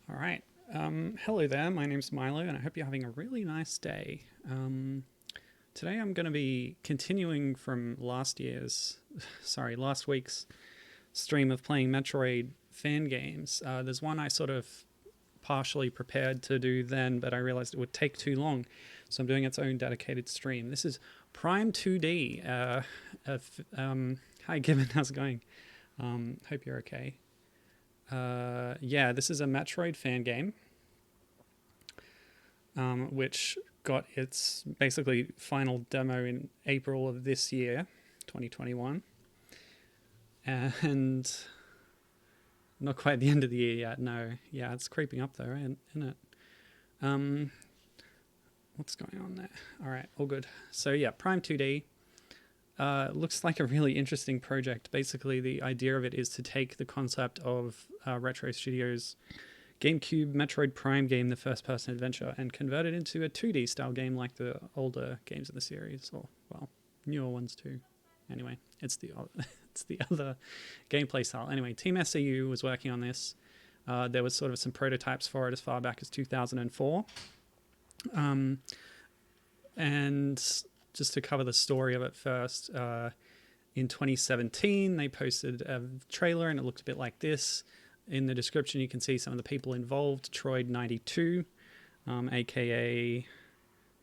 All right. Hello there. My name's Milo, and I hope you're having a really nice day. Today I'm going to be continuing from last week's stream of playing Metroid fan games. There's one I sort of partially prepared to do then, but I realized it would take too long, so I'm doing its own dedicated stream. This is Prime 2D. Hi, Gibbon. How's it going? Hope you're okay. Yeah, this is a Metroid fan game, which got its basically final demo in April of this year, 2021. And not quite the end of the year yet, no. Yeah, it's creeping up though, isn't it? What's going on there? All right, all good. So yeah, Prime 2D. Looks like a really interesting project. Basically, the idea of it is to take the concept of Retro Studios GameCube Metroid Prime game, the first-person adventure, and convert it into a 2D style game like the older games in the series, or well, newer ones too. Anyway, it's the other gameplay style. Anyway, Team SCU was working on this. There was sort of some prototypes for it as far back as 2004, and just to cover the story of it first, in 2017 they posted a trailer and it looked a bit like this. In the description you can see some of the people involved: Troid92, aka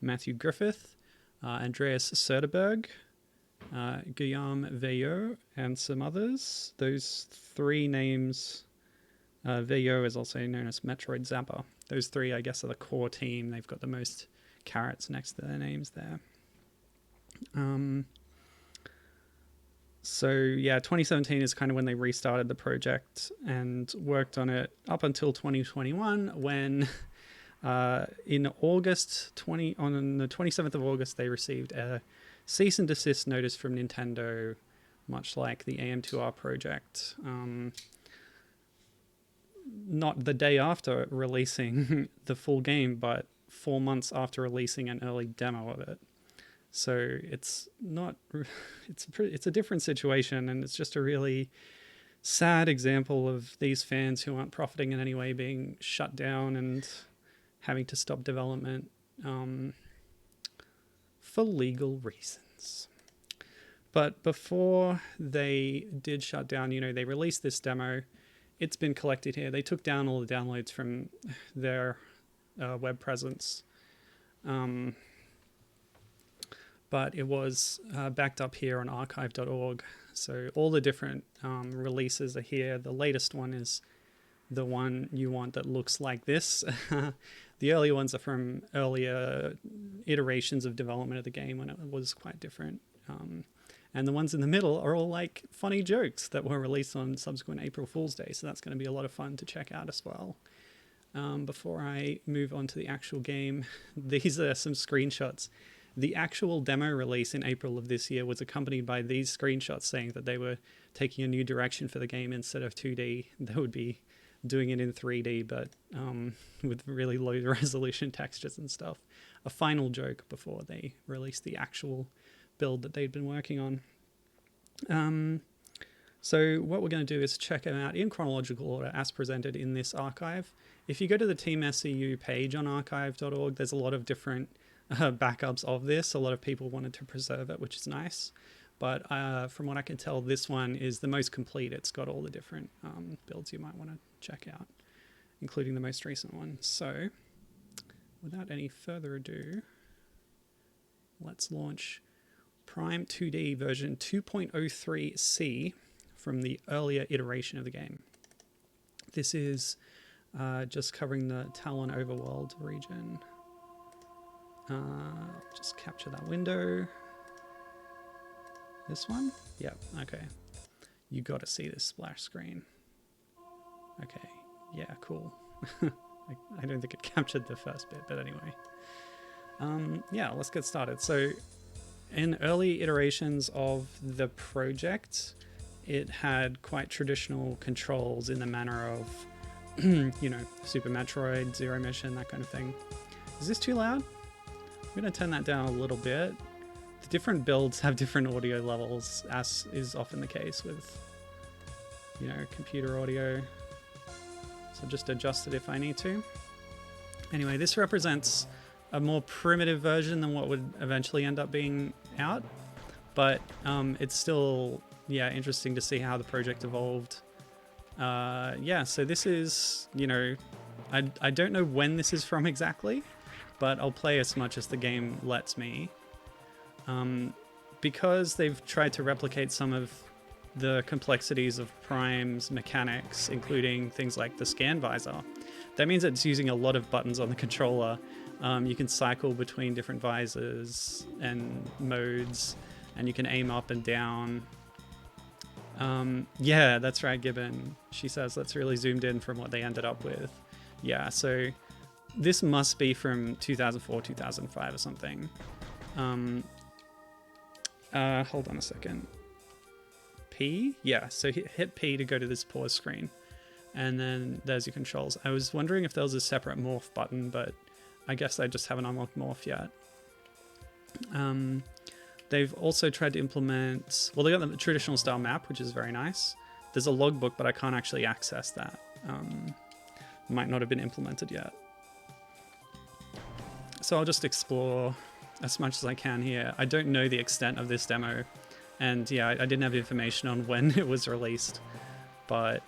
Matthew Griffith, Andreas Söderberg, Guillaume Veilleux, and some others. Those three names, Veilleux is also known as Metroid Zapper. Those three, I guess, are the core team. They've got the most carrots next to their names there. So yeah, 2017 is kind of when they restarted the project and worked on it up until 2021, when in August on the 27th of August they received a cease and desist notice from Nintendo, much like the AM2R project. Not the day after releasing the full game, but 4 months after releasing an early demo of it. So it's a different situation, and it's just a really sad example of these fans who aren't profiting in any way being shut down and having to stop development for legal reasons. But before they did shut down, they released this demo. It's been collected here. They took down all the downloads from their web presence. But it was backed up here on archive.org. So all the different releases are here. The latest one is the one you want that looks like this. The earlier ones are from earlier iterations of development of the game when it was quite different. And the ones in the middle are all like funny jokes that were released on subsequent April Fool's Day. So that's going to be a lot of fun to check out as well. Before I move on to the actual game, these are some screenshots. The actual demo release in April of this year was accompanied by these screenshots saying that they were taking a new direction for the game. Instead of 2D, they would be doing it in 3D, but with really low resolution textures and stuff. A final joke before they released the actual build that they'd been working on. So what we're going to do is check them out in chronological order as presented in this archive. If you go to the Team SCU page on archive.org, there's a lot of different backups of this. A lot of people wanted to preserve it, which is nice, but from what I can tell, this one is the most complete. It's got all the different builds you might want to check out, including the most recent one. So without any further ado, let's launch Prime 2D version 2.03C from the earlier iteration of the game. This is just covering the Tallon Overworld region. Just capture that window. This one? Yep, okay. You gotta see this splash screen. Okay, yeah, cool. I don't think it captured the first bit, but anyway. Yeah, let's get started. So, in early iterations of the project, it had quite traditional controls in the manner of, Super Metroid, Zero Mission, that kind of thing. Is this too loud? I'm going to turn that down a little bit. The different builds have different audio levels, as is often the case with, computer audio. So I'll just adjust it if I need to. Anyway, this represents a more primitive version than what would eventually end up being out, but it's still, yeah, interesting to see how the project evolved. Yeah, so this is, you know, I don't know when this is from exactly, but I'll play as much as the game lets me. Because they've tried to replicate some of the complexities of Prime's mechanics, including things like the scan visor, that means it's using a lot of buttons on the controller. You can cycle between different visors and modes, and you can aim up and down. Yeah, that's right, Gibbon. She says that's really zoomed in from what they ended up with. Yeah, so this must be from 2004, 2005 or something. Hold on a second. P? Yeah, so hit P to go to this pause screen. And then there's your controls. I was wondering if there was a separate morph button, but I guess I just haven't unlocked morph yet. They've also tried to implement... Well, they got the traditional style map, which is very nice. There's a logbook, but I can't actually access that. Might not have been implemented yet. So I'll just explore as much as I can here. I don't know the extent of this demo. And yeah, I didn't have information on when it was released. But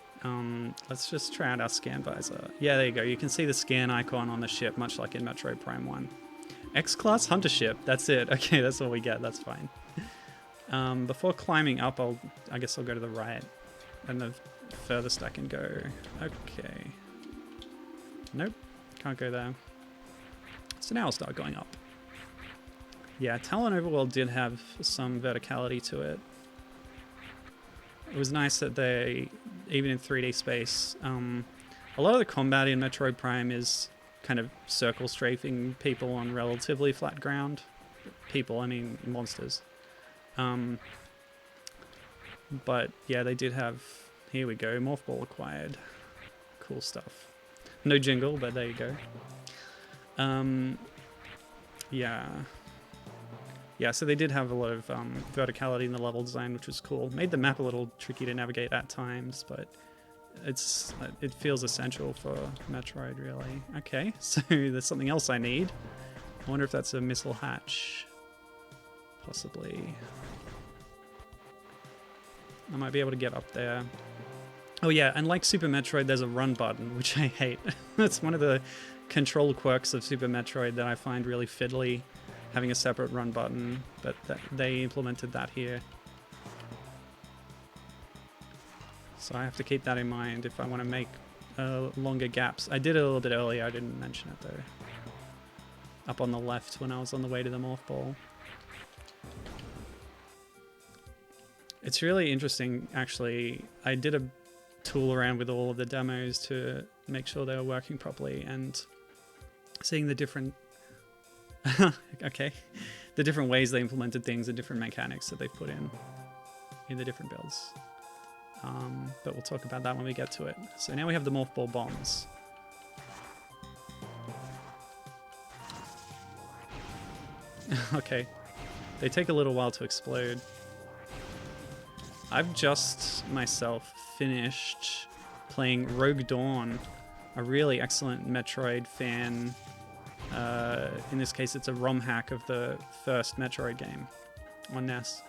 let's just try out our scan visor. Yeah, there you go. You can see the scan icon on the ship, much like in Metroid Prime 1. X-Class Hunter Ship. That's it. Okay, that's all we get. That's fine. Before climbing up, I guess I'll go to the right. And the furthest I can go. Okay. Nope. Can't go there. So now I'll start going up. Yeah, Tallon Overworld did have some verticality to it. It was nice that they, even in 3D space, a lot of the combat in Metroid Prime is kind of circle strafing people on relatively flat ground. People, I mean monsters. But yeah, they did have, here we go, Mothball acquired. Cool stuff. No jingle, but there you go. Yeah. Yeah, so they did have a lot of verticality in the level design, which was cool. Made the map a little tricky to navigate at times, but it feels essential for Metroid, really. Okay, so there's something else I need. I wonder if that's a missile hatch. Possibly. I might be able to get up there. Oh yeah, and like Super Metroid, there's a run button, which I hate. That's one of the control quirks of Super Metroid that I find really fiddly. Having a separate run button, but they implemented that here. So I have to keep that in mind if I want to make longer gaps. I did it a little bit earlier, I didn't mention it though. Up on the left when I was on the way to the Mothball. It's really interesting, actually. I did a tool around with all of the demos to make sure they were working properly, and seeing the different okay, the different ways they implemented things, the different mechanics that they've put in the different builds. But we'll talk about that when we get to it. So now we have the Mothball Bombs. Okay, they take a little while to explode. I've just myself finished playing Rogue Dawn, a really excellent Metroid fan. In this case, it's a ROM hack of the first Metroid game on NES.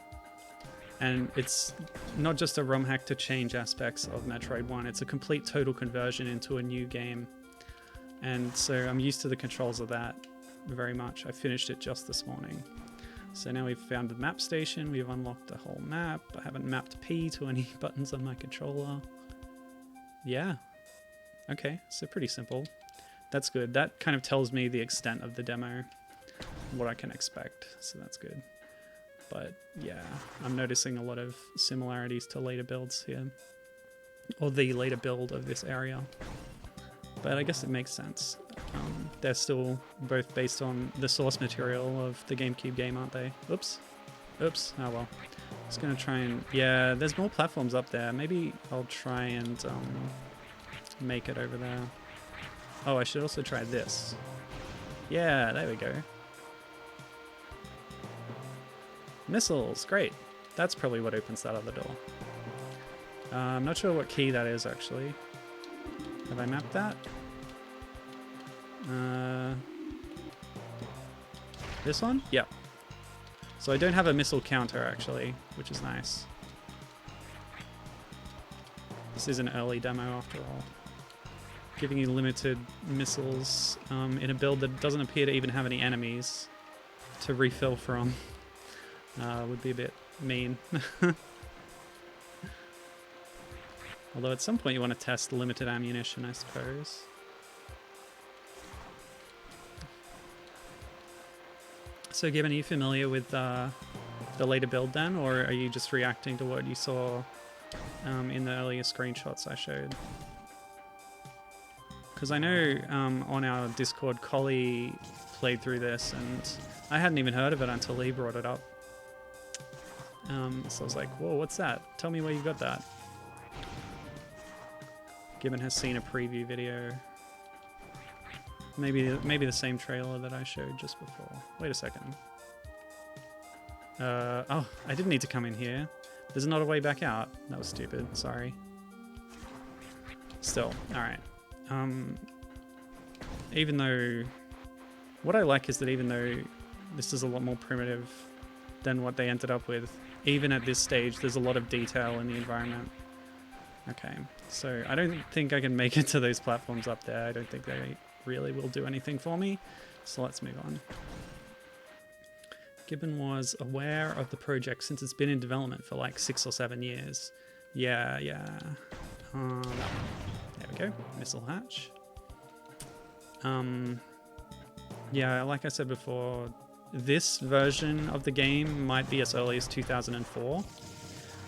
And it's not just a ROM hack to change aspects of Metroid 1, it's a complete total conversion into a new game. And so I'm used to the controls of that very much. I finished it just this morning. So now we've found the map station, we've unlocked the whole map. I haven't mapped P to any buttons on my controller. Yeah. Okay, so pretty simple. That's good. That kind of tells me the extent of the demo, what I can expect, so that's good. But yeah, I'm noticing a lot of similarities to later builds here, or the later build of this area. But I guess it makes sense. They're still both based on the source material of the GameCube game, aren't they? Oops. Oops. Oh well. Just gonna try and... Yeah, there's more platforms up there. Maybe I'll try and make it over there. Oh, I should also try this. Yeah, there we go. Missiles, great. That's probably what opens that other door. I'm not sure what key that is, actually. Have I mapped that? This one? Yep. So I don't have a missile counter actually, which is nice. This is an early demo after all. Giving you limited missiles in a build that doesn't appear to even have any enemies to refill from would be a bit mean. Although at some point you want to test limited ammunition, I suppose. So Gibbon, are you familiar with the later build then, or are you just reacting to what you saw in the earlier screenshots I showed? Because I know on our Discord, Collie played through this, and I hadn't even heard of it until he brought it up. So I was like, whoa, what's that? Tell me where you got that. Gibbon has seen a preview video. Maybe the same trailer that I showed just before. Wait a second. Oh, I didn't need to come in here. There's not a way back out. That was stupid. Sorry. Still, alright. Even though... What I like is that even though this is a lot more primitive than what they ended up with, even at this stage, there's a lot of detail in the environment. Okay, so I don't think I can make it to those platforms up there. I don't think they really will do anything for me. So let's move on. Gibbon was aware of the project since it's been in development for like 6 or 7 years. Yeah. That one. There we go. Missile hatch. Yeah, like I said before, this version of the game might be as early as 2004,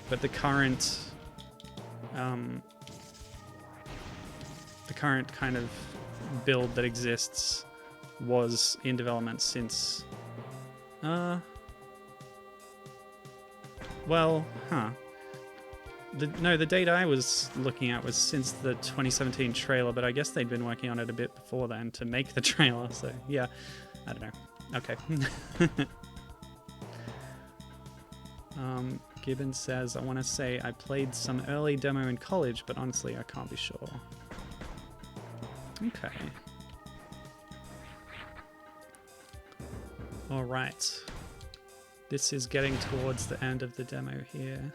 but the current kind of build that exists was in development since the date I was looking at was since the 2017 trailer, but I guess they'd been working on it a bit before then to make the trailer, so yeah, I don't know. Okay. Gibbon says, I want to say I played some early demo in college, but honestly I can't be sure. Okay. Alright. This is getting towards the end of the demo here.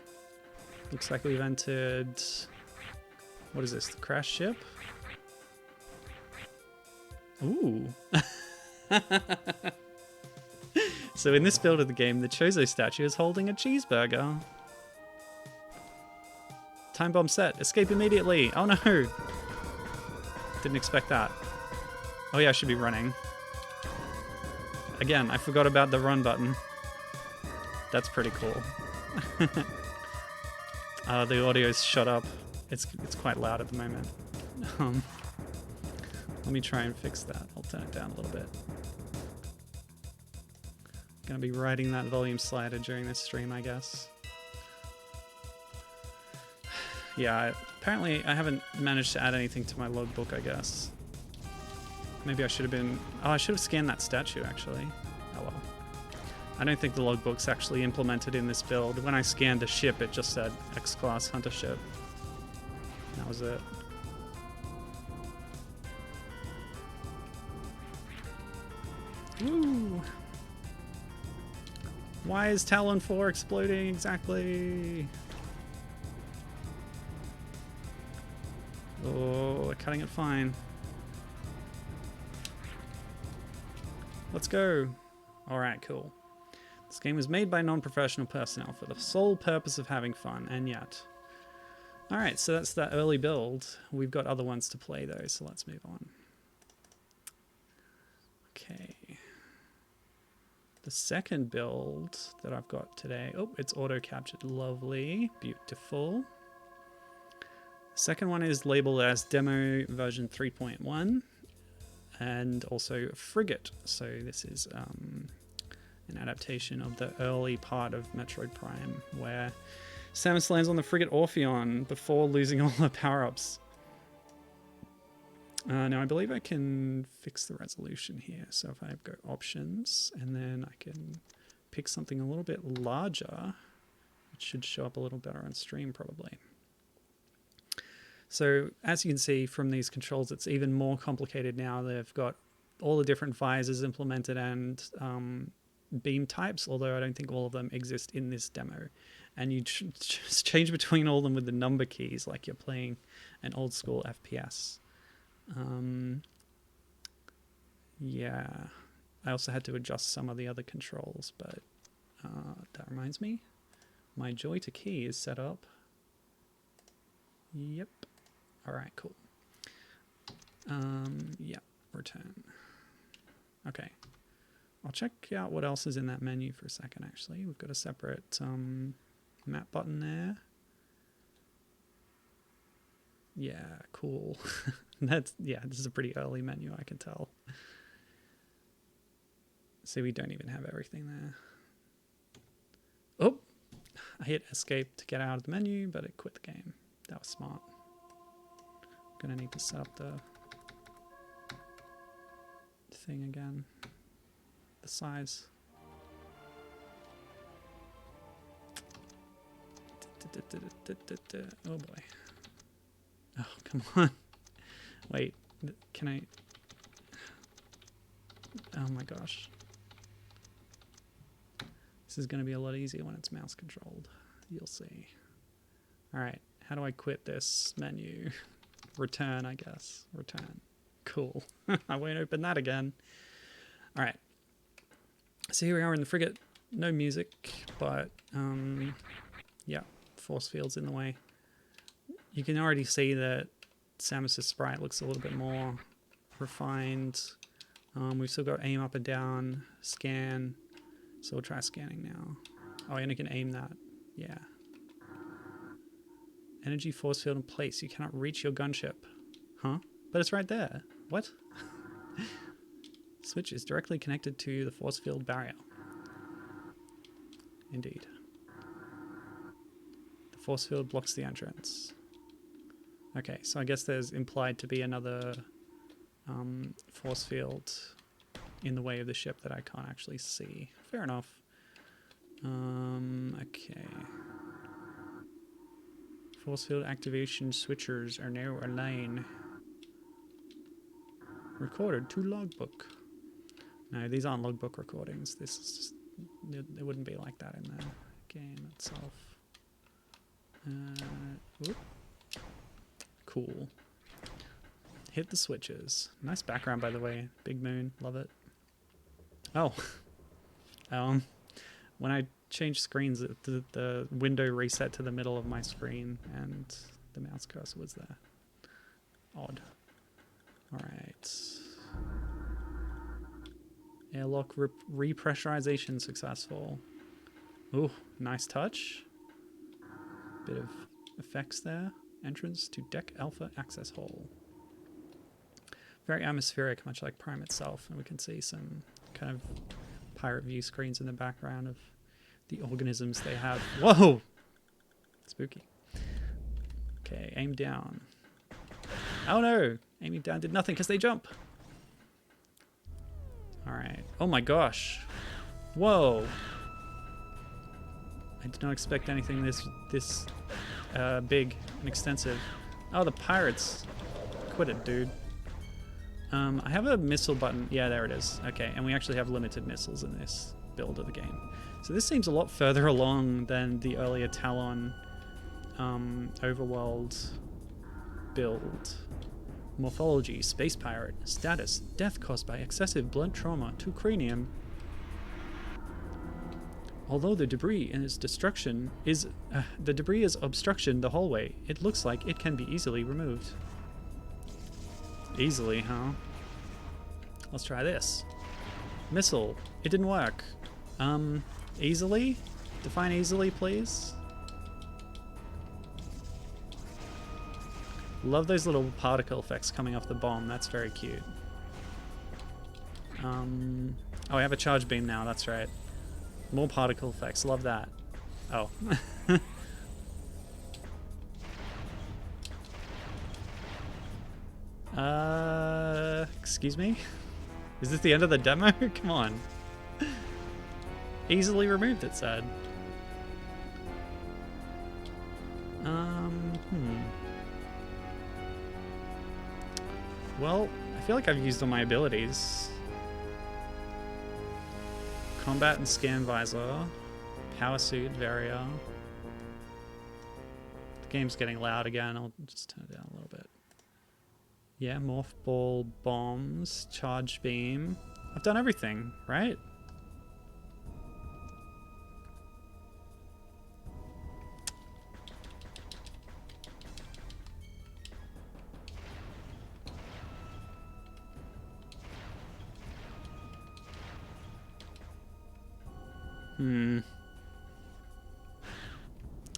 Looks like we've entered... What is this? The crash ship? Ooh. So in this build of the game, the Chozo statue is holding a cheeseburger. Time bomb set. Escape immediately. Oh no. Didn't expect that. Oh yeah, I should be running. Again, I forgot about the run button. That's pretty cool. The audio's shut up. It's quite loud at the moment. Let me try and fix that. I'll turn it down a little bit. Gonna be riding that volume slider during this stream, I guess. Yeah, apparently I haven't managed to add anything to my logbook, I guess. Maybe I should have been... Oh, I should have scanned that statue, actually. Oh well. I don't think the logbook's actually implemented in this build. When I scanned the ship, it just said X-Class Hunter Ship. That was it. Woo! Why is Tallon 4 exploding exactly? Oh, we're cutting it fine. Let's go. Alright, cool. This game was made by non-professional personnel for the sole purpose of having fun, and yet. Alright, so that's that early build. We've got other ones to play though, so let's move on. Okay. The second build that I've got today, oh, it's auto-captured, lovely, beautiful. The second one is labeled as Demo version 3.1 and also Frigate. So this is an adaptation of the early part of Metroid Prime where Samus lands on the frigate Orpheon before losing all her power-ups. Now I believe I can fix the resolution here. So if I go options and then I can pick something a little bit larger, it should show up a little better on stream probably. So as you can see from these controls, it's even more complicated now. They've got all the different visors implemented and beam types, although I don't think all of them exist in this demo. And you just change between all of them with the number keys like you're playing an old school FPS. Yeah, I also had to adjust some of the other controls, but that reminds me, my Joy to key is set up. Yep. All right, cool. Yeah, return. Okay. I'll check out what else is in that menu for a second, actually. We've got a separate map button there. Yeah, cool. Yeah, this is a pretty early menu, I can tell. See, we don't even have everything there. Oh, I hit escape to get out of the menu, but it quit the game. That was smart. Gonna need to set up the thing again. The size. Oh boy. Oh, come on. Wait, can I? Oh my gosh. This is going to be a lot easier when it's mouse controlled. You'll see. Alright, how do I quit this menu? Return, I guess. Return. Cool. I won't open that again. Alright. So here we are in the frigate. No music, but yeah, force field's in the way. You can already see that Samus's sprite looks a little bit more refined. We've still got aim up and down, scan. So we'll try scanning now. Oh, and you can aim that. Yeah. Energy force field in place. You cannot reach your gunship. Huh? But it's right there. What? Switch is directly connected to the force field barrier. Indeed. The force field blocks the entrance. Okay, so I guess there's implied to be another force field in the way of the ship that I can't actually see. Fair enough. Okay. Force field activation switchers are now aligned. Recorded to logbook. No, these aren't logbook recordings. This is just, it wouldn't be like that in the game itself. Whoop. Cool. Hit the switches. Nice background, by the way. Big moon. Love it. Oh. When I changed screens, the window reset to the middle of my screen and the mouse cursor was there. Odd. Alright. Airlock repressurization successful. Ooh, nice touch. Bit of effects there. Entrance to Deck Alpha access hall. Very atmospheric, much like Prime itself, and we can see some kind of pirate view screens in the background of the organisms they have. Whoa! Spooky. Okay, aim down. Oh no! Aiming down did nothing because they jump. Alright. Oh my gosh. Whoa! I did not expect anything this big and extensive. Oh, the pirates. Quit it, dude. I have a missile button. Yeah, there it is. Okay, and we actually have limited missiles in this build of the game. So this seems a lot further along than the earlier Tallon Overworld build. Morphology, space pirate. Status, death caused by excessive blunt trauma to cranium. Although the debris in its destruction is obstruction the hallway, it looks like it can be easily removed. Easily, huh? Let's try this. Missile. It didn't work. Easily? Define easily, please. Love those little particle effects coming off the bomb. That's very cute. Oh, I have a charge beam now. That's right. More particle effects. Love that. Oh. Excuse me? Is this the end of the demo? Come on. Easily removed, it said. Well, I feel like I've used all my abilities. Combat and scan visor. Power suit, Varia. The game's getting loud again. I'll just turn it down a little bit. Yeah, Mothball Bombs, Charge Beam. I've done everything, right?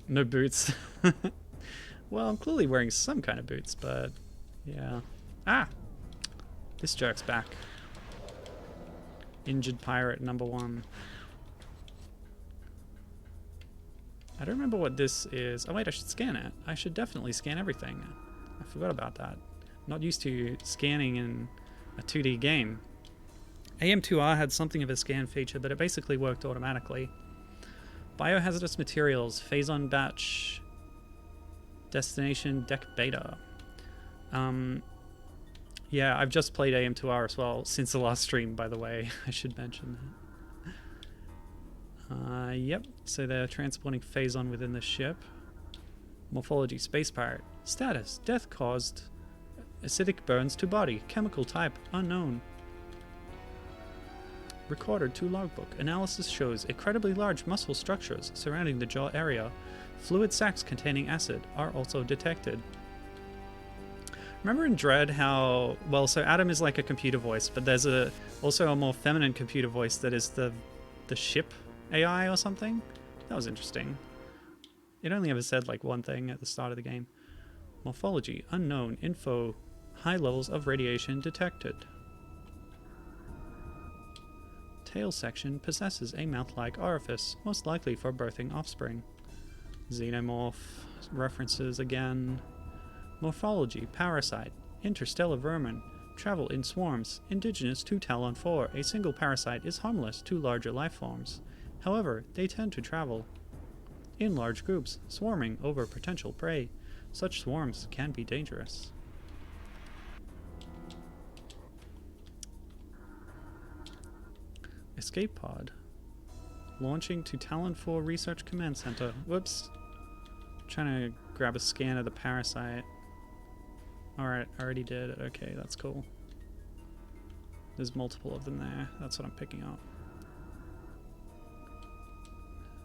No boots. Well, I'm clearly wearing some kind of boots, but yeah. Ah! This jerk's back. Injured pirate number 1. I don't remember what this is. Oh wait, I should scan it. I should definitely scan everything. I forgot about that. I'm not used to scanning in a 2D game. AM2R had something of a scan feature, but it basically worked automatically. Biohazardous materials, phase-on batch, destination deck beta. Yeah, I've just played AM2R as well since the last stream, by the way. I should mention that. Yep, so they're transporting phase-on within the ship. Morphology, space pirate. Status, death caused acidic burns to body. Chemical type, unknown. Recorded to logbook. Analysis shows incredibly large muscle structures surrounding the jaw area. Fluid sacs containing acid are also detected. Remember in Dread how... Well, so Adam is like a computer voice, but there's also a more feminine computer voice that is the ship AI or something? That was interesting. It only ever said like one thing at the start of the game. Morphology, unknown, info, high levels of radiation detected. Tail section possesses a mouth-like orifice, most likely for birthing offspring. Xenomorph references again. Morphology, parasite, interstellar vermin, travel in swarms, indigenous to Tallon 4. A single parasite is harmless to larger life forms. However, they tend to travel in large groups, swarming over potential prey. Such swarms can be dangerous. Escape pod. Launching to Tallon 4 Research Command Center. Whoops. Trying to grab a scan of the parasite. Alright, I already did. Okay, that's cool. There's multiple of them there. That's what I'm picking up.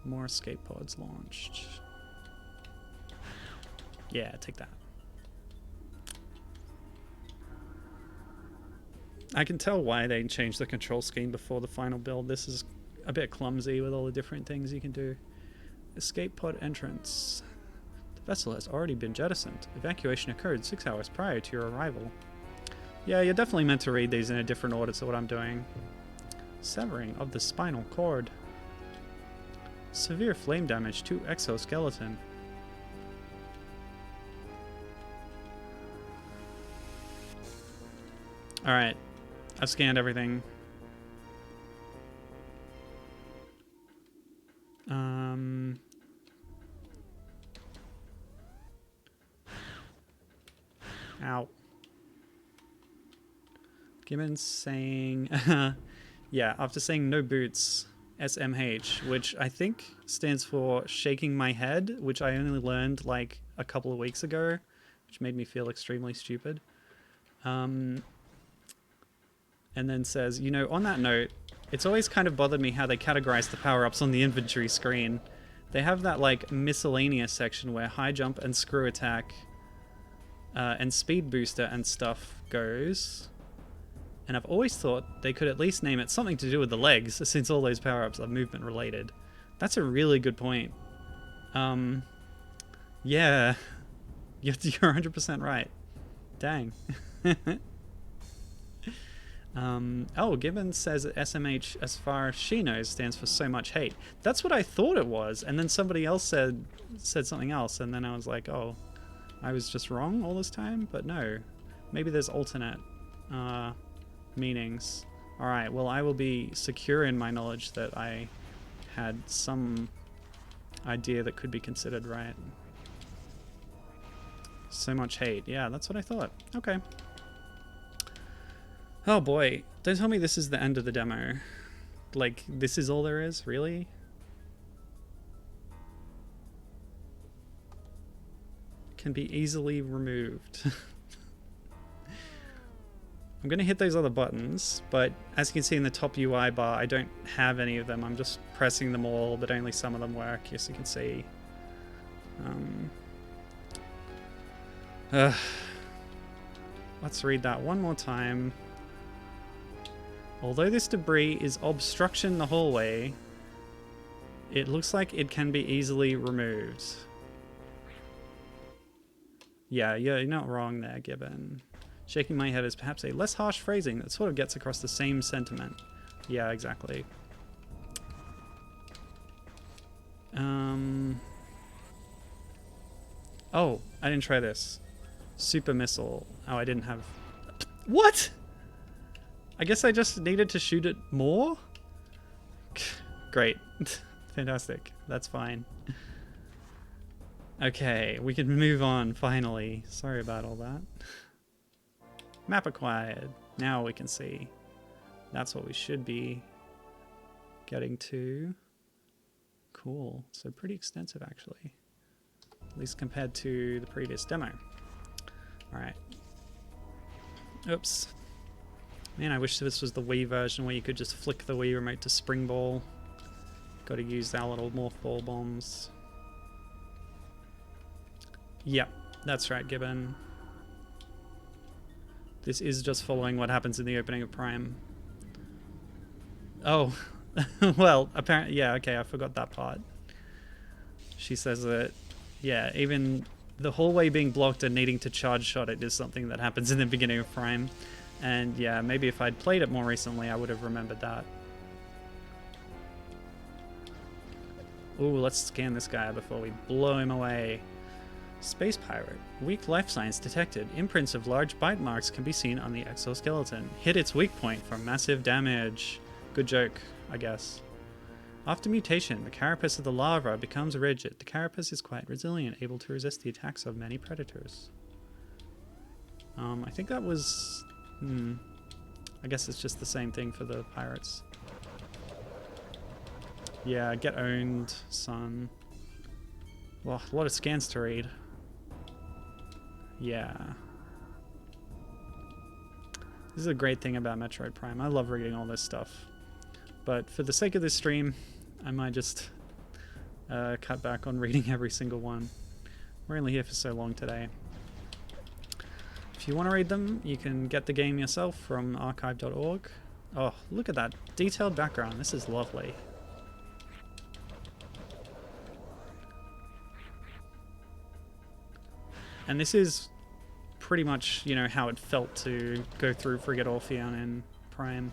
More escape pods launched. Yeah, take that. I can tell why they changed the control scheme before the final build. This is a bit clumsy with all the different things you can do. Escape pod entrance. The vessel has already been jettisoned. Evacuation occurred 6 hours prior to your arrival. Yeah, you're definitely meant to read these in a different order to what I'm doing. Severing of the spinal cord. Severe flame damage to exoskeleton. Alright. I've scanned everything. Ow. Gibbons saying... yeah, after saying no boots, SMH, which I think stands for shaking my head, which I only learned like a couple of weeks ago, which made me feel extremely stupid. And then says, you know, on that note, it's always kind of bothered me how they categorize the power-ups on the inventory screen. They have that, like, miscellaneous section where high jump and screw attack and speed booster and stuff goes. And I've always thought they could at least name it something to do with the legs, since all those power-ups are movement-related. That's a really good point. Yeah. You're 100% right. Dang. Oh, Gibbons says that SMH, as far as she knows, stands for so much hate. That's what I thought it was, and then somebody else said something else, and then I was like, oh, I was just wrong all this time? But no, maybe there's alternate meanings. Alright, well, I will be secure in my knowledge that I had some idea that could be considered right. So much hate. Yeah, that's what I thought. Okay. Oh boy, don't tell me this is the end of the demo. Like, this is all there is? Really? Can be easily removed. I'm going to hit those other buttons, but as you can see in the top UI bar, I don't have any of them. I'm just pressing them all, but only some of them work, as you can see. Let's read that one more time. Although this debris is obstruction the hallway, it looks like it can be easily removed. Yeah, you're not wrong there, Gibbon. Shaking my head is perhaps a less harsh phrasing that sort of gets across the same sentiment. Yeah, exactly. Oh, I didn't try this. Super missile. Oh, I didn't have... What? I guess I just needed to shoot it more? Great. Fantastic. That's fine. Okay, we can move on, finally. Sorry about all that. Map acquired. Now we can see. That's what we should be getting to. Cool. So pretty extensive, actually. At least compared to the previous demo. Alright. Oops. Man, I wish this was the Wii version where you could just flick the Wii remote to spring ball. Got to use our little Mothball Bombs. Yep, that's right, Gibbon. This is just following what happens in the opening of Prime. Oh, well, apparently, yeah, okay, I forgot that part. She says that, yeah, even the hallway being blocked and needing to charge shot it is something that happens in the beginning of Prime. And yeah, maybe if I'd played it more recently, I would have remembered that. Ooh, let's scan this guy before we blow him away. Space pirate. Weak life signs detected. Imprints of large bite marks can be seen on the exoskeleton. Hit its weak point for massive damage. Good joke, I guess. After mutation, the carapace of the larva becomes rigid. The carapace is quite resilient, able to resist the attacks of many predators. I think that was... I guess it's just the same thing for the pirates. Yeah, get owned, son. Well, a lot of scans to read. Yeah. This is a great thing about Metroid Prime. I love reading all this stuff. But for the sake of this stream, I might just cut back on reading every single one. We're only here for so long today. If you want to read them, you can get the game yourself from archive.org. Oh, look at that detailed background. This is lovely. And this is pretty much, you know, how it felt to go through Frigate Orpheon in Prime.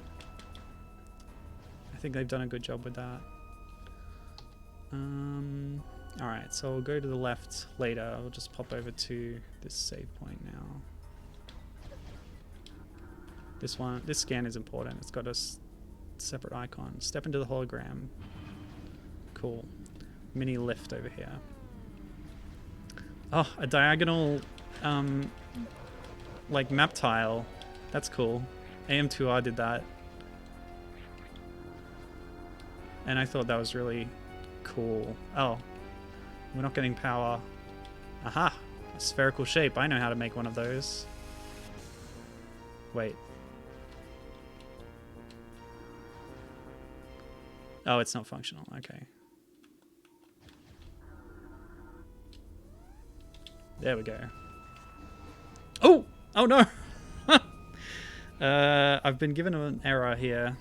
I think they've done a good job with that. Alright, so we'll go to the left later. I'll just pop over to this save point now. This scan is important. It's got a separate icon. Step into the hologram. Cool. Mini lift over here. Oh, a diagonal, like map tile. That's cool. AM2R did that. And I thought that was really cool. Oh, we're not getting power. Aha, a spherical shape. I know how to make one of those. Wait. Oh, it's not functional. Okay. There we go. Oh! Oh no! I've been given an error here.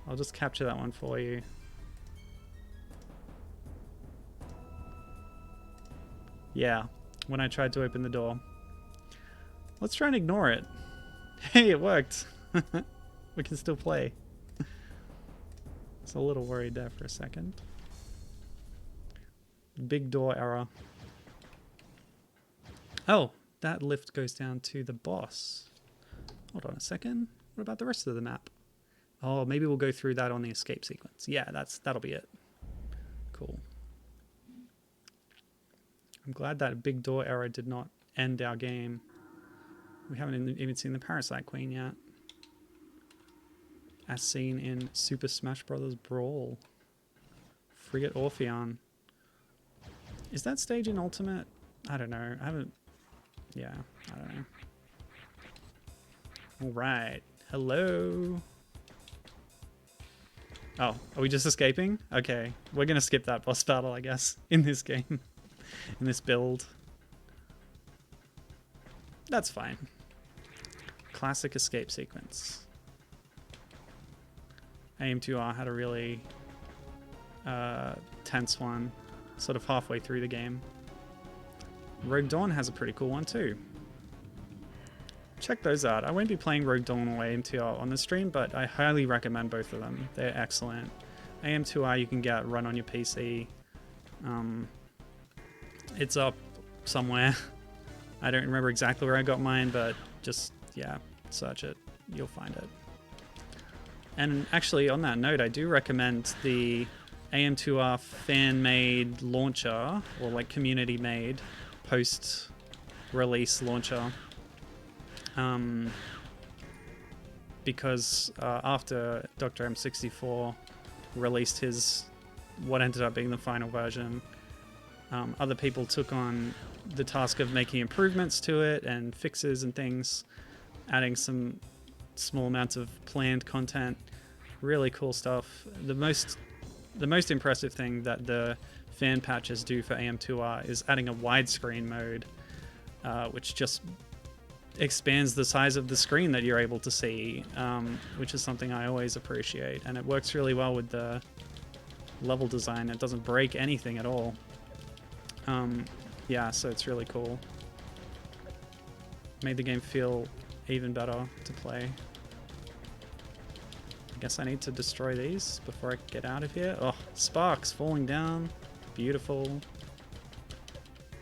I'll just capture that one for you. Yeah, when I tried to open the door. Let's try and ignore it. Hey, it worked! We can still play. It's a little worried there for a second. Big door error. Oh, that lift goes down to the boss. Hold on a second. What about the rest of the map? Oh, maybe we'll go through that on the escape sequence. Yeah, that'll be it. Cool. I'm glad that big door error did not end our game. We haven't even seen the Parasite Queen yet. as seen in Super Smash Bros. Brawl. Frigate Orpheon. Is that stage in Ultimate? I don't know. I haven't... Yeah, I don't know. Alright. Hello. Oh, are we just escaping? Okay. We're gonna skip that boss battle, I guess, in this game. In this build. That's fine. Classic escape sequence. AM2R had a really tense one, sort of halfway through the game. Rogue Dawn has a pretty cool one too. Check those out. I won't be playing Rogue Dawn or AM2R on the stream, but I highly recommend both of them. They're excellent. AM2R you can get run on your PC. It's up somewhere. I don't remember exactly where I got mine, but just, yeah, search it. You'll find it. And actually, on that note, I do recommend the AM2R fan-made launcher, or like community-made post-release launcher. Because after Dr. M64 released his, what ended up being the final version, other people took on the task of making improvements to it and fixes and things, adding some small amounts of planned content. Really cool stuff. The most impressive thing that the fan patches do for AM2R is adding a widescreen mode, which just expands the size of the screen that you're able to see, which is something I always appreciate, and it works really well with the level design. It doesn't break anything at all. Yeah, so it's really cool. Made the game feel even better to play. I guess I need to destroy these before I get out of here. Oh, sparks falling down. Beautiful.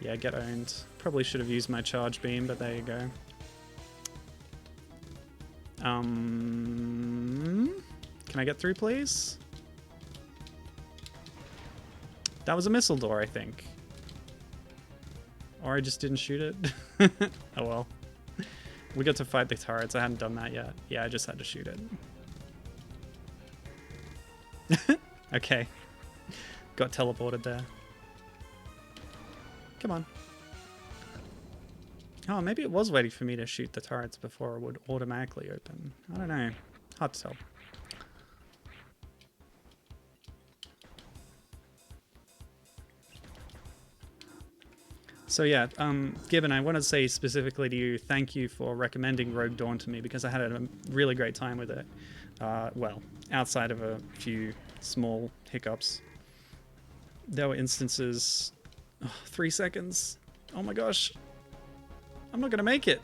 Yeah, get owned. Probably should have used my charge beam, but there you go. Can I get through, please? That was a missile door, I think. Or I just didn't shoot it. Oh well. We got to fight the turrets. I hadn't done that yet. Yeah, I just had to shoot it. Okay. Got teleported there. Come on. Oh, maybe it was waiting for me to shoot the turrets before it would automatically open. I don't know. Hard to tell. So yeah, Gibbon, I want to say specifically to you, thank you for recommending Rogue Dawn to me, because I had a really great time with it. Well, outside of a few small hiccups. There were instances... Oh, 3 seconds. Oh my gosh. I'm not gonna make it.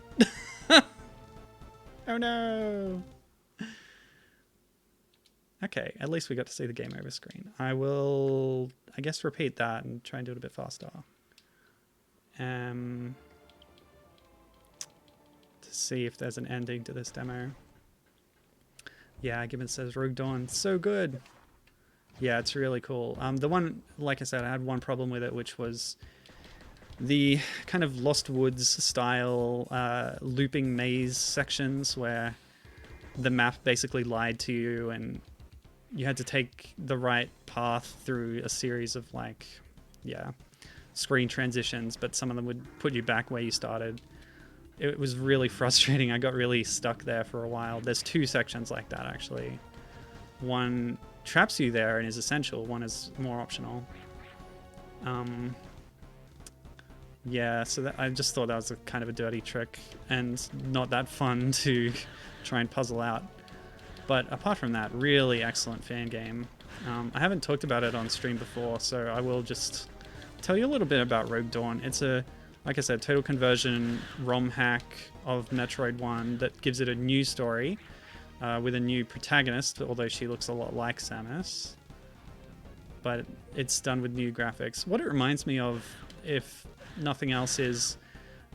Oh no. Okay, at least we got to see the game over screen. I will, I guess, repeat that and try and do it a bit faster. To see if there's an ending to this demo. Yeah, Gibbon says Rogue Dawn, so good. Yeah, it's really cool. The one, like I said, I had one problem with it, which was the kind of Lost Woods style looping maze sections where the map basically lied to you and you had to take the right path through a series of, like, yeah, screen transitions, but some of them would put you back where you started. It was really frustrating. I got really stuck there for a while. There's 2 sections like that, actually. One traps you there and is essential. One is more optional. Yeah, so that, I just thought that was a kind of a dirty trick and not that fun to try and puzzle out. But apart from that, really excellent fan game. I haven't talked about it on stream before, so I will just tell you a little bit about Rogue Dawn. It's a, like I said, total conversion ROM hack of Metroid 1 that gives it a new story with a new protagonist, although she looks a lot like Samus. But it's done with new graphics. What it reminds me of, if nothing else, is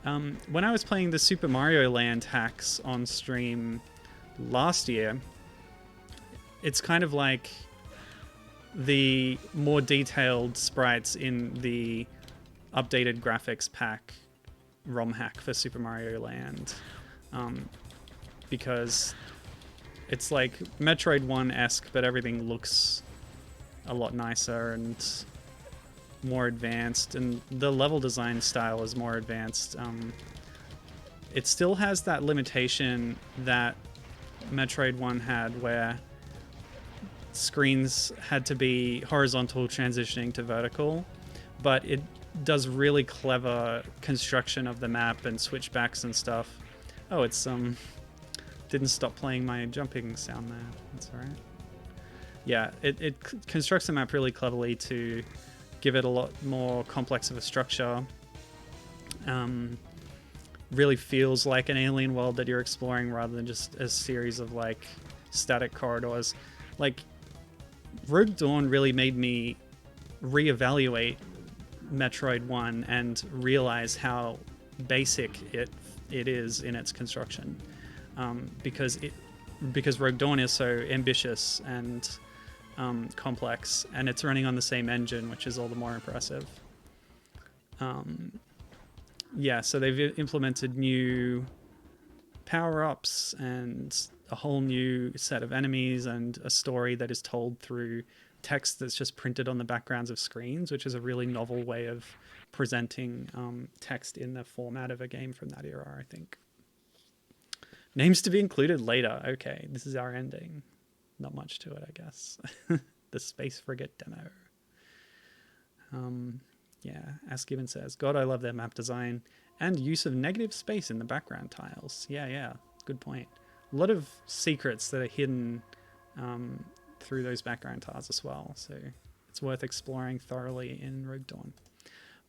when I was playing the Super Mario Land hacks on stream last year, it's kind of like the more detailed sprites in the updated graphics pack ROM hack for Super Mario Land, because It's like Metroid 1-esque, but everything looks a lot nicer and more advanced, and the level design style is more advanced. It still has that limitation that Metroid 1 had, where screens had to be horizontal transitioning to vertical, but it does really clever construction of the map and switchbacks and stuff. Oh, it's didn't stop playing my jumping sound there. That's all right. Yeah, it constructs the map really cleverly to give it a lot more complex of a structure. Really feels like an alien world that you're exploring rather than just a series of like static corridors. Like Rogue Dawn really made me reevaluate Metroid 1 and realize how basic it is in its construction, because Rogue Dawn is so ambitious and complex, and it's running on the same engine, which is all the more impressive. Yeah, so they've implemented new power-ups and a whole new set of enemies and a story that is told through text that's just printed on the backgrounds of screens, which is a really novel way of presenting text in the format of a game from that era, I think. Names to be included later. Okay, this is our ending. Not much to it, I guess. The Space Frigate demo. Yeah, as Given says, God, I love their map design and use of negative space in the background tiles. Yeah, good point. A lot of secrets that are hidden through those background tiles as well, so it's worth exploring thoroughly in Rogue Dawn.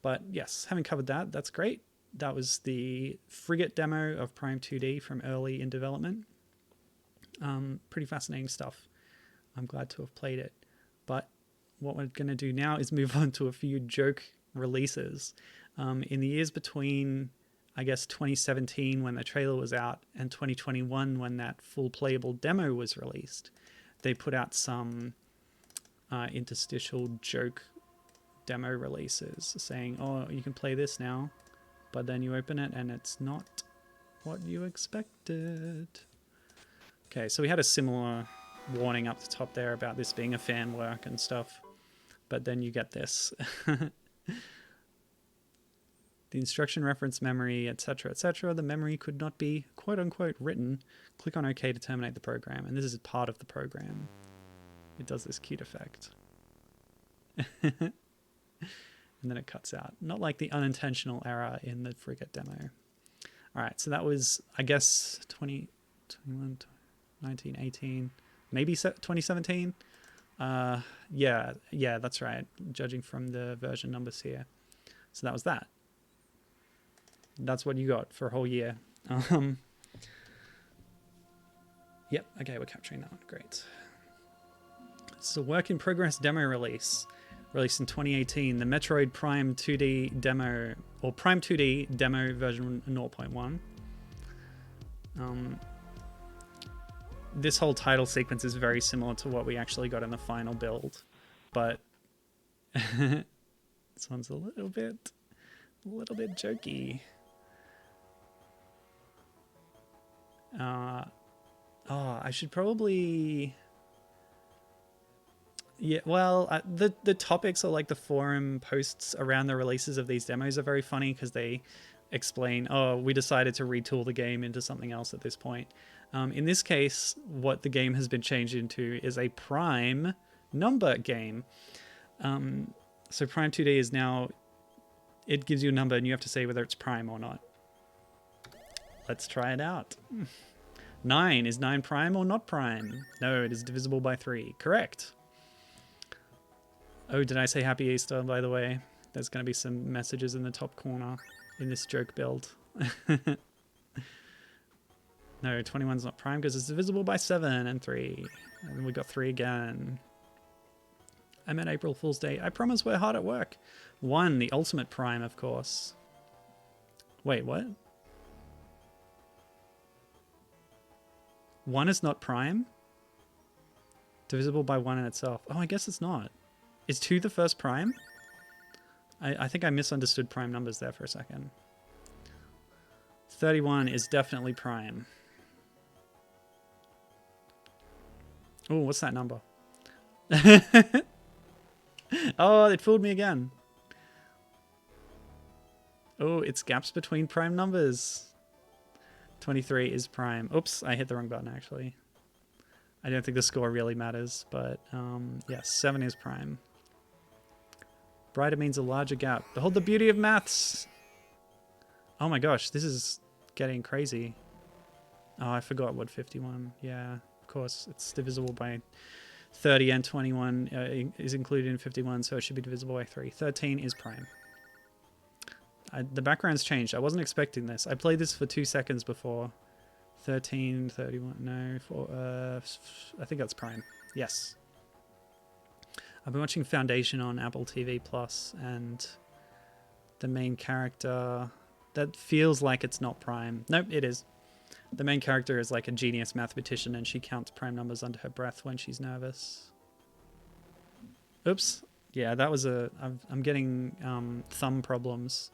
But yes, having covered that, that's great. That was the Frigate demo of Prime 2D from early in development. Pretty fascinating stuff. I'm glad to have played it. But what we're going to do now is move on to a few joke releases. In the years between, I guess, 2017 when the trailer was out and 2021 when that full playable demo was released, they put out some interstitial joke demo releases saying, oh, you can play this now, but then you open it and it's not what you expected. Okay, so we had a similar warning up the top there about this being a fan work and stuff, but then you get this. The instruction reference memory, etc., etc. The memory could not be quote-unquote written. Click on OK to terminate the program, and this is part of the program. It does this cute effect. And then it cuts out. Not like the unintentional error in the Frigate demo. All right, so that was, I guess, 2021, 19, 18, maybe 2017. Yeah, that's right, judging from the version numbers here. So that was that. That's what you got for a whole year. Yep, okay, we're capturing that one. Great. This is a work in progress demo release. Released in 2018, the Metroid Prime 2D demo, or Prime 2D demo version 0.1. This whole title sequence is very similar to what we actually got in the final build, but this one's a little bit jokey. I should probably... Yeah, well, the topics or like the forum posts around the releases of these demos are very funny because they explain, oh, we decided to retool the game into something else at this point. In this case, what the game has been changed into is a prime number game. So Prime 2D is now, it gives you a number and you have to say whether it's prime or not. Let's try it out. 9, is 9 prime or not prime? No, it is divisible by 3. Correct. Oh, did I say Happy Easter, by the way? There's going to be some messages in the top corner in this joke build. No, 21's not prime because it's divisible by 7 and 3. And we got 3 again. I meant April Fool's Day. I promise we're hard at work. 1, the ultimate prime, of course. Wait, what? 1 is not prime? Divisible by 1 in itself. Oh, I guess it's not. Is 2 the first prime? I think I misunderstood prime numbers there for a second. 31 is definitely prime. Oh, what's that number? Oh, it fooled me again. Oh, it's gaps between prime numbers. 23 is prime. Oops, I hit the wrong button actually. I don't think the score really matters, but yes, 7 is prime. Brighter means a larger gap. Behold the beauty of maths! Oh my gosh, this is getting crazy. Oh, I forgot what 51. Yeah, of course, it's divisible by 30 and 21 is included in 51, so it should be divisible by 3. 13 is prime. The background's changed. I wasn't expecting this. I played this for 2 seconds before. 13, 31, no, I think that's prime. Yes. I've been watching Foundation on Apple TV Plus, and the main character, that feels like it's not prime. Nope, it is. The main character is like a genius mathematician, and she counts prime numbers under her breath when she's nervous. Oops. Yeah, that was I'm getting thumb problems.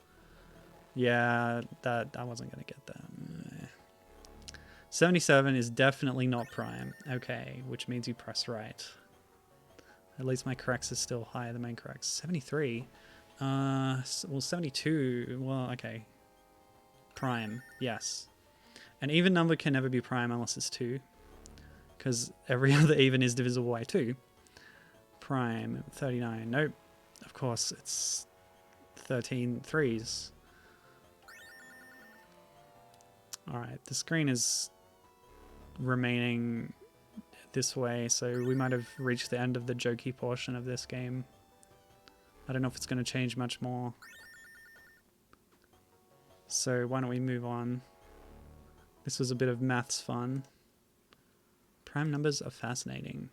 Yeah, I wasn't going to get that. 77 is definitely not prime. Okay, which means you press right. At least my corrects is still higher than main corrects. 73. Well, 72. Well, okay. Prime, yes. An even number can never be prime unless it's 2. Because every other even is divisible by 2. Prime, 39. Nope. Of course, it's 13 threes. Alright, the screen is remaining this way, so we might have reached the end of the jokey portion of this game. I don't know if it's going to change much more. So why don't we move on? This was a bit of maths fun. Prime numbers are fascinating.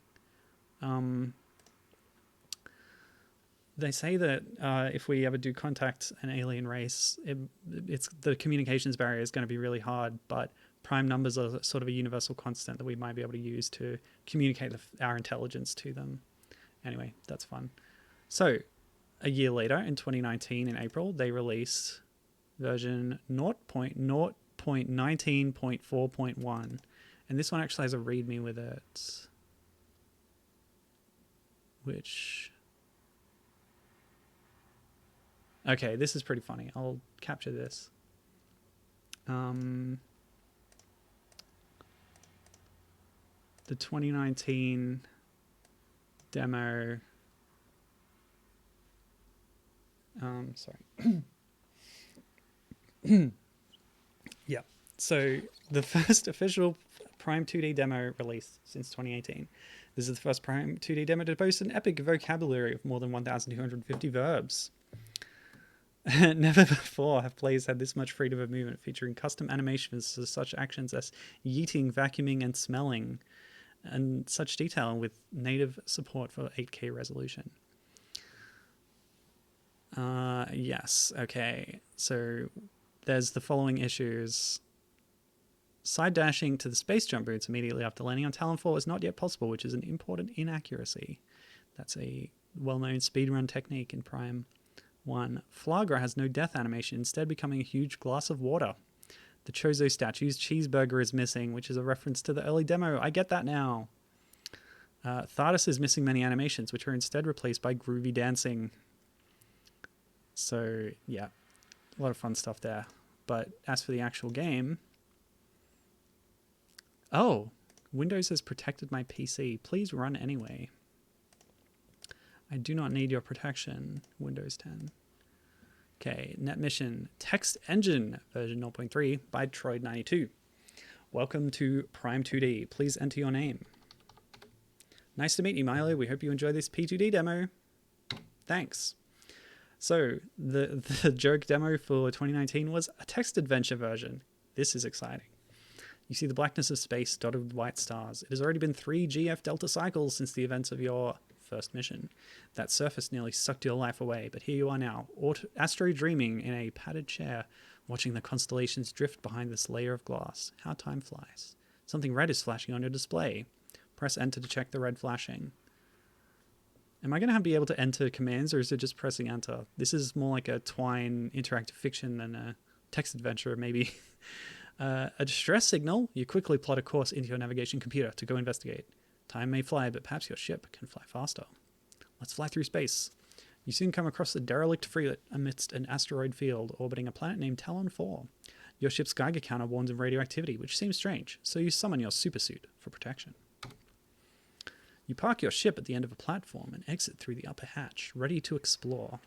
They say that if we ever do contact an alien race, it's the communications barrier is going to be really hard, but prime numbers are sort of a universal constant that we might be able to use to communicate our intelligence to them. Anyway, that's fun. So, a year later, in 2019, in April, they released version 0.19.4.1, and this one actually has a README with it, which... Okay, this is pretty funny. I'll capture this. The 2019 demo. Sorry. Yeah. So the first official Prime 2D demo released since 2018. This is the first Prime 2D demo to boast an epic vocabulary of more than 1,250 verbs. Never before have players had this much freedom of movement, featuring custom animations for such actions as yeeting, vacuuming, and smelling, and such detail with native support for 8K resolution. Yes, okay. So there's the following issues. Side dashing to the space jump boots immediately after landing on Tallon 4 is not yet possible, which is an important inaccuracy. That's a well-known speedrun technique in Prime 1. Flagra has no death animation, instead becoming a huge glass of water. The Chozo statue's cheeseburger is missing, which is a reference to the early demo. I get that now. Thardus is missing many animations, which are instead replaced by groovy dancing. So, yeah, a lot of fun stuff there. But as for the actual game... Oh, Windows has protected my PC. Please run anyway. I do not need your protection, Windows 10. Okay, net mission, text engine, version 0.3 by Troid92. Welcome to Prime 2D. Please enter your name. Nice to meet you, Milo. We hope you enjoy this P2D demo. Thanks. So, the joke demo for 2019 was a text adventure version. This is exciting. You see the blackness of space dotted with white stars. It has already been 3 GF Delta cycles since the events of your first mission. That surface nearly sucked your life away, but here you are now, astro dreaming in a padded chair, watching the constellations drift behind this layer of glass. How time flies. Something red is flashing on your display. Press enter to check the red flashing. Am I going to be able to enter commands, or is it just pressing enter? This is more like a Twine interactive fiction than a text adventure, maybe. A distress signal. You quickly plot a course into your navigation computer to go investigate. Time may fly, but perhaps your ship can fly faster. Let's fly through space. You soon come across the derelict frigate amidst an asteroid field orbiting a planet named Tallon 4. Your ship's Geiger counter warns of radioactivity, which seems strange, so you summon your supersuit for protection. You park your ship at the end of a platform and exit through the upper hatch, ready to explore.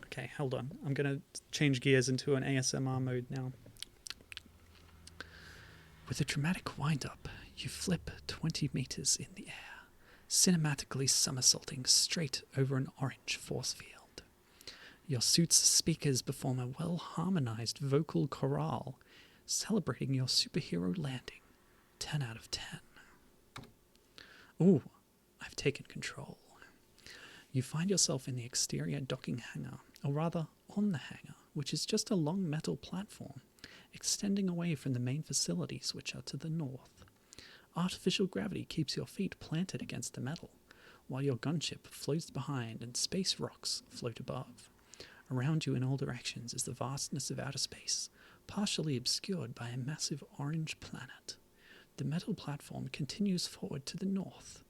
Okay, hold on. I'm going to change gears into an ASMR mode now. With a dramatic wind-up, you flip 20 meters in the air, cinematically somersaulting straight over an orange force field. Your suit's speakers perform a well-harmonized vocal chorale, celebrating your superhero landing. 10 out of 10. Ooh, I've taken control. You find yourself in the exterior docking hangar, or rather on the hangar, which is just a long metal platform, extending away from the main facilities which are to the north. Artificial gravity keeps your feet planted against the metal, while your gunship floats behind and space rocks float above. Around you in all directions is the vastness of outer space, partially obscured by a massive orange planet. The metal platform continues forward to the north.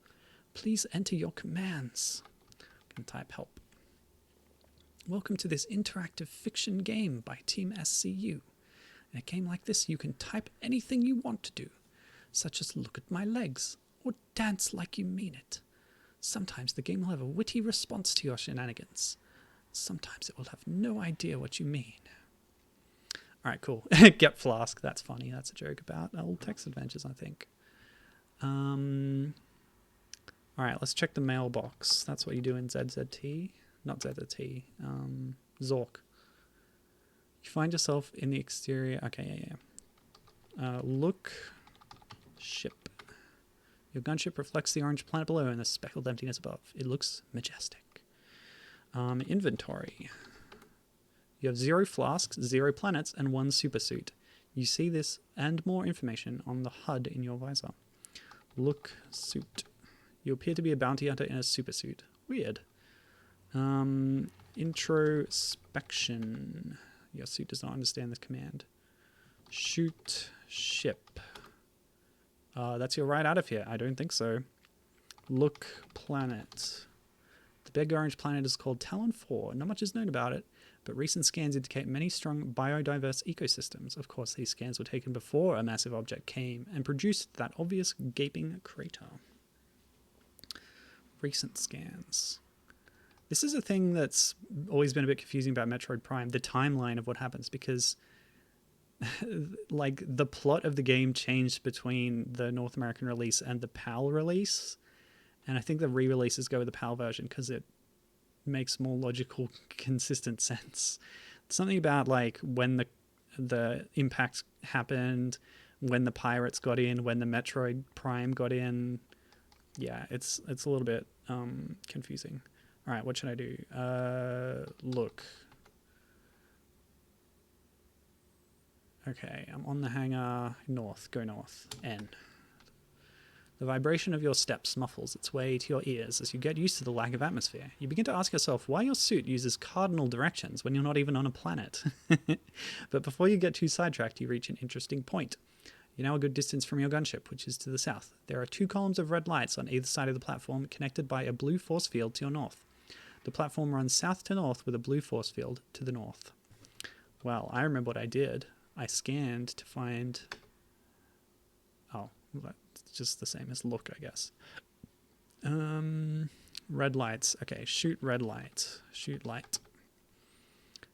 Please enter your commands. I can type help. Welcome to this interactive fiction game by Team SCU. In a game like this, you can type anything you want to do, such as look at my legs, or dance like you mean it. Sometimes the game will have a witty response to your shenanigans. Sometimes it will have no idea what you mean. Alright, cool. Get Flask, that's funny. That's a joke about old text adventures, I think. Alright, let's check the mailbox. That's what you do in ZZT. Not ZZT. Zork. You find yourself in the exterior. Okay, yeah. Look. Ship. Your gunship reflects the orange planet below and the speckled emptiness above. It looks majestic. Inventory. You have 0 flasks, 0 planets, and 1 supersuit. You see this and more information on the HUD in your visor. Look suit. You appear to be a bounty hunter in a supersuit. Weird. Introspection. Your suit does not understand this command. Shoot ship. That's your ride out of here. I don't think so. Look planet. The big orange planet is called Tallon 4. Not much is known about it, but recent scans indicate many strong biodiverse ecosystems. Of course, these scans were taken before a massive object came and produced that obvious gaping crater. Recent scans. This is a thing that's always been a bit confusing about Metroid Prime, the timeline of what happens, because like the plot of the game changed between the North American release and the PAL release, and I think the re-releases go with the PAL version because it makes more logical, consistent sense. Something about like when the impact happened, when the pirates got in, when the Metroid Prime got in. Yeah, it's a little bit confusing. All right, what should I do? Look. Okay, I'm on the hangar. North. Go north. N. The vibration of your steps muffles its way to your ears as you get used to the lack of atmosphere. You begin to ask yourself why your suit uses cardinal directions when you're not even on a planet. But before you get too sidetracked, you reach an interesting point. You're now a good distance from your gunship, which is to the south. There are 2 columns of red lights on either side of the platform, connected by a blue force field to your north. The platform runs south to north with a blue force field to the north. Well, I remember what I did. I scanned to find... Oh, that's just the same as look, I guess. Red lights. Okay, shoot red light. Shoot light.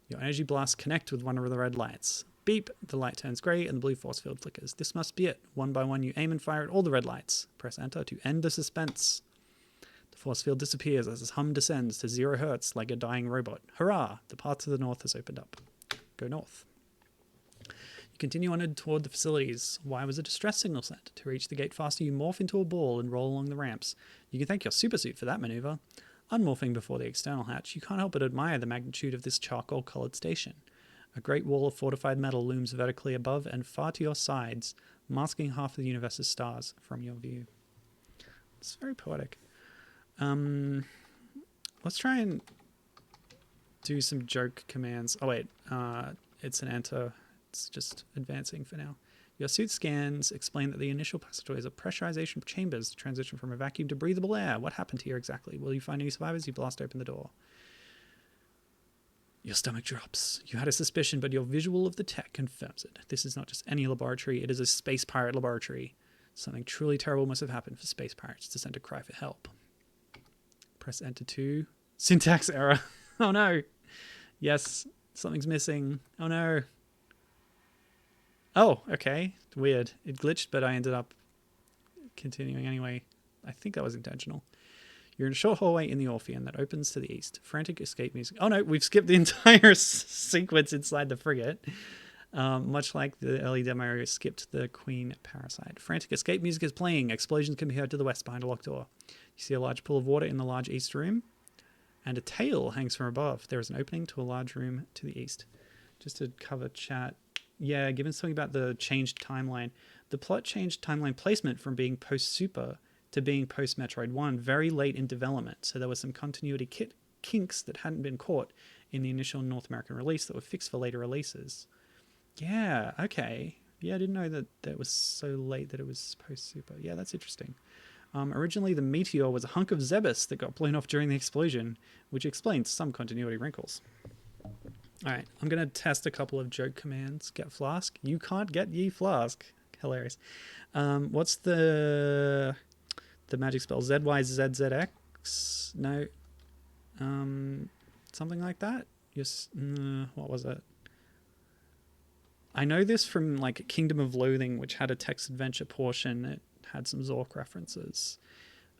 Your energy blasts connect with one of the red lights. Beep, the light turns grey and the blue force field flickers. This must be it. One by one you aim and fire at all the red lights. Press enter to end the suspense. The force field disappears as its hum descends to 0 hertz like a dying robot. Hurrah! The path to the north has opened up. Go north. You continue onward toward the facilities. Why was a distress signal sent? To reach the gate faster, you morph into a ball and roll along the ramps. You can thank your supersuit for that maneuver. Unmorphing before the external hatch, you can't help but admire the magnitude of this charcoal-coloured station. A great wall of fortified metal looms vertically above and far to your sides, masking half of the universe's stars from your view. It's very poetic. Let's try and do some joke commands. Oh wait, it's an enter. It's just advancing for now. Your suit scans explain that the initial passageways are pressurization chambers to transition from a vacuum to breathable air. What happened here exactly? Will you find any survivors? You blast open the door. Your stomach drops. You had a suspicion, but your visual of the tech confirms it. This is not just any laboratory. It is a space pirate laboratory. Something truly terrible must have happened for space pirates to send a cry for help. Press enter 2. Syntax error. Oh no. Yes, something's missing. Oh no. Oh, okay. Weird. It glitched, but I ended up continuing anyway. I think that was intentional. You're in a short hallway in the Orpheum that opens to the east. Frantic escape music. Oh no, we've skipped the entire sequence inside the frigate. Much like the early demo skipped the Queen Parasite. Frantic escape music is playing. Explosions can be heard to the west behind a locked door. You see a large pool of water in the large east room, and a tail hangs from above. There is an opening to a large room to the east. Just to cover chat. Yeah, given something about the changed timeline. The plot changed timeline placement from being post-Super to being post-Metroid 1 very late in development. So there were some continuity kinks that hadn't been caught in the initial North American release that were fixed for later releases. Yeah, okay. Yeah, I didn't know that was so late that it was post-Super. Yeah, that's interesting. Originally, the meteor was a hunk of Zebus that got blown off during the explosion, which explains some continuity wrinkles. Alright, I'm going to test a couple of joke commands. Get flask. You can't get ye flask. Hilarious. What's the magic spell? ZYZZX? No. Something like that? Yes. What was it? I know this from like Kingdom of Loathing, which had a text adventure portion. It had some Zork references.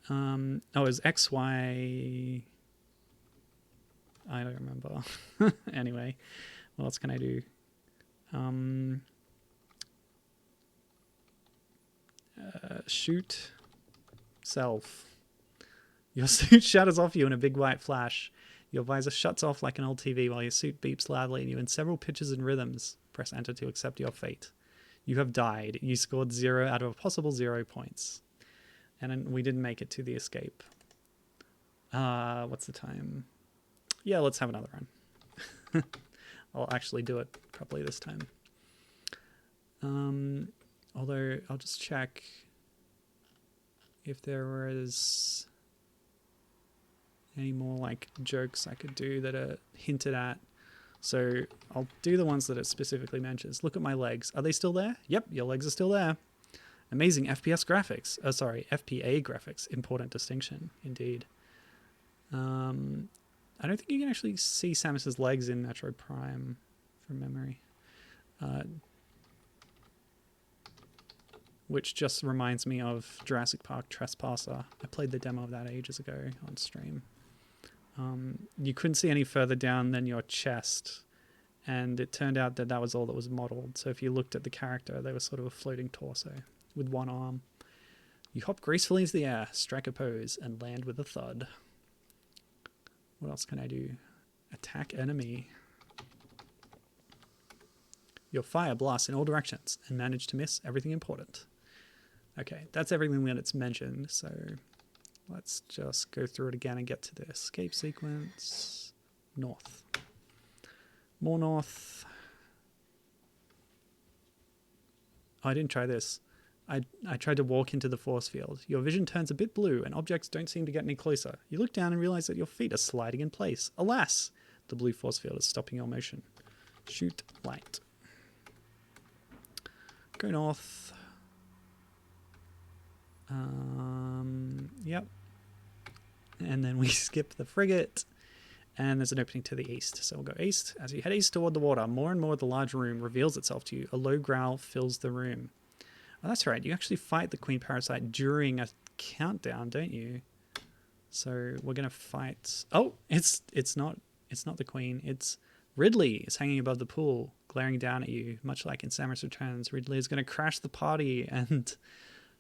It was XY... I don't remember. Anyway, what else can I do? Shoot. Self. Your suit shatters off you in a big white flash. Your visor shuts off like an old TV while your suit beeps loudly at you in several pitches and rhythms. Press enter to accept your fate. You have died. You scored 0 out of a possible 0 points. And we didn't make it to the escape. What's the time? Yeah, let's have another run. I'll actually do it properly this time. Although I'll just check if there was any more like jokes I could do that are hinted at. So I'll do the ones that it specifically mentions. Look at my legs. Are they still there? Yep, your legs are still there. Amazing FPS graphics. Oh, sorry, FPA graphics. Important distinction, indeed. I don't think you can actually see Samus's legs in Metroid Prime from memory. Which just reminds me of Jurassic Park Trespasser. I played the demo of that ages ago on stream. You couldn't see any further down than your chest, and it turned out that that was all that was modeled. So if you looked at the character, they were sort of a floating torso with one arm. You hop gracefully into the air, strike a pose, and land with a thud. What else can I do? Attack enemy. Your fire blasts in all directions and manage to miss everything important. Okay, that's everything that it's mentioned, so let's just go through it again and get to the escape sequence. North. More north. Oh, I didn't try this. I tried to walk into the force field. Your vision turns a bit blue and objects don't seem to get any closer. You look down and realize that your feet are sliding in place. Alas! The blue force field is stopping your motion. Shoot light. Go north. Yep. And then we skip the frigate. And there's an opening to the east. So we'll go east. As you head east toward the water, more and more of the large room reveals itself to you. A low growl fills the room. Oh, that's right. You actually fight the Queen Parasite during a countdown, don't you? So we're going to fight... Oh, it's not the Queen. It's Ridley is hanging above the pool, glaring down at you. Much like in Samus Returns, Ridley is going to crash the party and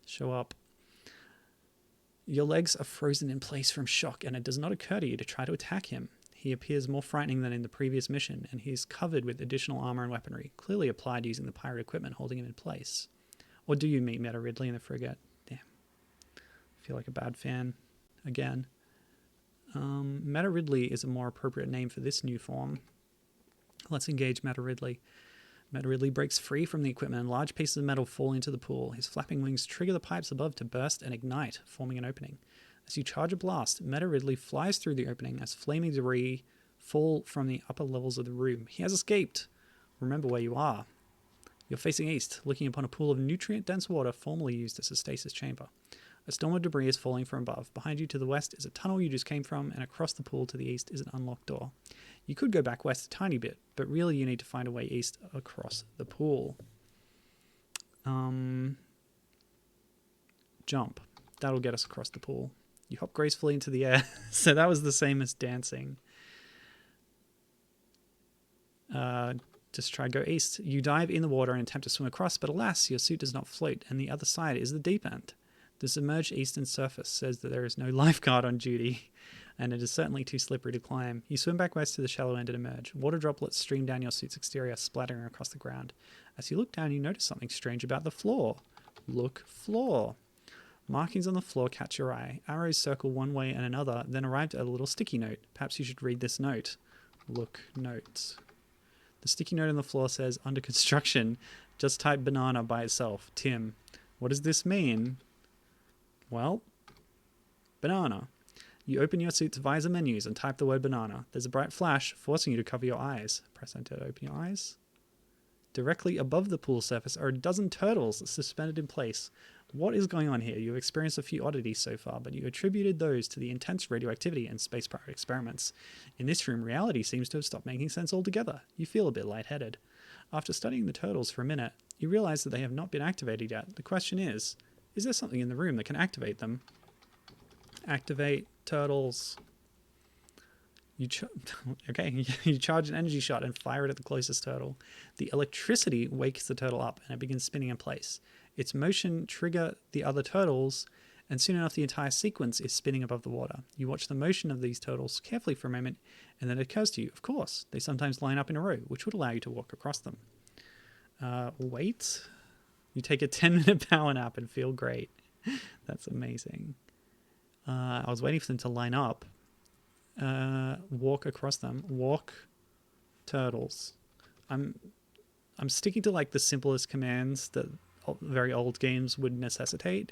show up. Your legs are frozen in place from shock, and it does not occur to you to try to attack him. He appears more frightening than in the previous mission, and he's covered with additional armor and weaponry, clearly applied using the pirate equipment holding him in place. Or do you meet Meta Ridley in the frigate? Damn. I feel like a bad fan again. Meta Ridley is a more appropriate name for this new form. Let's engage Meta Ridley. Meta Ridley breaks free from the equipment and large pieces of metal fall into the pool. His flapping wings trigger the pipes above to burst and ignite, forming an opening. As you charge a blast, Meta Ridley flies through the opening as flaming debris fall from the upper levels of the room. He has escaped. Remember where you are. You're facing east, looking upon a pool of nutrient-dense water formerly used as a stasis chamber. A storm of debris is falling from above. Behind you to the west is a tunnel you just came from, and across the pool to the east is an unlocked door. You could go back west a tiny bit, but really you need to find a way east across the pool. Jump. That'll get us across the pool. You hop gracefully into the air. So that was the same as dancing. Just try go east. You dive in the water and attempt to swim across, but alas, your suit does not float, and the other side is the deep end. The submerged eastern surface says that there is no lifeguard on duty, and it is certainly too slippery to climb. You swim back west to the shallow end and emerge. Water droplets stream down your suit's exterior, splattering across the ground. As you look down, you notice something strange about the floor. Look, floor. Markings on the floor catch your eye. Arrows circle one way and another, then arrive at a little sticky note. Perhaps you should read this note. Look, note. The sticky note on the floor says, under construction. Just type banana by itself. Tim. What does this mean? Well, banana. You open your suit's visor menus and type the word banana. There's a bright flash, forcing you to cover your eyes. Press enter to open your eyes. Directly above the pool surface are a dozen turtles suspended in place. What is going on here? You've experienced a few oddities so far, but you attributed those to the intense radioactivity and space-powered experiments. In this room, reality seems to have stopped making sense altogether. You feel a bit lightheaded. After studying the turtles for a minute, you realize that they have not been activated yet. The question is there something in the room that can activate them? Activate turtles. You charge an energy shot and fire it at the closest turtle. The electricity wakes the turtle up and it begins spinning in place. Its motion trigger the other turtles, and soon enough the entire sequence is spinning above the water. You watch the motion of these turtles carefully for a moment, and then it occurs to you, of course, they sometimes line up in a row, which would allow you to walk across them. Wait. You take a 10-minute power nap and feel great. That's amazing. I was waiting for them to line up. Walk across them. Walk turtles. I'm sticking to like the simplest commands that very old games would necessitate.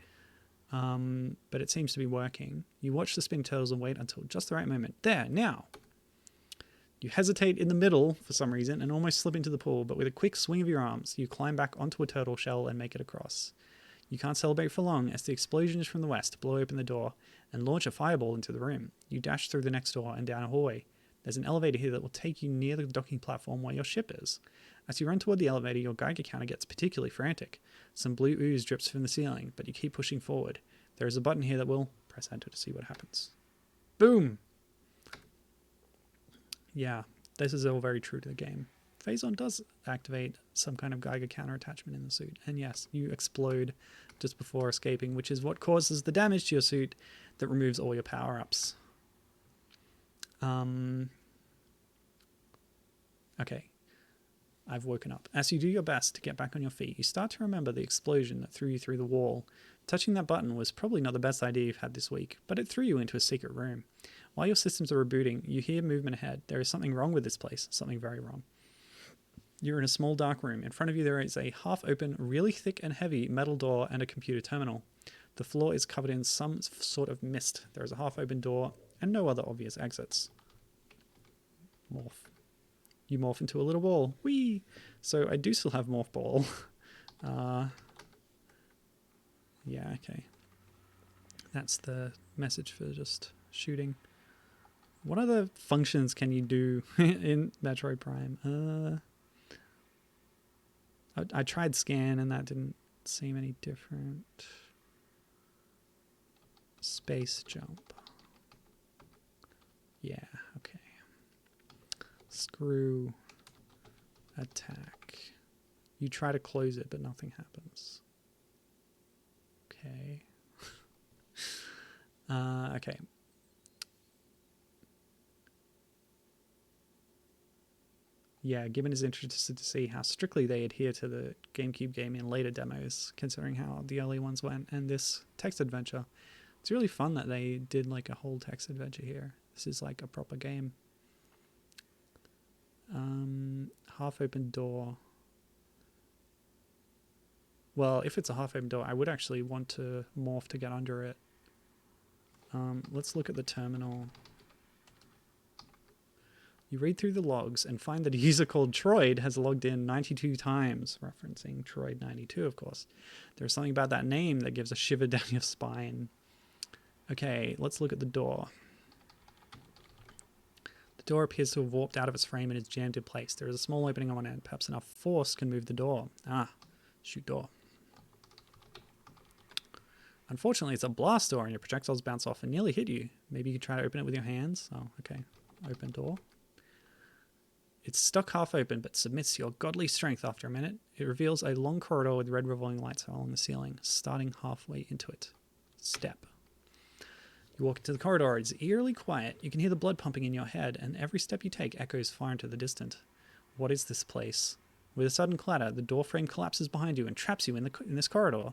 But it seems to be working. You watch the spinning turtles and wait until just the right moment. There, now. You hesitate in the middle for some reason and almost slip into the pool, but with a quick swing of your arms, you climb back onto a turtle shell and make it across. You can't celebrate for long as the explosions from the west blow open the door and launch a fireball into the room. You dash through the next door and down a hallway. There's an elevator here that will take you near the docking platform where your ship is. As you run toward the elevator, your Geiger counter gets particularly frantic. Some blue ooze drips from the ceiling, but you keep pushing forward. There is a button here that will press enter to see what happens. Boom! Yeah, this is all very true to the game. Phazon does activate some kind of Geiger counter attachment in the suit. And yes, you explode just before escaping, which is what causes the damage to your suit that removes all your power-ups. Okay. I've woken up. As you do your best to get back on your feet, you start to remember the explosion that threw you through the wall. Touching that button was probably not the best idea you've had this week, but it threw you into a secret room. While your systems are rebooting, you hear movement ahead. There is something wrong with this place, something very wrong. You're in a small dark room. In front of you there is a half-open, really thick and heavy metal door and a computer terminal. The floor is covered in some sort of mist. There is a half-open door and no other obvious exits. Morph. You morph into a little ball. Whee! So I do still have Morph Ball. Yeah, okay. That's the message for just shooting. What other functions can you do in Metroid Prime? I tried scan and that didn't seem any different. Space jump. Yeah, okay. Screw. Attack. You try to close it, but nothing happens. Okay. Okay. Yeah, Gibbon is interested to see how strictly they adhere to the GameCube game in later demos, considering how the early ones went, and this text adventure. It's really fun that they did like a whole text adventure here. This is like a proper game. Half-open door. Well, if it's a half-open door, I would actually want to morph to get under it. Let's look at the terminal. You read through the logs and find that a user called Troid has logged in 92 times, referencing Troid 92, of course. There's something about that name that gives a shiver down your spine. Okay, let's look at the door. The door appears to have warped out of its frame and is jammed in place. There is a small opening on one end. Perhaps enough force can move the door. Ah, shoot door. Unfortunately, it's a blast door and your projectiles bounce off and nearly hit you. Maybe you could try to open it with your hands. Oh, okay. Open door. It's stuck half open, but submits to your godly strength after a minute. It reveals a long corridor with red revolving lights on the ceiling, starting halfway into it. Step. You walk into the corridor. It's eerily quiet. You can hear the blood pumping in your head, and every step you take echoes far into the distant. What is this place? With a sudden clatter, the door frame collapses behind you and traps you in this corridor.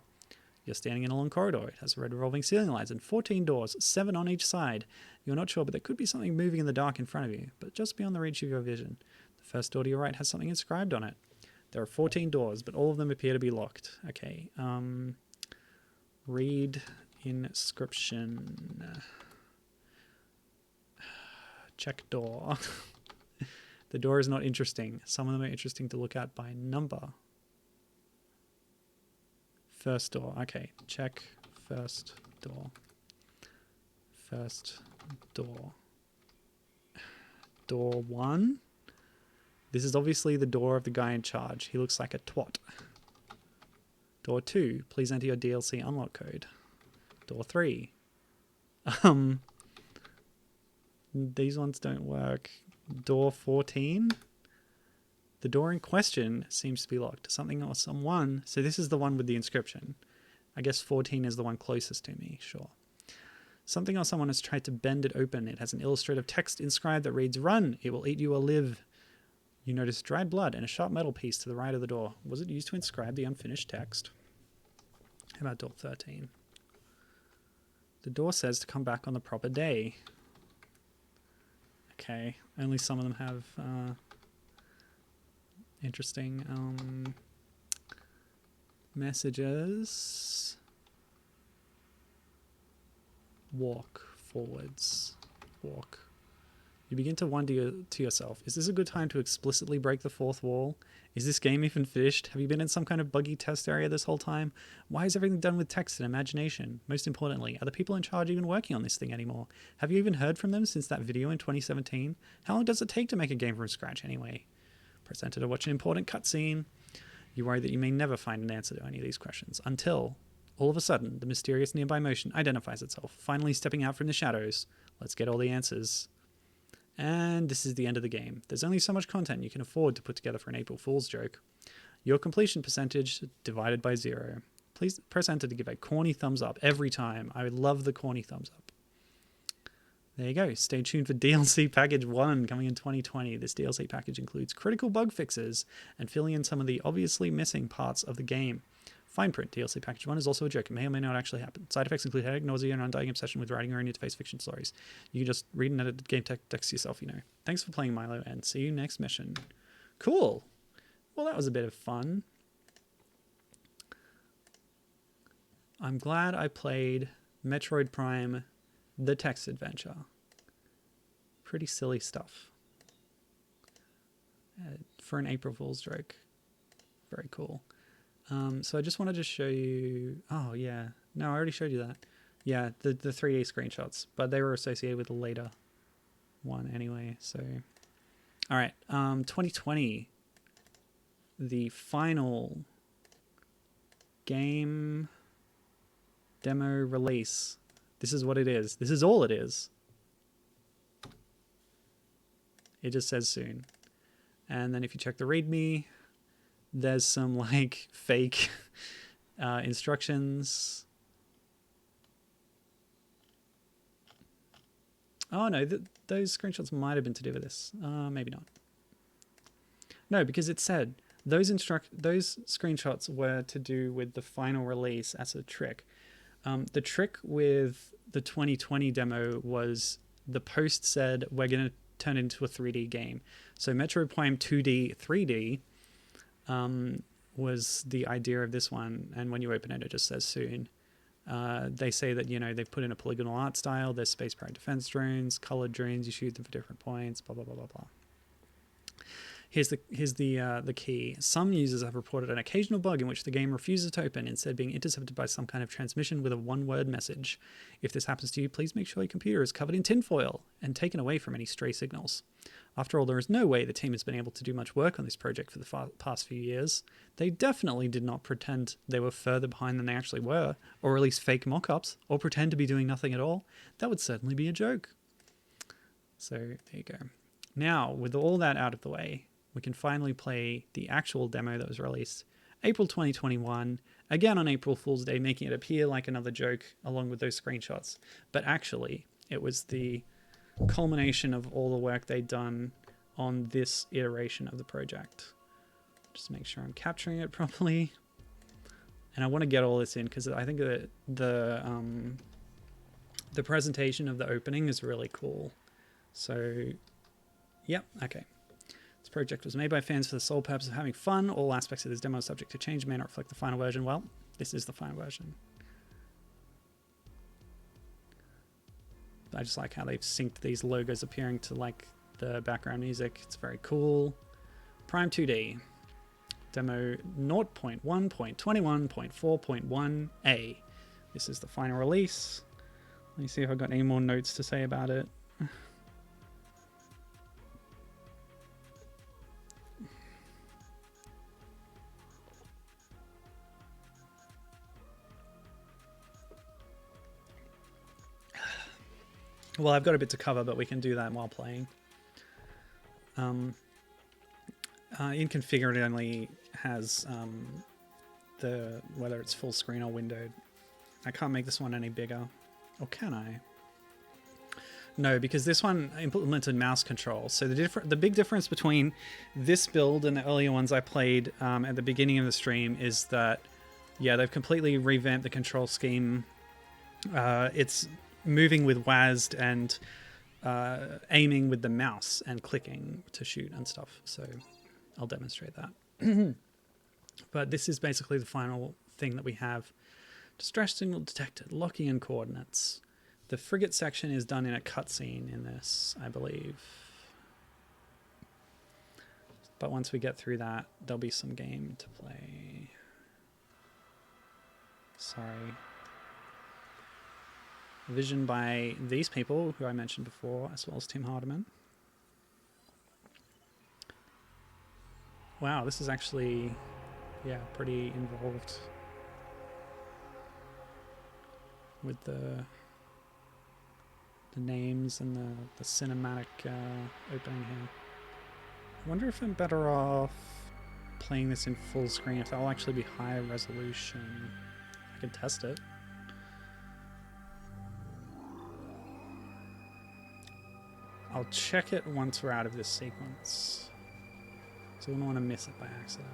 You're standing in a long corridor. It has red revolving ceiling lights and 14 doors, 7 on each side. You're not sure, but there could be something moving in the dark in front of you, but just beyond the reach of your vision. The first door to your right has something inscribed on it. There are 14 doors, but all of them appear to be locked. Okay, read inscription. Check door. The door is not interesting. Some of them are interesting to look at by number. First door. Okay, check first door. First door. Door 1. This is obviously the door of the guy in charge. He looks like a twat. Door 2. Please enter your DLC unlock code. Door 3. These ones don't work. Door 14. The door in question seems to be locked. Something or someone. So this is the one with the inscription. I guess 14 is the one closest to me. Sure. Something or someone has tried to bend it open. It has an illustrative text inscribed that reads, "Run! It will eat you alive." You notice dried blood and a sharp metal piece to the right of the door. Was it used to inscribe the unfinished text? How about door 13? The door says to come back on the proper day. Okay, only some of them have interesting messages. Walk forwards. Walk. You begin to wonder to yourself, is this a good time to explicitly break the fourth wall? Is this game even finished? Have you been in some kind of buggy test area this whole time? Why is everything done with text and imagination? Most importantly, are the people in charge even working on this thing anymore? Have you even heard from them since that video in 2017? How long does it take to make a game from scratch anyway? Press enter to watch an important cutscene. You worry that you may never find an answer to any of these questions until, all of a sudden, the mysterious nearby motion identifies itself, finally stepping out from the shadows. Let's get all the answers. And this is the end of the game. There's only so much content you can afford to put together for an April Fool's joke. Your completion percentage divided by 0. Please press enter to give a corny thumbs up every time. I love the corny thumbs up. There you go. Stay tuned for DLC Package 1 coming in 2020. This DLC package includes critical bug fixes and filling in some of the obviously missing parts of the game. Fine print, DLC Package 1 is also a joke. It may or may not actually happen. Side effects include headache, nausea, and undying obsession with writing your own interface fiction stories. You can just read and edit game text yourself, you know. Thanks for playing, Milo, and see you next mission. Cool. Well, that was a bit of fun. I'm glad I played Metroid Prime, the text adventure. Pretty silly stuff. For an April Fool's joke. Very cool. So I just wanted to show you... Oh, yeah. No, I already showed you that. Yeah, the 3D screenshots. But they were associated with the later one anyway. So, all right. 2020. The final game demo release. This is what it is. This is all it is. It just says soon. And then if you check the README... There's some like fake instructions. Oh no, those screenshots might have been to do with this. Maybe not. No, because it said those screenshots were to do with the final release as a trick. The trick with the 2020 demo was the post said we're going to turn it into a 3D game. So Metroid Prime 2D, 3D was the idea of this one, and when you open it, it just says soon. They say that, you know, they've put in a polygonal art style, there's space-powered defense drones, colored drones, you shoot them for different points, blah, blah, blah, blah, blah. Here's the key. Some users have reported an occasional bug in which the game refuses to open, instead being intercepted by some kind of transmission with a one-word message. If this happens to you, please make sure your computer is covered in tinfoil and taken away from any stray signals. After all, there is no way the team has been able to do much work on this project for the past few years. They definitely did not pretend they were further behind than they actually were, or release fake mock-ups, or pretend to be doing nothing at all. That would certainly be a joke. So there you go. Now, with all that out of the way, we can finally play the actual demo that was released April 2021, again on April Fool's Day, making it appear like another joke along with those screenshots. But actually, it was the culmination of all the work they'd done on this iteration of the project. Just make sure I'm capturing it properly. And I want to get all this in because I think that the presentation of the opening is really cool. So, yep, okay. This project was made by fans for the sole purpose of having fun. All aspects of this demo are subject to change, may not reflect the final version. Well, this is the final version. I just like how they've synced these logos appearing to like the background music. It's very cool. Prime 2D. Demo 0.1.21.4.1a. This is the final release. Let me see if I've got any more notes to say about it. Well, I've got a bit to cover, but we can do that while playing. In configure, it only has whether it's full screen or windowed. I can't make this one any bigger. Or can I? No, because this one implemented mouse control. So the big difference between this build and the earlier ones I played at the beginning of the stream is that, yeah, they've completely revamped the control scheme. It's moving with WASD and aiming with the mouse and clicking to shoot and stuff. So I'll demonstrate that. But this is basically the final thing that we have. Distress signal detected, locking in coordinates. The frigate section is done in a cutscene in this, I believe. But once we get through that, there'll be some game to play. Sorry. Vision by these people who I mentioned before, as well as Tim Hardiman. Wow, this is actually, yeah, pretty involved with the names and the cinematic opening here. I wonder if I'm better off playing this in full screen, if that'll actually be high resolution. I can test it. I'll check it once we're out of this sequence. So we don't want to miss it by accident.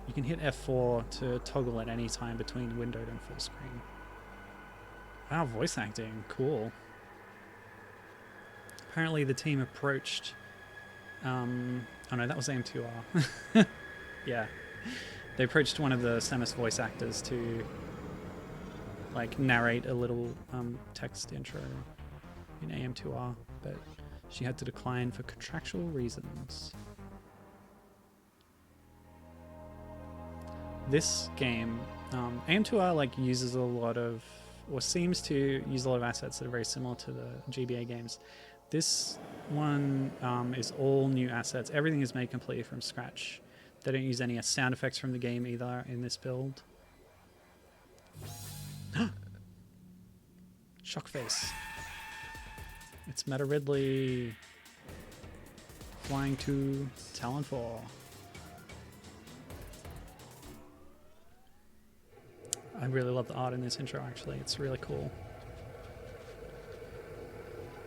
You can hit F4 to toggle at any time between windowed and full screen. Wow, voice acting, cool. Apparently the team approached... oh no, that was AM2R. Yeah. They approached one of the Samus voice actors to like narrate a little text intro in AM2R, but she had to decline for contractual reasons. This game, AM2R like uses a lot of, or seems to use a lot of assets that are very similar to the GBA games. This one is all new assets. Everything is made completely from scratch. They don't use any sound effects from the game either in this build. Shock face. It's Meta Ridley flying to Tallon 4. I really love the art in this intro, actually. It's really cool.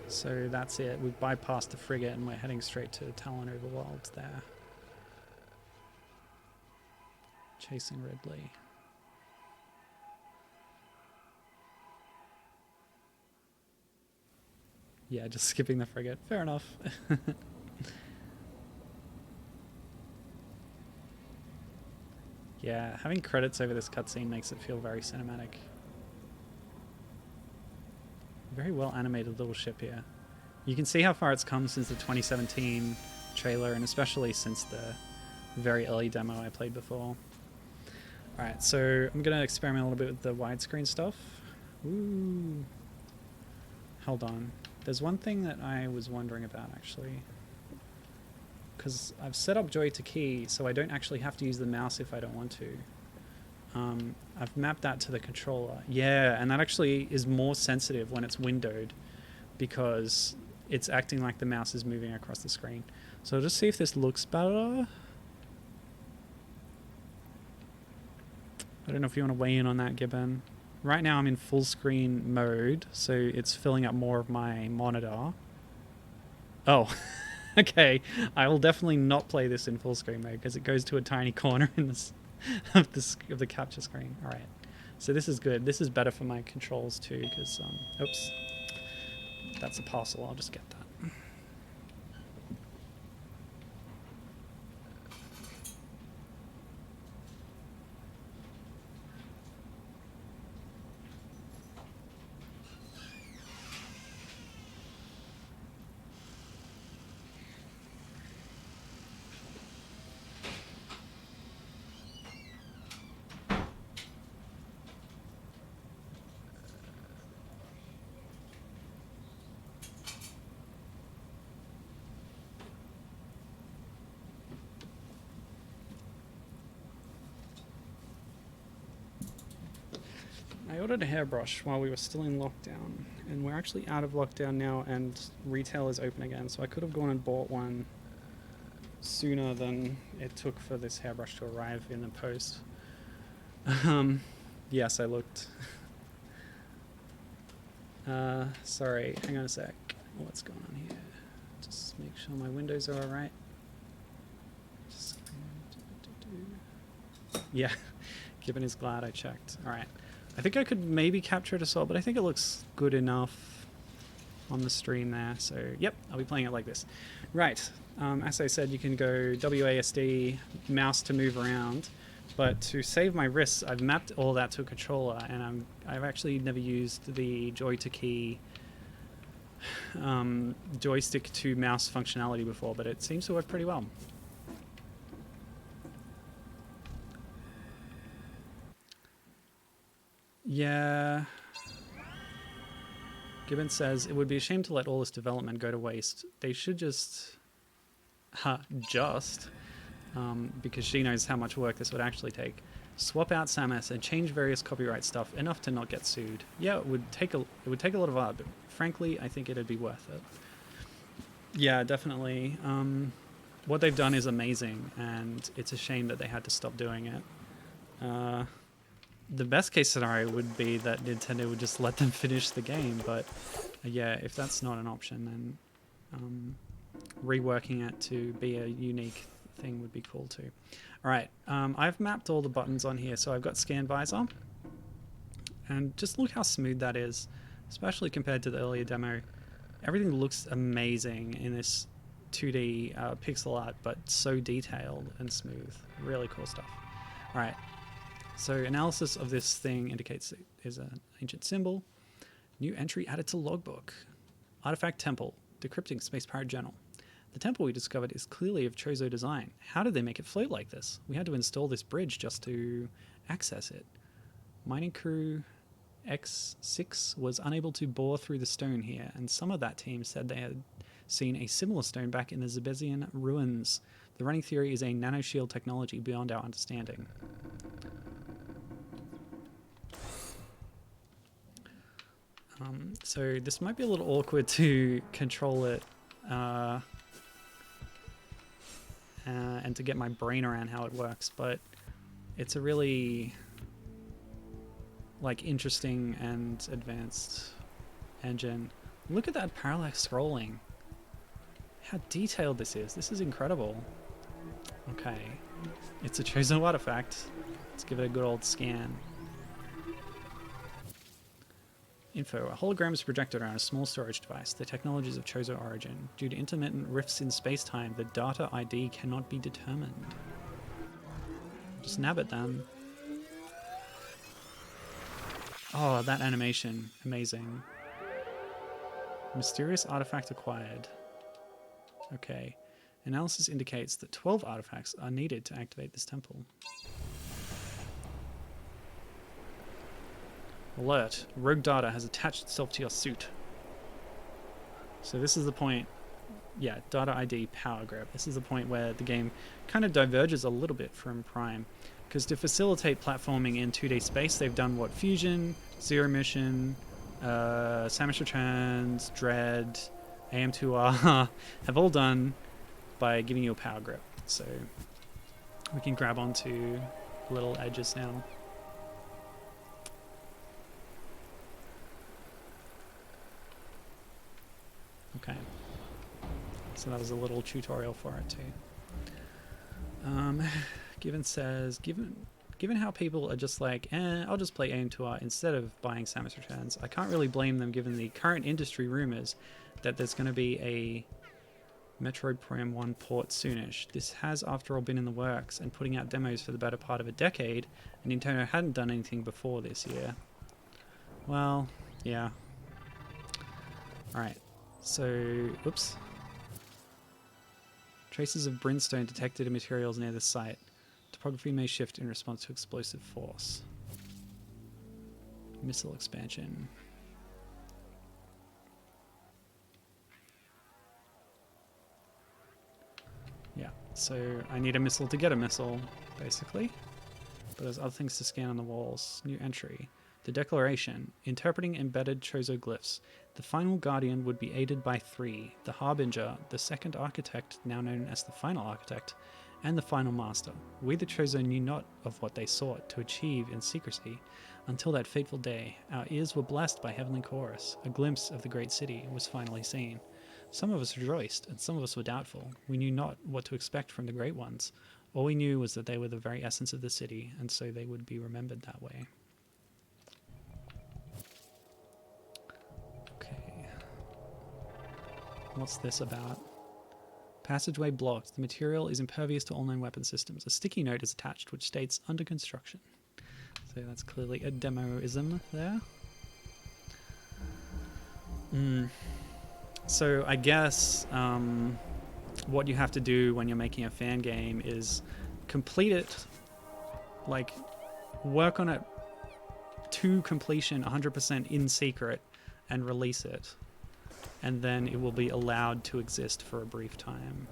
So that's it. We've bypassed the frigate and we're heading straight to Tallon Overworld there. Chasing Ridley. Yeah, just skipping the frigate. Fair enough. Yeah, having credits over this cutscene makes it feel very cinematic. Very well animated little ship here. You can see how far it's come since the 2017 trailer, and especially since the very early demo I played before. Alright, so I'm going to experiment a little bit with the widescreen stuff. Ooh. Hold on. There's one thing that I was wondering about, actually. Because I've set up joy to key, so I don't actually have to use the mouse if I don't want to. I've mapped that to the controller. Yeah, and that actually is more sensitive when it's windowed, because it's acting like the mouse is moving across the screen. So I'll just see if this looks better. I don't know if you want to weigh in on that, Gibbon. Right now I'm in full screen mode, so it's filling up more of my monitor. Oh, okay. I will definitely not play this in full screen mode because it goes to a tiny corner in this of the capture screen. All right, so this is good. This is better for my controls too, because oops, that's a parcel. I'll just get that. I ordered a hairbrush while we were still in lockdown, and we're actually out of lockdown now, and retail is open again, so I could have gone and bought one sooner than it took for this hairbrush to arrive in the post. Yes, I looked. Sorry, hang on a sec. What's going on here? Just make sure my windows are alright. Yeah, Gibbon is glad I checked. Alright. I think I could maybe capture it as well, but I think it looks good enough on the stream there. So, yep, I'll be playing it like this. Right, as I said, you can go WASD, mouse to move around, but to save my wrists, I've mapped all that to a controller, and I've actually never used the joy to key joystick to mouse functionality before, but it seems to work pretty well. Yeah. Gibbon says, it would be a shame to let all this development go to waste. They should just... because she knows how much work this would actually take. Swap out Samus and change various copyright stuff enough to not get sued. Yeah, it would take a lot of art, but frankly, I think it'd be worth it. Yeah, definitely. What they've done is amazing, and it's a shame that they had to stop doing it. The best case scenario would be that Nintendo would just let them finish the game, but yeah, if that's not an option, then reworking it to be a unique thing would be cool too. Alright, I've mapped all the buttons on here, so I've got scan visor, and just look how smooth that is, especially compared to the earlier demo. Everything looks amazing in this 2D pixel art, but so detailed and smooth. Really cool stuff. Alright. So analysis of this thing indicates it is an ancient symbol. New entry added to logbook. Artifact temple. Decrypting Space Pirate Journal. The temple we discovered is clearly of Chozo design. How did they make it float like this? We had to install this bridge just to access it. Mining crew X6 was unable to bore through the stone here, and some of that team said they had seen a similar stone back in the Zebezian ruins. The running theory is a nanoshield technology beyond our understanding. So this might be a little awkward to control it and to get my brain around how it works, but it's a really interesting and advanced engine. Look at that parallax scrolling. How detailed this is. This is incredible. Okay, it's a Chozo artifact. Let's give it a good old scan. Info. A hologram is projected around a small storage device. The technology is of Chozo origin. Due to intermittent rifts in space-time, the data ID cannot be determined. Just nab it then. Oh, that animation. Amazing. Mysterious artifact acquired. Okay. Analysis indicates that 12 artifacts are needed to activate this temple. Alert. Rogue data has attached itself to your suit. So this is the point. Yeah, data ID power grab. This is the point where the game kind of diverges a little bit from Prime. Because to facilitate platforming in 2D space, they've done what Fusion, Zero Mission, Samus Returns, Dread, AM2R have all done by giving you a power grip. So we can grab onto little edges now. Okay. So that was a little tutorial for it too. Given says, given how people are just like, I'll just play AM2R instead of buying Samus Returns, I can't really blame them given the current industry rumors that there's going to be a Metroid Prime 1 port soonish. This has, after all, been in the works and putting out demos for the better part of a decade, and Nintendo hadn't done anything before this year. Well, yeah. Alright, so, oops. Traces of brimstone detected in materials near the site. Topography may shift in response to explosive force. Missile expansion. Yeah, so I need a missile to get a missile, basically. But there's other things to scan on the walls. New entry. The Declaration. Interpreting embedded Chozo glyphs. The final Guardian would be aided by 3. The Harbinger, the second Architect, now known as the Final Architect, and the Final Master. We the Chozo knew not of what they sought to achieve in secrecy. Until that fateful day, our ears were blessed by heavenly chorus. A glimpse of the great city was finally seen. Some of us rejoiced, and some of us were doubtful. We knew not what to expect from the great ones. All we knew was that they were the very essence of the city, and so they would be remembered that way. Okay. What's this about? Passageway blocked. The material is impervious to all known weapon systems. A sticky note is attached which states under construction. So that's clearly a demoism there. So I guess what you have to do when you're making a fan game is complete it, like work on it to completion 100% in secret and release it. And then it will be allowed to exist for a brief time.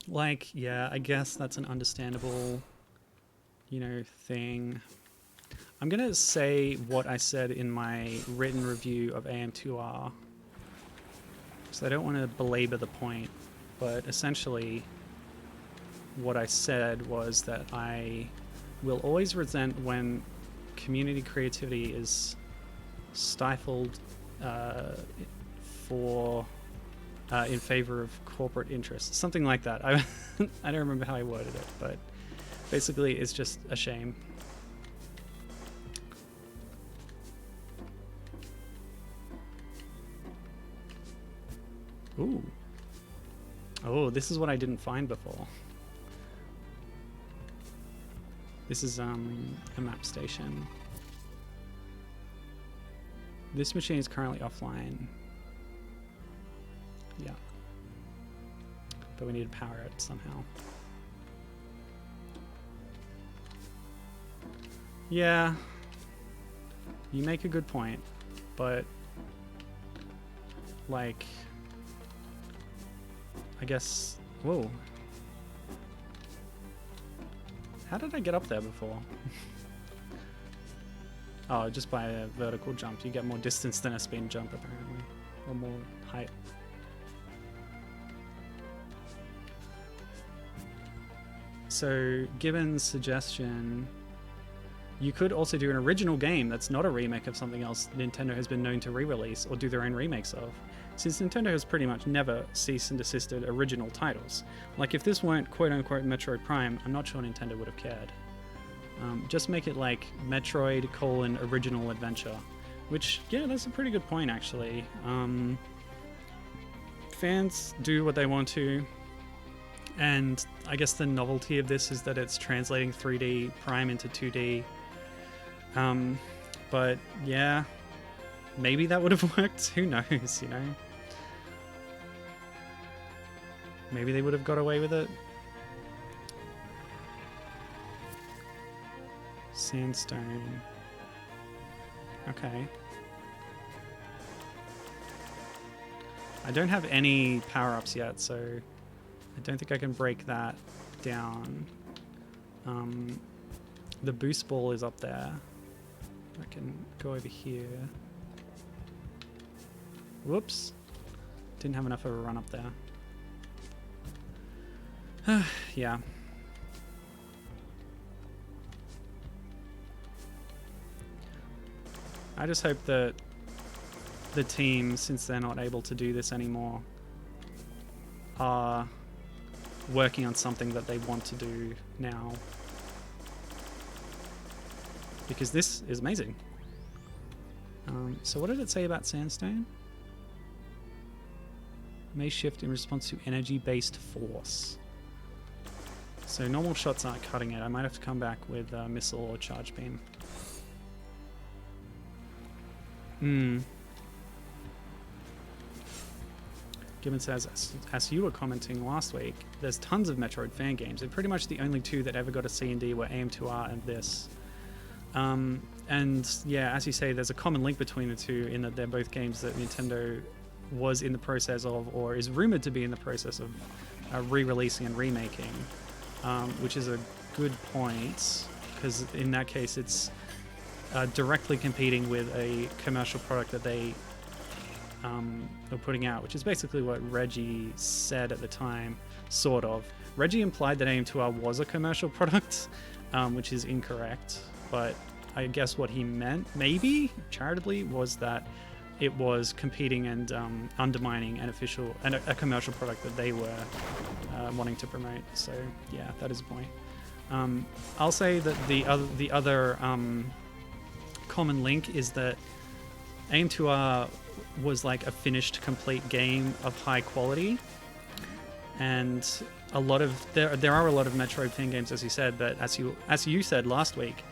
Like, yeah, I guess that's an understandable, thing. I'm gonna say what I said in my written review of AM2R. So I don't want to belabor the point, but essentially what I said was that I will always resent when community creativity is stifled in favor of corporate interests. Something like that. I don't remember how I worded it, but basically it's just a shame. Ooh. Oh, this is what I didn't find before. This is a map station. This machine is currently offline. Yeah. But we need to power it somehow. Yeah. You make a good point, but like, I guess, whoa. How did I get up there before? Oh, just by a vertical jump. You get more distance than a spin jump, apparently. Or more height. So, given suggestion, you could also do an original game that's not a remake of something else Nintendo has been known to re-release or do their own remakes of. Since Nintendo has pretty much never cease and desisted original titles. Like, if this weren't quote-unquote Metroid Prime, I'm not sure Nintendo would have cared. Just make it like Metroid Original Adventure. Which, yeah, that's a pretty good point, actually. Fans do what they want to. And I guess the novelty of this is that it's translating 3D Prime into 2D. But yeah, maybe that would have worked. Who knows, you know? Maybe they would have got away with it. Sandstone. Okay. I don't have any power-ups yet, so I don't think I can break that down. The boost ball is up there. I can go over here. Whoops. Didn't have enough of a run up there. Yeah. I just hope that the team, since they're not able to do this anymore, are working on something that they want to do now. Because this is amazing. So what did it say about sandstone? May shift in response to energy-based force. So normal shots aren't cutting it. I might have to come back with a missile or charge beam. Gibbon says, as you were commenting last week, there's tons of Metroid fan games, and pretty much the only two that ever got a C&D were AM2R and this. And yeah, as you say, there's a common link between the two in that they're both games that Nintendo was in the process of, or is rumored to be in the process of re-releasing and remaking, which is a good point, because in that case it's directly competing with a commercial product that they are putting out, which is basically what Reggie said at the time, sort of. Reggie implied that AM2R was a commercial product, which is incorrect, but I guess what he meant, maybe charitably, was that it was competing and undermining a commercial product that they were wanting to promote. So yeah, that is a point. I'll say that the other common link is that AM2R was like a finished, complete game of high quality, and there are a lot of Metroid fan games, as you said, but as you said last week,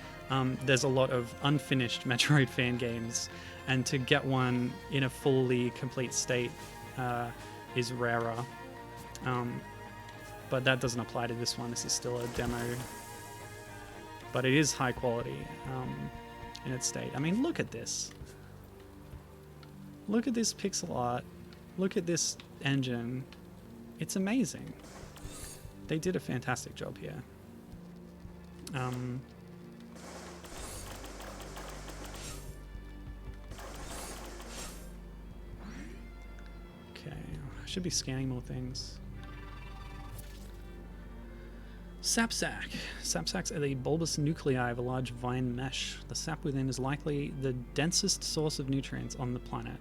there's a lot of unfinished Metroid fan games, and to get one in a fully complete state is rarer. But that doesn't apply to this one. This is still a demo, but it is high quality in its state. I mean, look at this. Look at this pixel art. Look at this engine. It's amazing. They did a fantastic job here. Okay, I should be scanning more things. Sapsack. Sapsacks are the bulbous nuclei of a large vine mesh. The sap within is likely the densest source of nutrients on the planet.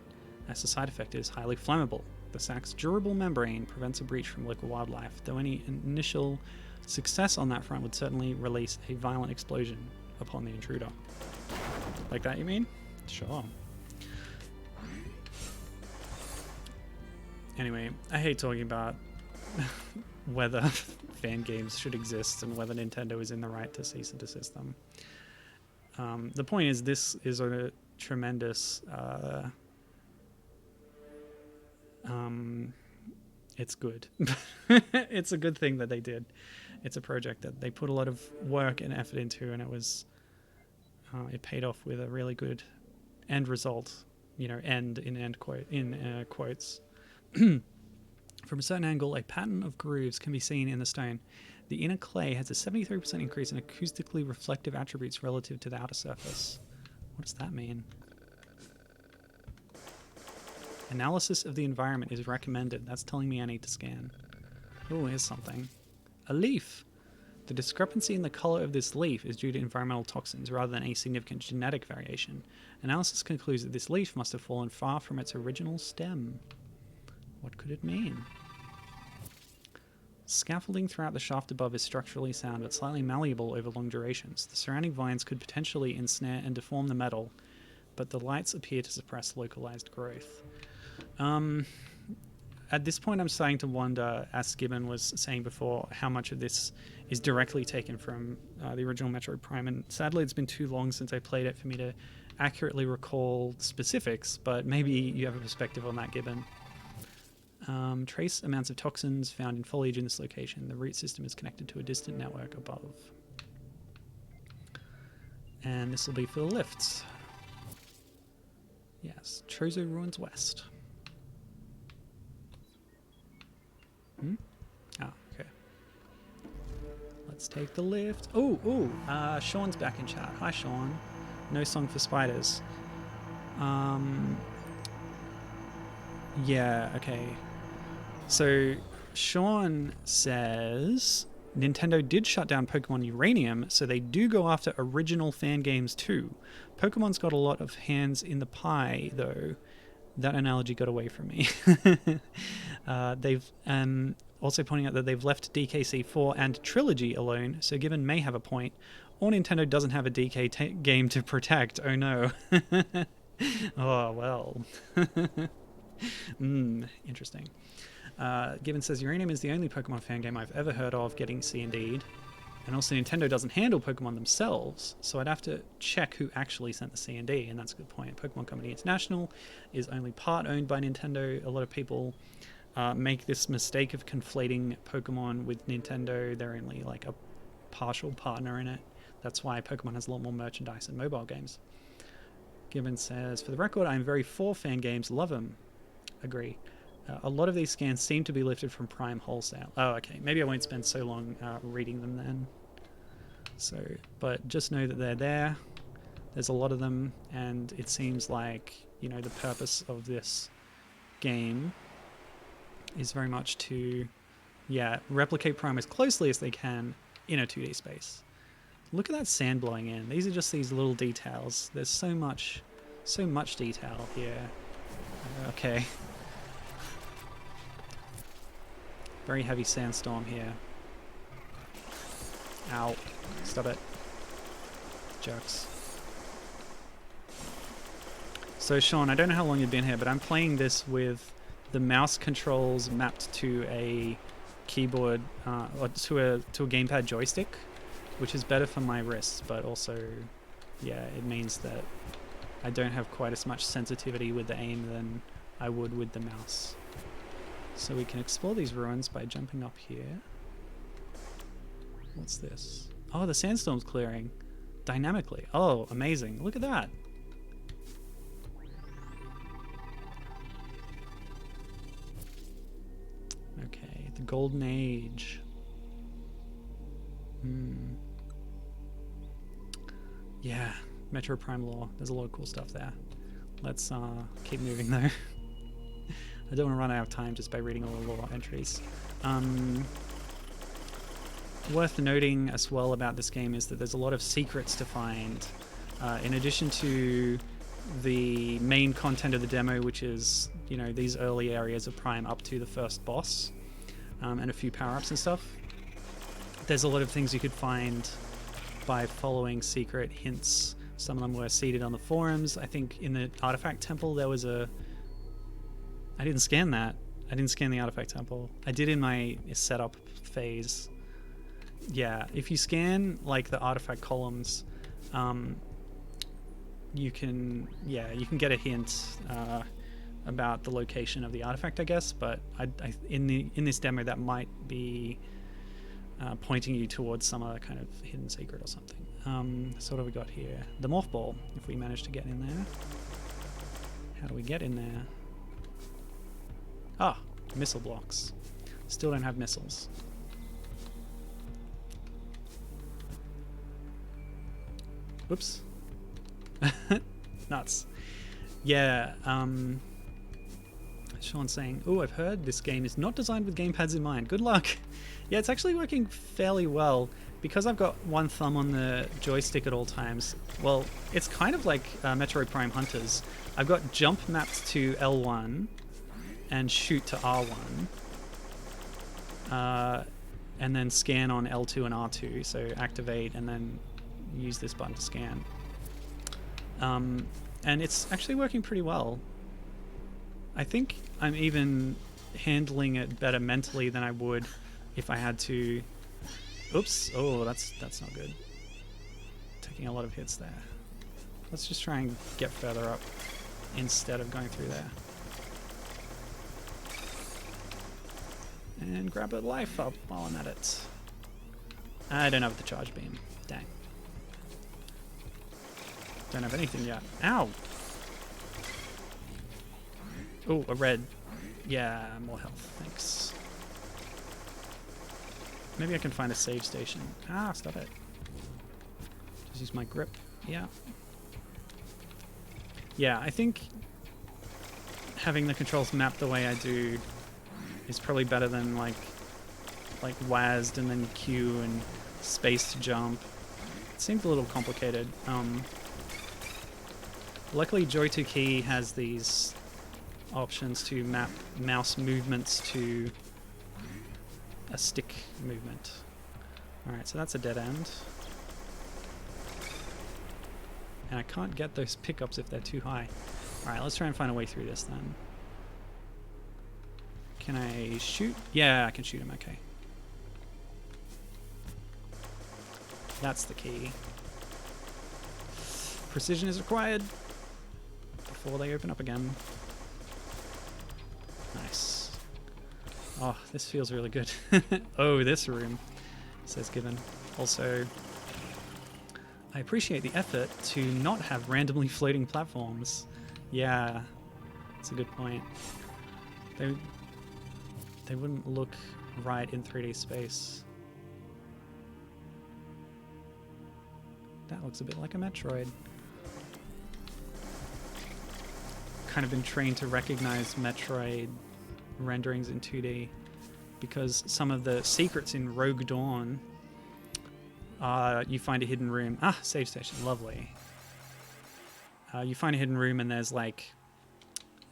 As a side effect, it is highly flammable. The sack's durable membrane prevents a breach from local wildlife, though any initial success on that front would certainly release a violent explosion upon the intruder. Like that, you mean? Sure. Anyway, I hate talking about whether fan games should exist and whether Nintendo is in the right to cease and desist them. The point is, this is a tremendous... it's good. It's a good thing that they did. It's a project that they put a lot of work and effort into, and it paid off with a really good end result. You know, quotes. From a certain angle, a pattern of grooves can be seen in the stone. The inner clay has a 73% increase in acoustically reflective attributes relative to the outer surface. What does that mean? Analysis of the environment is recommended. That's telling me I need to scan. Oh, here's something. A leaf. The discrepancy in the color of this leaf is due to environmental toxins rather than any significant genetic variation. Analysis concludes that this leaf must have fallen far from its original stem. What could it mean? Scaffolding throughout the shaft above is structurally sound but slightly malleable over long durations. The surrounding vines could potentially ensnare and deform the metal, but the lights appear to suppress localized growth. At this point, I'm starting to wonder, as Gibbon was saying before, how much of this is directly taken from the original Metroid Prime. And sadly, it's been too long since I played it for me to accurately recall specifics, but maybe you have a perspective on that, Gibbon. Trace amounts of toxins found in foliage in this location. The root system is connected to a distant network above. And this will be for the lifts. Yes, Chozo Ruins West. Ah, okay. Let's take the lift. Sean's back in chat. Hi, Sean. No song for spiders. Yeah, okay. So, Sean says Nintendo did shut down Pokemon Uranium, so they do go after original fan games too. Pokemon's got a lot of hands in the pie, though. That analogy got away from me. They've also pointing out that they've left DKC 4 and Trilogy alone, so Gibbon may have a point. Or Nintendo doesn't have a DK game to protect. Oh no. Oh, well. Interesting. Gibbon says Uranium is the only Pokemon fan game I've ever heard of getting C&D'd. And also Nintendo doesn't handle Pokemon themselves, so I'd have to check who actually sent the C&D, and that's a good point. Pokemon Company International is only part owned by Nintendo. A lot of people make this mistake of conflating Pokemon with Nintendo. They're only like a partial partner in it. That's why Pokemon has a lot more merchandise and mobile games. Gibbon says, for the record, I'm very for fan games, love them. Agree. A lot of these scans seem to be lifted from Prime wholesale. Oh, okay. Maybe I won't spend so long reading them then. So, but just know that they're there. There's a lot of them, and it seems like, you know, the purpose of this game is very much to, replicate Prime as closely as they can in a 2D space. Look at that sand blowing in. These are just these little details. There's so much detail here. Okay. Very heavy sandstorm here. Ow. Stop it. Jerks. So Sean, I don't know how long you've been here, but I'm playing this with the mouse controls mapped to a keyboard, or to a gamepad joystick, which is better for my wrists, but also, it means that I don't have quite as much sensitivity with the aim than I would with the mouse. So we can explore these ruins by jumping up here. What's this? Oh, the sandstorm's clearing dynamically. Oh, amazing. Look at that. Okay, the Golden Age. Yeah, Metro Prime lore. There's a lot of cool stuff there. Let's keep moving though. I don't want to run out of time just by reading all the lore entries. Worth noting as well about this game is that there's a lot of secrets to find. In addition to the main content of the demo, which is, you know, these early areas of Prime up to the first boss, and a few power-ups and stuff. There's a lot of things you could find by following secret hints. Some of them were seeded on the forums. I think in the Artifact Temple there was a... I didn't scan that. I didn't scan the Artifact Temple. I did in my setup phase. Yeah, if you scan like the artifact columns, you can get a hint about the location of the artifact, I guess. But in this demo, that might be pointing you towards some other kind of hidden secret or something. So what have we got here? The Mothball. If we manage to get in there, how do we get in there? Ah, missile blocks. Still don't have missiles. Oops. Nuts. Yeah, Sean's saying, oh, I've heard this game is not designed with gamepads in mind. Good luck. Yeah, it's actually working fairly well. Because I've got one thumb on the joystick at all times, well, it's kind of like Metroid Prime Hunters. I've got jump mapped to L1 and shoot to R1. and then scan on L2 and R2. So activate and then use this button to scan. And it's actually working pretty well. I think I'm even handling it better mentally than I would if I had to... Oops. Oh, that's not good. Taking a lot of hits there. Let's just try and get further up instead of going through there. And grab a life up while I'm at it. I don't have the charge beam. Dang. Don't have anything yet. Ow! Oh, a red. Yeah, more health. Thanks. Maybe I can find a save station. Ah, stop it. Just use my grip. Yeah. Yeah, I think having the controls mapped the way I do is probably better than like WASD and then Q and space to jump. It seems a little complicated. Luckily Joy2 Key has these options to map mouse movements to a stick movement. Alright, so that's a dead end. And I can't get those pickups if they're too high. Alright, let's try and find a way through this then. Can I shoot? Yeah, I can shoot him, okay. That's the key. Precision is required before they open up again. Nice. Oh, this feels really good. Oh, this room, says Given. Also, I appreciate the effort to not have randomly floating platforms. Yeah, that's a good point. They wouldn't look right in 3D space. That looks a bit like a Metroid. Kind of been trained to recognize Metroid renderings in 2D because some of the secrets in Rogue Dawn, you find a hidden room. Ah, save station, lovely. You find a hidden room and there's like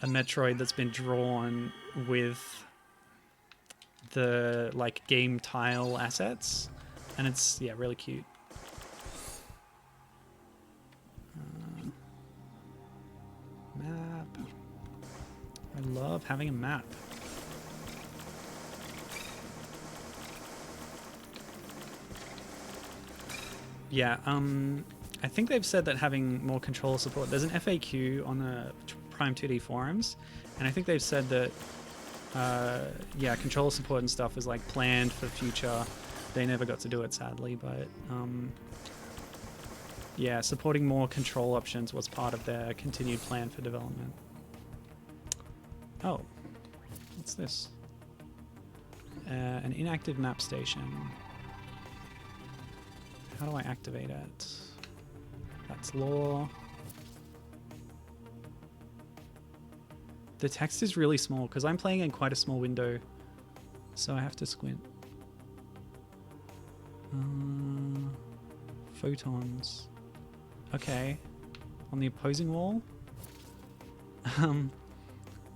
a Metroid that's been drawn with the like game tile assets, and it's, yeah, really cute. Map. I love having a map. Yeah, I think they've said that having more controller support, there's an FAQ on the Prime 2D forums, and I think they've said that yeah, controller support and stuff is like planned for future. They never got to do it, sadly, but yeah, supporting more control options was part of their continued plan for development. Oh, what's this? An inactive map station. How do I activate it? That's lore. The text is really small because I'm playing in quite a small window, so I have to squint. Photons. Okay. On the opposing wall?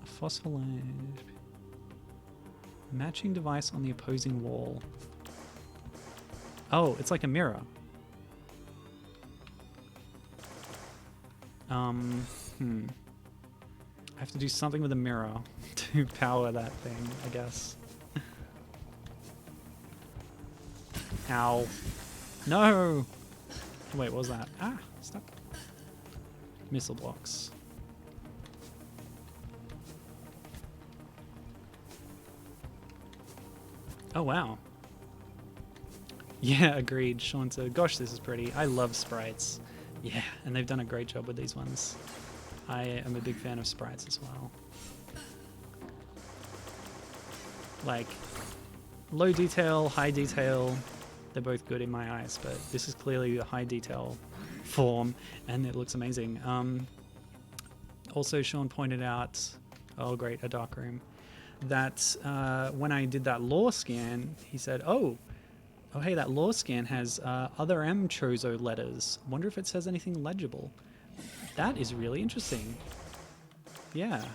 Fossilized. Matching device on the opposing wall. Oh, it's like a mirror. I have to do something with a mirror to power that thing, I guess. Ow. No! Wait, what was that? Ah, stuck. Missile blocks. Oh, wow. Yeah, agreed. Sean said, gosh, this is pretty. I love sprites. Yeah, and they've done a great job with these ones. I am a big fan of sprites as well. Like, low detail, high detail, they're both good in my eyes, but this is clearly the high detail form, and it looks amazing. Also, Sean pointed out, oh great, a dark room, that when I did that lore scan, he said, oh hey, that lore scan has other M Chozo letters. Wonder if it says anything legible. That is really interesting. Yeah.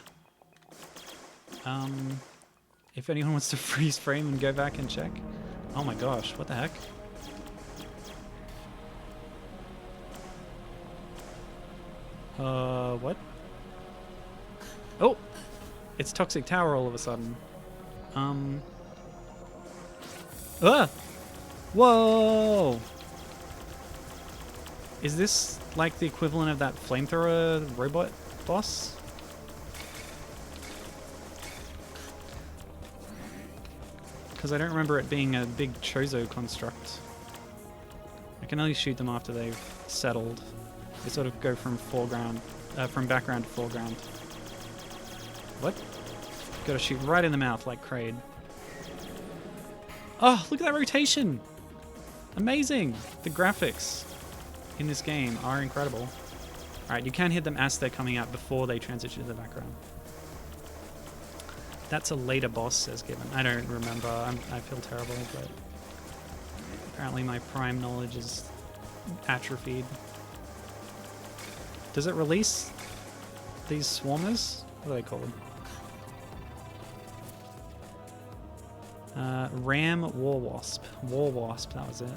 If anyone wants to freeze frame and go back and check, Oh my gosh, what the heck? What? Oh! It's Toxic Tower all of a sudden. Whoa! Is this like the equivalent of that flamethrower robot boss? Because I don't remember it being a big Chozo construct. I can only shoot them after they've settled. They sort of go from from background to foreground. What? Gotta shoot right in the mouth like Kraid. Oh, look at that rotation! Amazing! The graphics in this game are incredible. Alright, you can hit them as they're coming out before they transition to the background. That's a later boss, says Given. I don't remember. I feel terrible, but apparently my Prime knowledge is atrophied. Does it release these swarmers? What are they called? Ram War Wasp. War Wasp, that was it.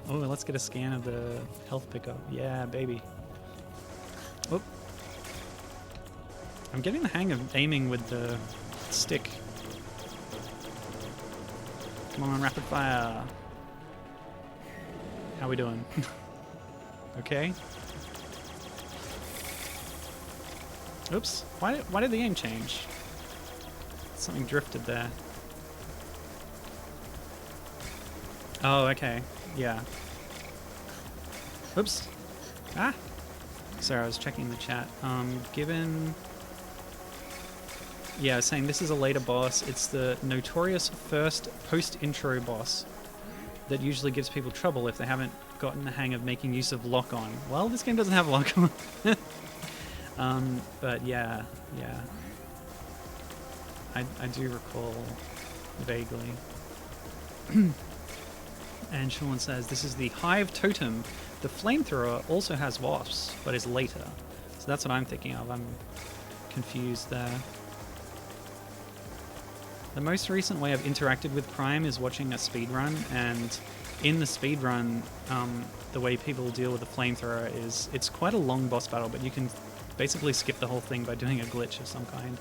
Oh, let's get a scan of the health pickup. Yeah, baby. Oop. I'm getting the hang of aiming with the stick. Come on, rapid fire. How we doing? Okay. Oops. Why did the aim change? Something drifted there. Oh, okay. Yeah. Oops. Ah! Sorry, I was checking the chat. Given... Yeah, I was saying this is a later boss. It's the notorious first post-intro boss that usually gives people trouble if they haven't gotten the hang of making use of lock-on. Well, this game doesn't have lock-on. But yeah. I do recall vaguely. And Sean says, this is the Hive Totem. The flamethrower also has wasps, but is later. So that's what I'm thinking of. I'm confused there. The most recent way I've interacted with Prime is watching a speedrun, and in the speedrun, the way people deal with the flamethrower is it's quite a long boss battle, but you can basically skip the whole thing by doing a glitch of some kind.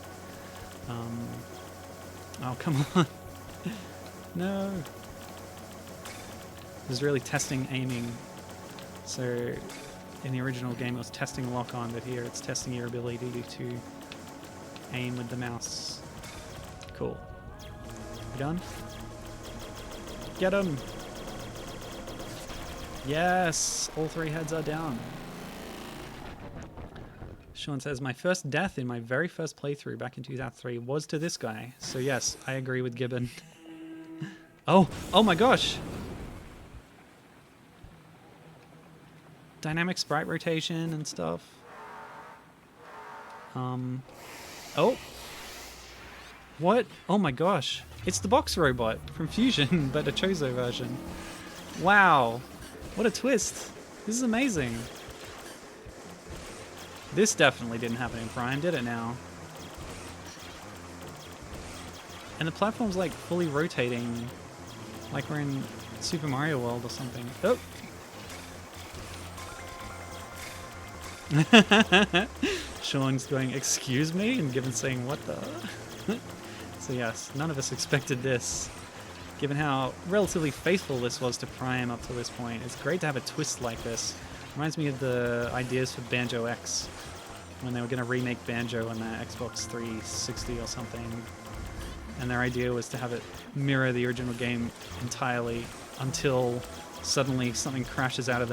Oh, come on. No. This is really testing aiming. So in the original game it was testing lock-on, but here it's testing your ability to aim with the mouse. Cool. You done? Get him! Yes! All three heads are down. Sean says, my first death in my very first playthrough back in 2003 was to this guy. So yes, I agree with Gibbon. Oh my gosh! Dynamic sprite rotation and stuff. Oh! What? Oh my gosh. It's the box robot from Fusion, but a Chozo version. Wow. What a twist. This is amazing. This definitely didn't happen in Prime, did it now? And the platform's like fully rotating, like we're in Super Mario World or something. Oh! Sean's going, excuse me? And Given saying, what the? So yes, none of us expected this. Given how relatively faithful this was to Prime up to this point, it's great to have a twist like this. Reminds me of the ideas for Banjo X, when they were going to remake Banjo on the Xbox 360 or something. And their idea was to have it mirror the original game entirely until suddenly something crashes out of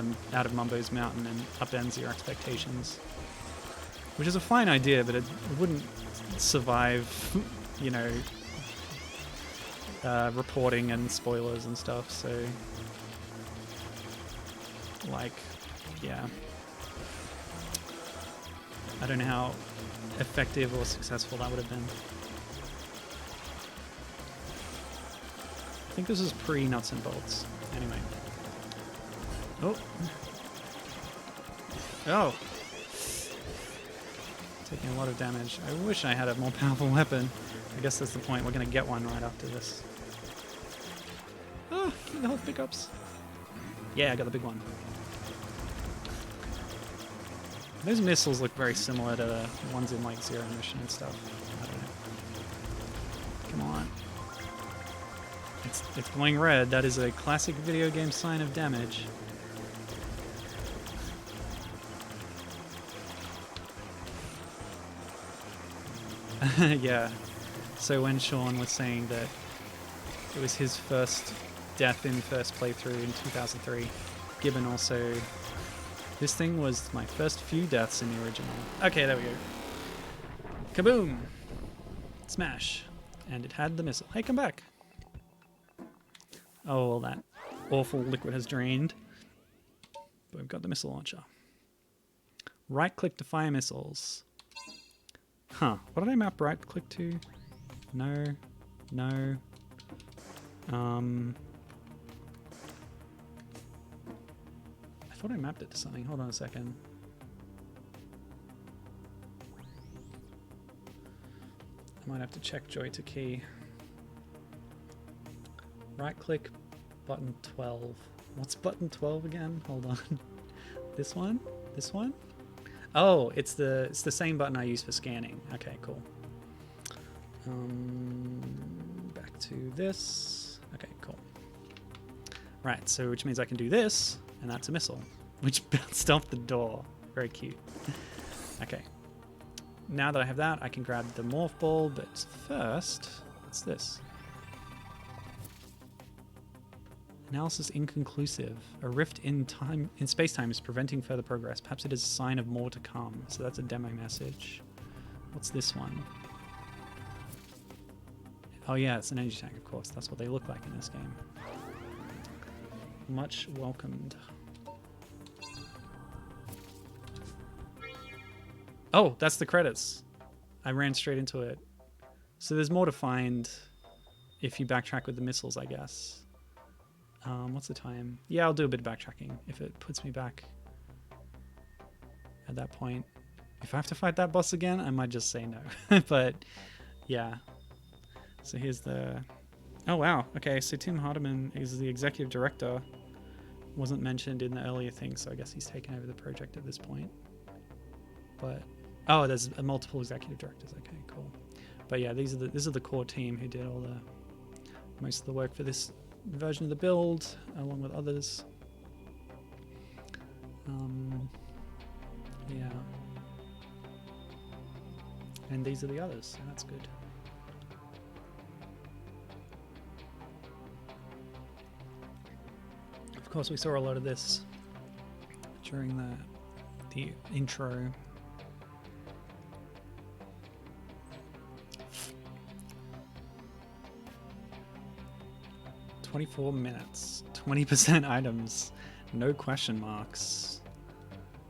Mumbo's mountain and upends your expectations. Which is a fine idea, but it wouldn't survive, you know, reporting and spoilers and stuff, so... Like, yeah. I don't know how effective or successful that would have been. I think this is pre-nuts and bolts. Anyway. Oh. Oh. Taking a lot of damage. I wish I had a more powerful weapon. I guess that's the point. We're going to get one right after this. Oh, keep the health pickups. Yeah, I got the big one. Those missiles look very similar to the ones in like Zero Mission and stuff. I don't know. Come on. It's glowing red. That is a classic video game sign of damage. Yeah. So when Sean was saying that it was his first death in first playthrough in 2003, given also this thing was my first few deaths in the original. Okay, there we go. Kaboom! Smash. And it had the missile. Hey, come back. Oh, well, that awful liquid has drained. But we've got the missile launcher. Right-click to fire missiles. Huh. What did I map right-click to? No. No. I thought I mapped it to something. Hold on a second. I might have to check Joy to key. Right click, button 12. What's button 12 again? Hold on. This one? This one? Oh, it's the same button I use for scanning. Okay, cool. Back to this. Okay, cool. Right, so which means I can do this, and that's a missile, which bounced off the door. Very cute. Okay. Now that I have that, I can grab the morph ball, but first, what's this? Analysis inconclusive. A rift in space-time is preventing further progress. Perhaps it is a sign of more to come. So that's a demo message. What's this one? Oh yeah, it's an energy tank, of course. That's what they look like in this game. Much welcomed. Oh, that's the credits. I ran straight into it. So there's more to find if you backtrack with the missiles, I guess. What's the time? Yeah, I'll do a bit of backtracking if it puts me back at that point. If I have to fight that boss again, I might just say no. But yeah. So here's the... Oh wow, okay, so Tim Hardiman is the executive director. Wasn't mentioned in the earlier thing, so I guess he's taken over the project at this point. But... Oh, there's multiple executive directors. Okay, cool. But yeah, this is the core team who did all the most of the work for this version of the build, along with others. Yeah. And these are the others, so that's good. Of course, we saw a lot of this during the intro. 24 minutes, 20% items, no question marks.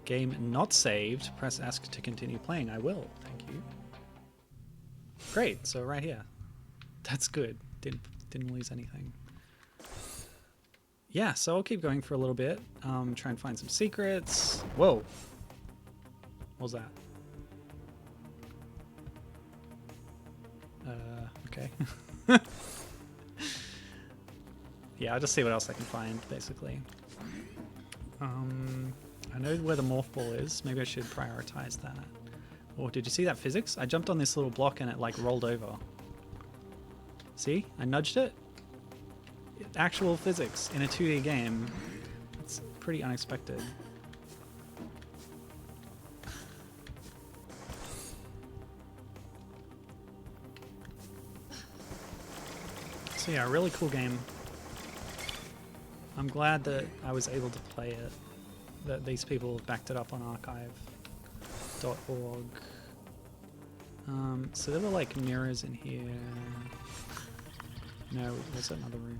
Game not saved. Press ask to continue playing. I will. Thank you. Great. So right here. That's good. Didn't lose anything. Yeah, so I'll keep going for a little bit. Try and find some secrets. Whoa. What was that? Okay. Yeah, I'll just see what else I can find, basically. I know where the morph ball is. Maybe I should prioritize that. Oh, did you see that physics? I jumped on this little block and it like rolled over. See? I nudged it. Actual physics in a 2D game. It's pretty unexpected. So yeah, a really cool game. I'm glad that I was able to play it, that these people backed it up on archive.org. So there were like mirrors in here. No, there's another room.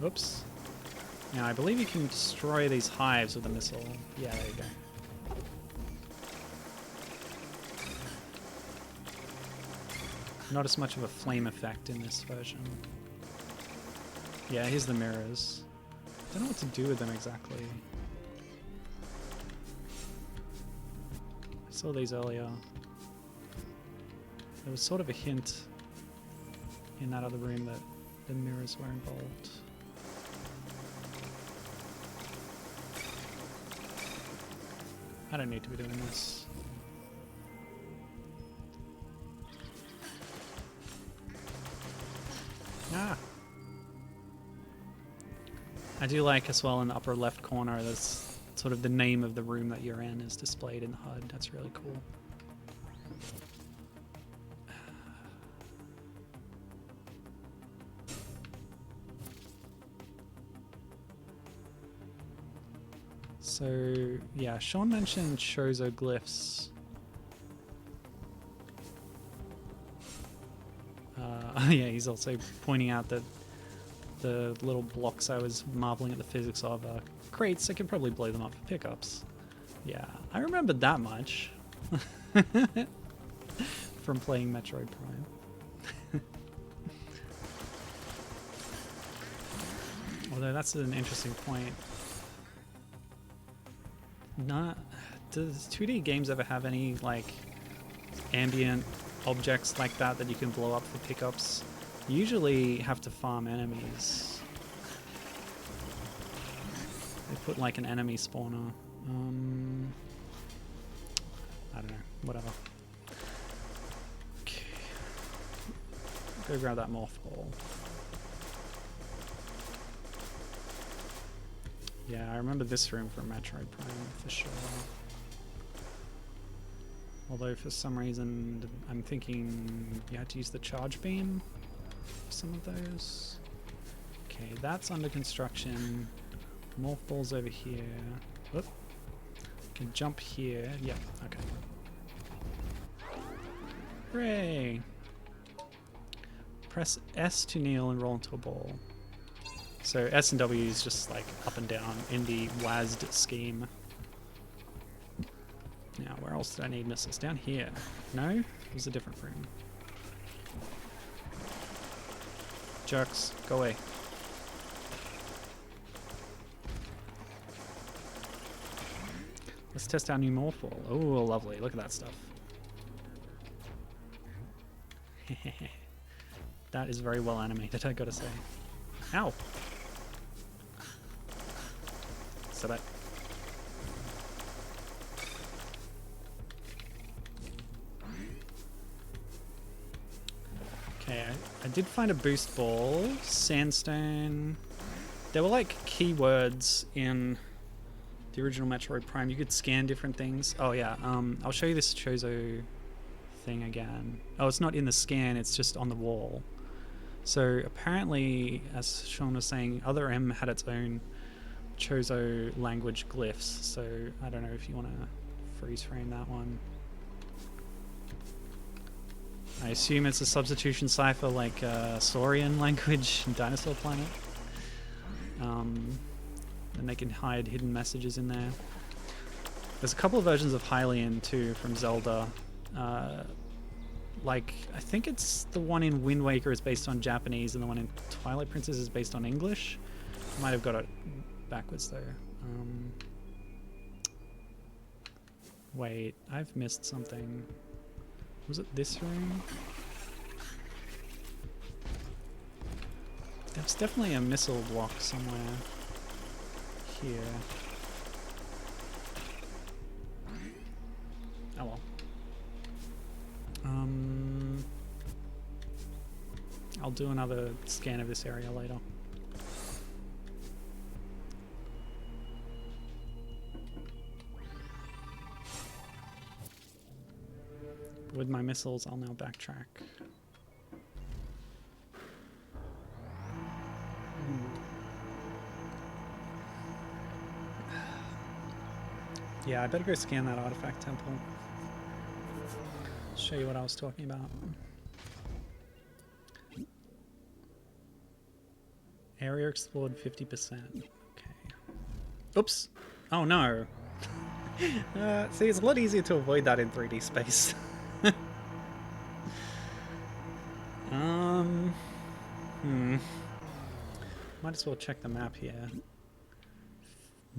Oops. Now I believe you can destroy these hives with a missile. Yeah, there you go. Not as much of a flame effect in this version. Yeah, here's the mirrors. Don't know what to do with them exactly. I saw these earlier. There was sort of a hint in that other room that the mirrors were involved. I don't need to be doing this. Ah! I do like as well in the upper left corner, there's sort of the name of the room that you're in is displayed in the HUD. That's really cool. So, yeah, Sean mentioned Chozo glyphs. Yeah, he's also pointing out that the little blocks I was marveling at the physics of are crates. I could probably blow them up for pickups. Yeah, I remembered that much from playing Metroid Prime. Although that's an interesting point. Does 2D games ever have any like ambient objects like that that you can blow up for pickups? You usually have to farm enemies. They put like an enemy spawner. I don't know, whatever. Okay. Go grab that mothball. Yeah, I remember this room from Metroid Prime for sure. Although for some reason I'm thinking you had to use the charge beam for some of those. Okay, that's under construction. Mothballs over here. Oop. Can jump here. Yep, okay. Hooray! Press S to kneel and roll into a ball. So S and W is just like up and down in the WASD scheme. Now, where else did I need missiles? Down here. No? It was a different room. Jerks, go away. Let's test our new Mothball. Oh, lovely. Look at that stuff. That is very well animated, I gotta say. Ow! So that... Okay, I did find a boost ball. Sandstone. There were like keywords in the original Metroid Prime. You could scan different things. Oh yeah, I'll show you this Chozo thing again. Oh, it's not in the scan, it's just on the wall. So apparently, as Sean was saying, Other M had its own Chozo language glyphs. So I don't know if you want to freeze frame that one. I assume it's a substitution cipher like Saurian language in Dinosaur Planet. And they can hide hidden messages in there. There's a couple of versions of Hylian too from Zelda. Like, I think it's the one in Wind Waker is based on Japanese and the one in Twilight Princess is based on English. Might have got it backwards though. Wait, I've missed something. Was it this room? There's definitely a missile block somewhere here. Oh well. I'll do another scan of this area later. With my missiles, I'll now backtrack. Yeah, I better go scan that artifact temple. Show you what I was talking about. Area explored 50%. Okay. Oops. Oh no. See, it's a lot easier to avoid that in 3D space. Might as well check the map here.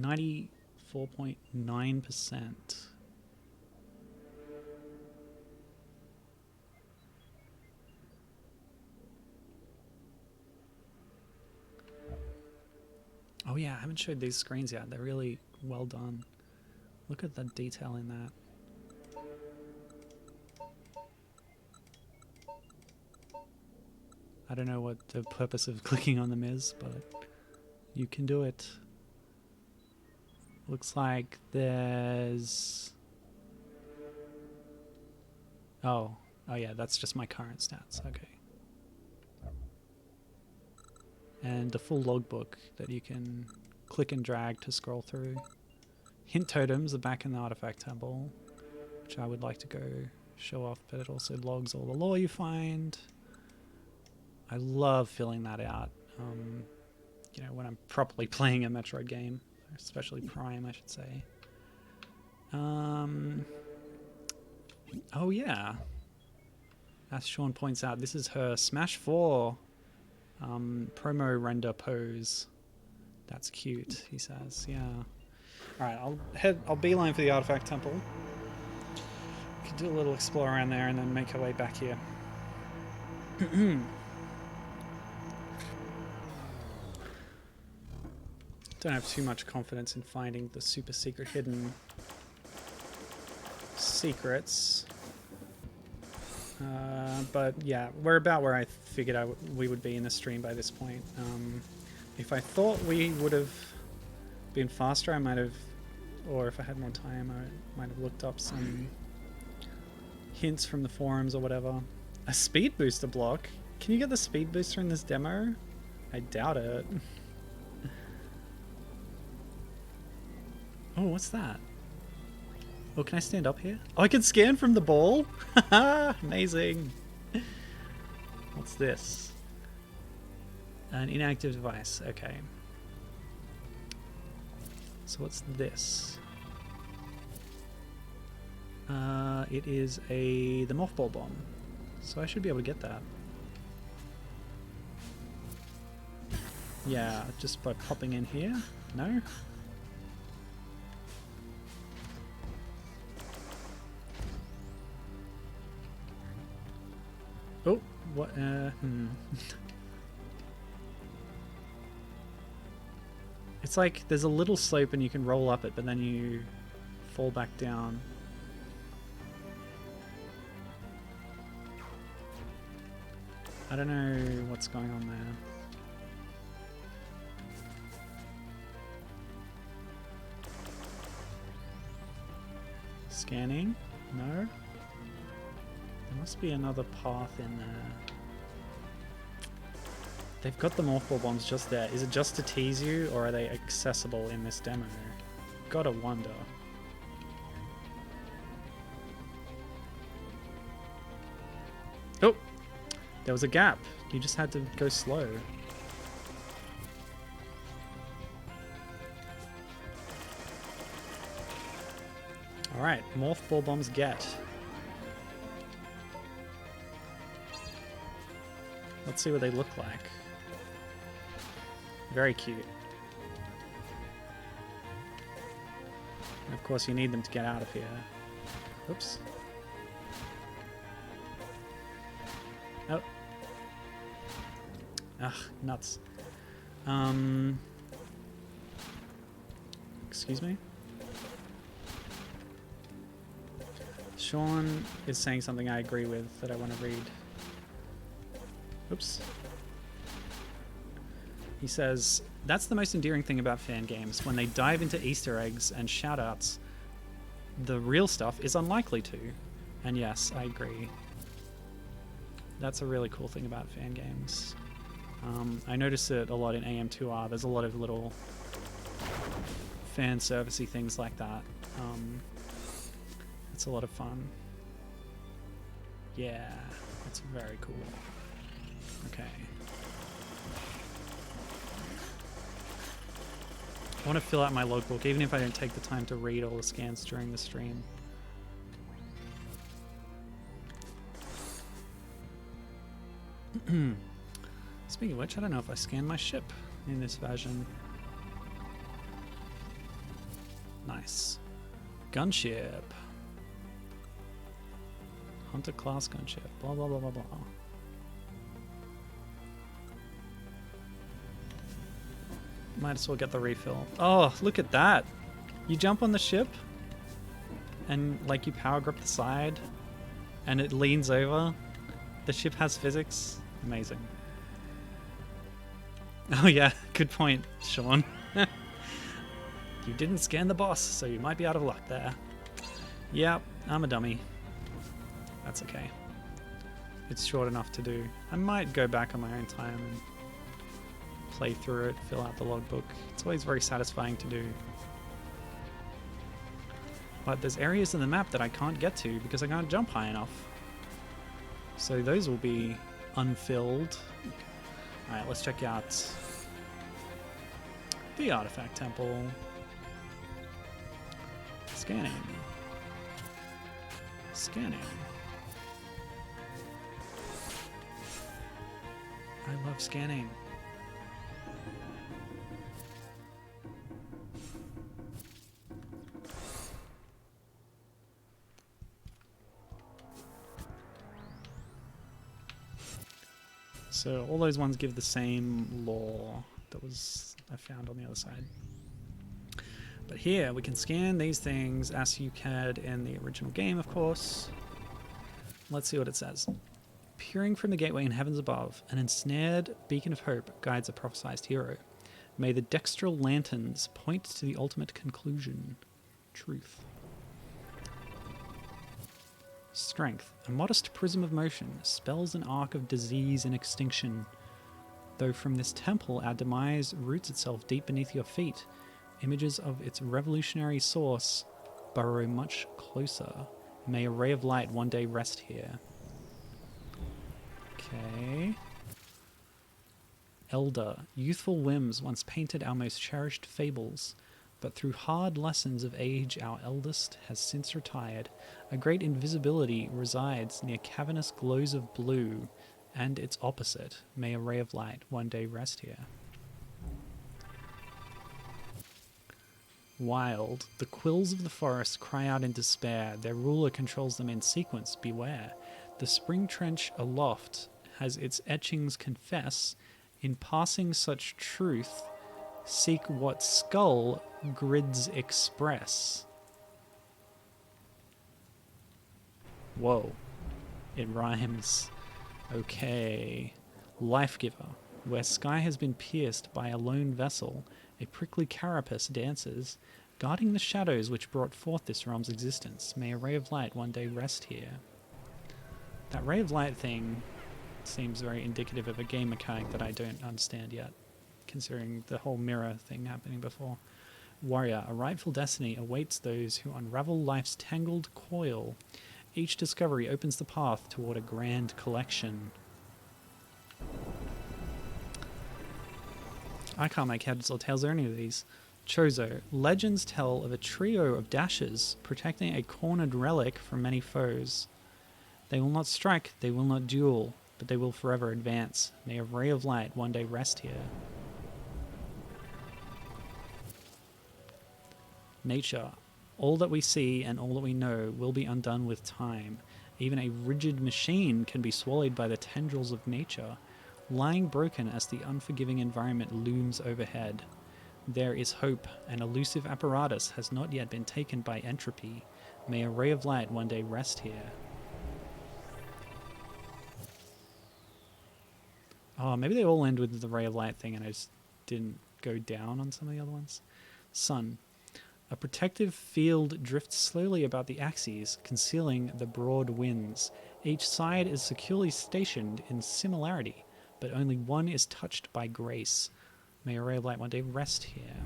94.9%. Oh yeah, I haven't showed these screens yet. They're really well done. Look at the detail in that. I don't know what the purpose of clicking on them is, but you can do it. Looks like there's... Oh yeah, that's just my current stats. Okay. And the full logbook that you can click and drag to scroll through. Hint totems are back in the artifact temple, which I would like to go show off, but it also logs all the lore you find. I love filling that out, you know, when I'm properly playing a Metroid game, especially Prime, I should say. Oh yeah, as Sean points out, this is her Smash 4 promo render pose. That's cute, he says. Yeah. Alright, I'll beeline for the artifact temple. We can do a little explore around there and then make our way back here. Don't have too much confidence in finding the super secret hidden secrets. But yeah, we're about where I figured we would be in the stream by this point. If I thought we would have been faster, I might have, or if I had more time, I might have looked up some hints from the forums or whatever. A speed booster block? Can you get the speed booster in this demo? I doubt it. Oh, what's that? Oh, can I stand up here? Oh, I can scan from the ball? Amazing. What's this? An inactive device. Okay. So what's this? It is the Mothball Bomb. So I should be able to get that. Yeah, just by popping in here. No? Oh, what? It's like there's a little slope and you can roll up it, but then you fall back down. I don't know what's going on there. Scanning? No? There must be another path in there. They've got the Mothball Bombs just there. Is it just to tease you, or are they accessible in this demo? Gotta wonder. Oh! There was a gap. You just had to go slow. Alright, Mothball Bombs get. Let's see what they look like. Very cute. And of course you need them to get out of here. Oops. Oh. Ugh, nuts. Excuse me? Sean is saying something I agree with that I want to read. Oops. He says, that's the most endearing thing about fan games. When they dive into Easter eggs and shoutouts, the real stuff is unlikely to. And yes, I agree. That's a really cool thing about fan games. I notice it a lot in AM2R. There's a lot of little fan servicey things like that. It's a lot of fun. Yeah, it's very cool. Okay. I want to fill out my logbook, even if I don't take the time to read all the scans during the stream. Speaking of which, I don't know if I scanned my ship in this version. Nice. Gunship. Hunter class gunship. Blah, blah, blah, blah, blah. Might as well get the refill. Oh, look at that. You jump on the ship and like you power grip the side and it leans over. The ship has physics. Amazing. Oh yeah, good point, Sean. You didn't scan the boss, so you might be out of luck there. Yep, I'm a dummy. That's okay. It's short enough to do. I might go back on my own time and play through it, fill out the logbook. It's always very satisfying to do. But there's areas in the map that I can't get to because I can't jump high enough. So those will be unfilled. Alright, let's check out the Artifact Temple. Scanning. Scanning. I love scanning. So all those ones give the same lore that I found on the other side. But here we can scan these things as you could in the original game, of course. Let's see what it says. Peering from the gateway in heavens above, an ensnared beacon of hope guides a prophesized hero. May the dextral lanterns point to the ultimate conclusion. Truth. Strength. A modest prism of motion spells an arc of disease and extinction. Though from this temple our demise roots itself deep beneath your feet, images of its revolutionary source burrow much closer. May a ray of light one day rest here. Okay. Elder. Youthful whims once painted our most cherished fables, but through hard lessons of age our eldest has since retired. A great invisibility resides near cavernous glows of blue, and its opposite. May a ray of light one day rest here. Wild. The quills of the forest cry out in despair. Their ruler controls them in sequence. Beware. The spring trench aloft has its etchings confess. In passing such truth, seek what skull grids express. Whoa. It rhymes. Okay. Life Giver. Where sky has been pierced by a lone vessel, a prickly carapace dances, guarding the shadows which brought forth this realm's existence. May a ray of light one day rest here. That ray of light thing seems very indicative of a game mechanic that I don't understand yet, considering the whole mirror thing happening before. Warrior, a rightful destiny awaits those who unravel life's tangled coil. Each discovery opens the path toward a grand collection. I can't make heads or tails of any of these. Chozo. Legends tell of a trio of dashers protecting a cornered relic from many foes. They will not strike, they will not duel, but they will forever advance. May a ray of light one day rest here. Nature. All that we see and all that we know will be undone with time. Even a rigid machine can be swallowed by the tendrils of nature, lying broken as the unforgiving environment looms overhead. There is hope. An elusive apparatus has not yet been taken by entropy. May a ray of light one day rest here. Oh, maybe they all end with the ray of light thing and I just didn't go down on some of the other ones. Sun. A protective field drifts slowly about the axes, concealing the broad winds. Each side is securely stationed in similarity, but only one is touched by grace. May a ray of light one day rest here.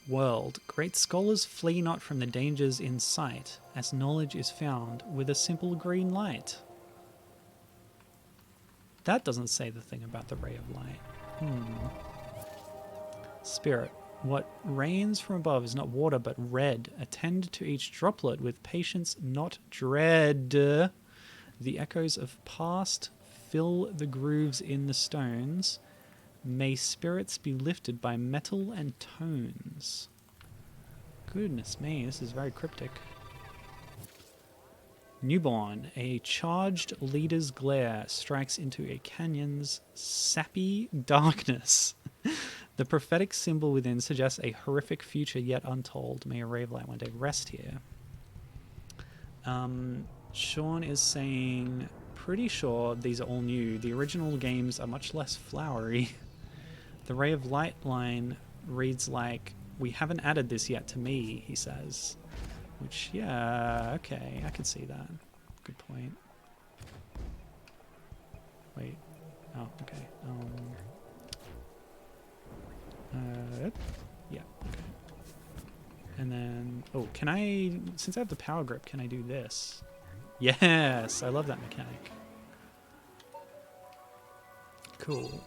World. Great scholars flee not from the dangers in sight, as knowledge is found with a simple green light. That doesn't say the thing about the ray of light. Spirit. What rains from above is not water but red. Attend to each droplet with patience, not dread. The echoes of past fill the grooves in the stones. May spirits be lifted by metal and tones. Goodness me, this is very cryptic. Newborn, a charged leader's glare strikes into a canyon's sappy darkness. The prophetic symbol within suggests a horrific future yet untold. May a ray of light one day rest here. Sean is saying, pretty sure these are all new. The original games are much less flowery. The ray of light line reads like, we haven't added this yet to me, he says. Which, yeah, okay, I can see that. Good point. Wait. Oh, okay. Yeah, okay. And then, oh, can I, since I have the power grip, can I do this? Yes, I love that mechanic. Cool.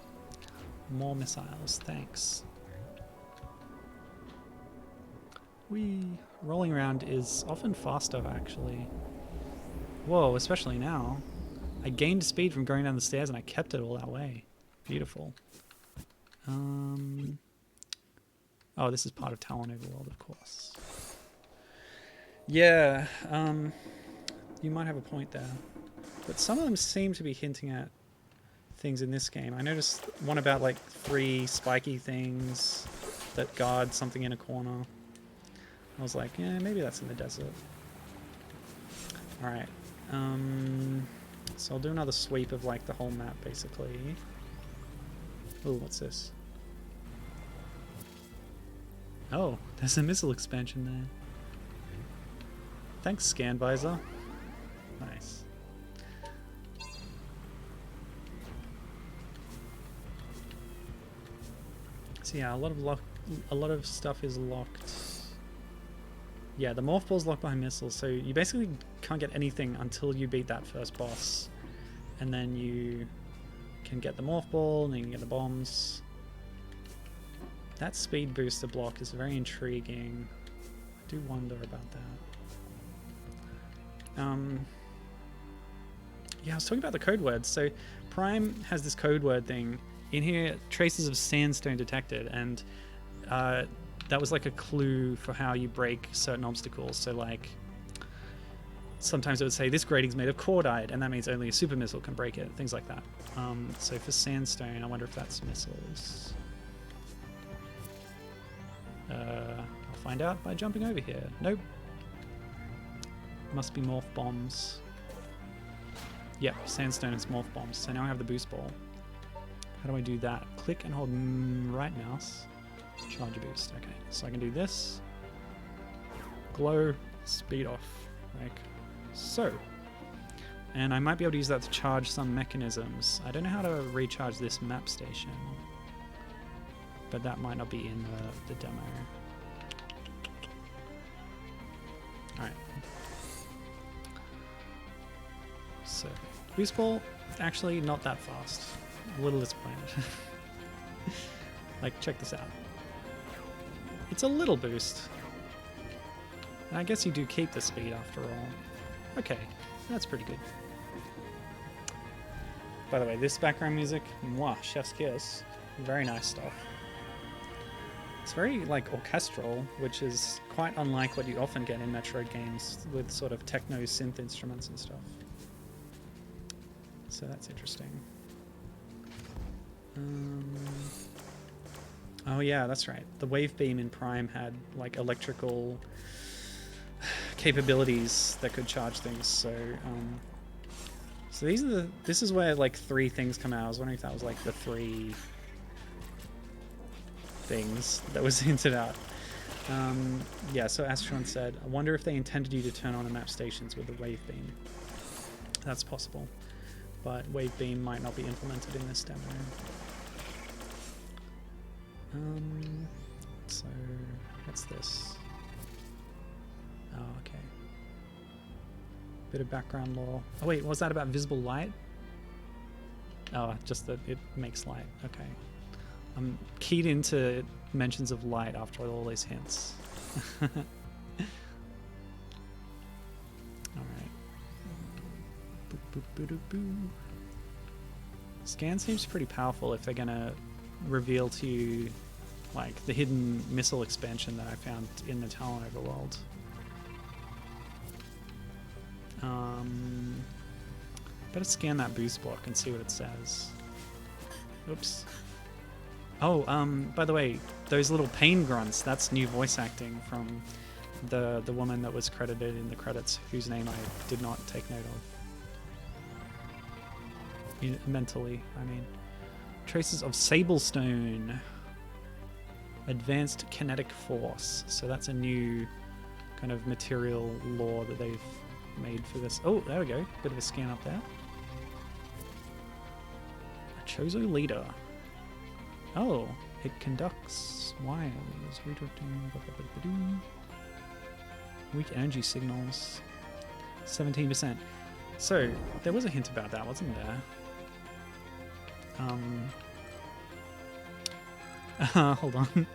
More missiles, thanks. Whee! Rolling around is often faster, actually. Whoa, especially now. I gained speed from going down the stairs and I kept it all that way. Beautiful. Oh, this is part of Tallon Overworld, of course. Yeah, you might have a point there. But some of them seem to be hinting at things in this game. I noticed one about like 3 spiky things that guard something in a corner. I was like, yeah, maybe that's in the desert. Alright. So I'll do another sweep of like the whole map, basically. Oh, what's this? Oh, there's a missile expansion there. Thanks, Scan Visor. Nice. So yeah, a lot of stuff is locked. Yeah, the morph ball's locked behind missiles, so you basically can't get anything until you beat that first boss. And then you can get the morph ball, and then you can get the bombs. That speed booster block is very intriguing. I do wonder about that. Yeah, I was talking about the code words. So Prime has this code word thing. In here, traces of sandstone detected, and that was like a clue for how you break certain obstacles. So like, sometimes it would say this grating's made of cordite, and that means only a super missile can break it, things like that. So for sandstone, I wonder if that's missiles. I'll find out by jumping over here. Nope. Must be morph bombs. Yep, sandstone is morph bombs. So now I have the boost ball. How do I do that? Click and hold right mouse. Charge a boost. Okay, so I can do this. Glow, speed off, like so. And I might be able to use that to charge some mechanisms. I don't know how to recharge this map station, but that might not be in the demo. Alright. So, boost ball, actually not that fast. A little disappointed. Like, check this out. It's a little boost. And I guess you do keep the speed after all. Okay, that's pretty good. By the way, this background music, mwah, chef's kiss. Very nice stuff. It's very, like, orchestral, which is quite unlike what you often get in Metroid games with sort of techno synth instruments and stuff. So that's interesting. Oh yeah, that's right. The wave beam in Prime had like electrical capabilities that could charge things. So, so this is where like 3 things come out. I was wondering if that was like the 3 things that was hinted at. Yeah. So Astron said, I wonder if they intended you to turn on the map stations with the wave beam. That's possible, but wave beam might not be implemented in this demo. So what's this? Oh, okay. Bit of background lore. Oh wait, was that about visible light? Oh, just that it makes light. Okay. I'm keyed into mentions of light after all these hints. Alright. Boop, boop, boop, boop. Scan seems pretty powerful if they're gonna reveal to you like the hidden missile expansion that I found in the Tallon Overworld. Better scan that boost block and see what it says. Oops. Oh, by the way, those little pain grunts, that's new voice acting from the woman that was credited in the credits, whose name I did not take note of. Mentally, I mean. Traces of Sablestone. Advanced kinetic force. So that's a new kind of material lore that they've made for this. Oh, there we go. Bit of a scan up there. A Chozo leader. Oh, it conducts wires, redirecting. Weak energy signals. 17%. So there was a hint about that, wasn't there? Hold on.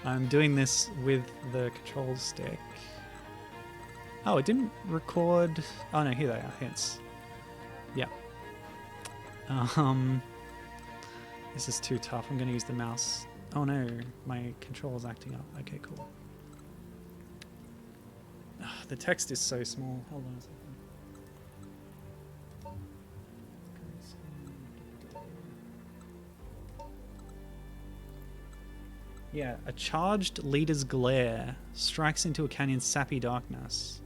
I'm doing this with the control stick. Oh, it didn't record. Oh no, here they are. Hints. Yeah. This is too tough. I'm going to use the mouse. Oh no, my control's acting up. Okay, cool. The text is so small. Hold on a second. Yeah, a charged leader's glare strikes into a canyon's sappy darkness.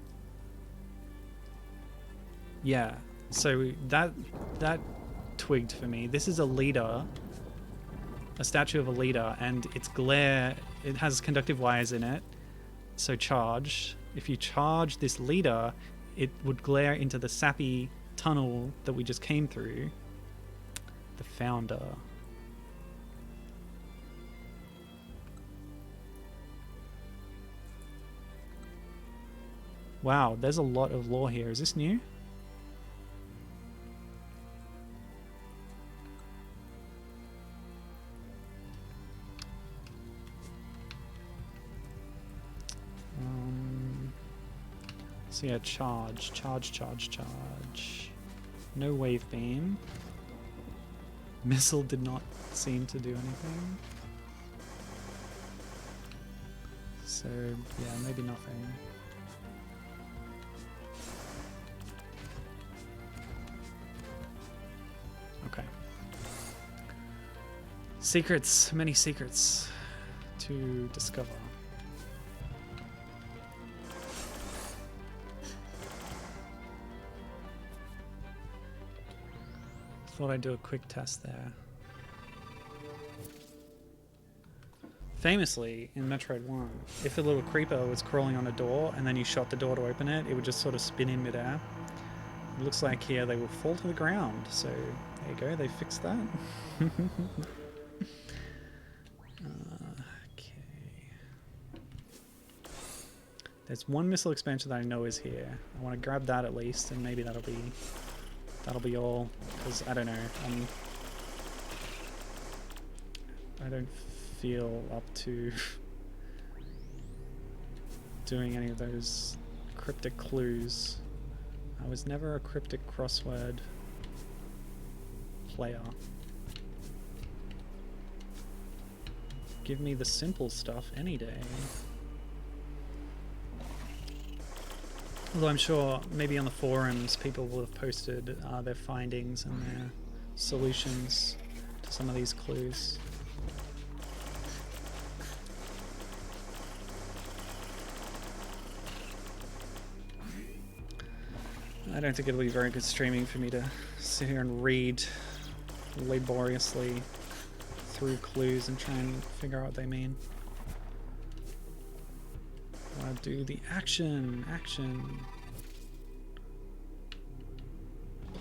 Yeah, so that twigged for me. This is a leader, a statue of a leader, and its glare, it has conductive wires in it, so charge. If you charge this leader, it would glare into the sappy tunnel that we just came through. The founder. Wow, there's a lot of lore here. Is this new? So yeah, charge. No wave beam. Missile did not seem to do anything. So yeah, maybe nothing. Okay. Secrets, many secrets to discover. Thought I'd do a quick test there. Famously, in Metroid 1, if a little creeper was crawling on a door and then you shot the door to open it, it would just sort of spin in midair. It looks like here they will fall to the ground, so there you go, they fixed that. Okay. There's one missile expansion that I know is here. I want to grab that at least, and maybe that'll be all, because I don't know, I don't feel up to doing any of those cryptic clues. I was never a cryptic crossword player. Give me the simple stuff any day. Although I'm sure maybe on the forums people will have posted their findings and their solutions to some of these clues. I don't think it'll be very good streaming for me to sit here and read laboriously through clues and try and figure out what they mean. I want to do the action.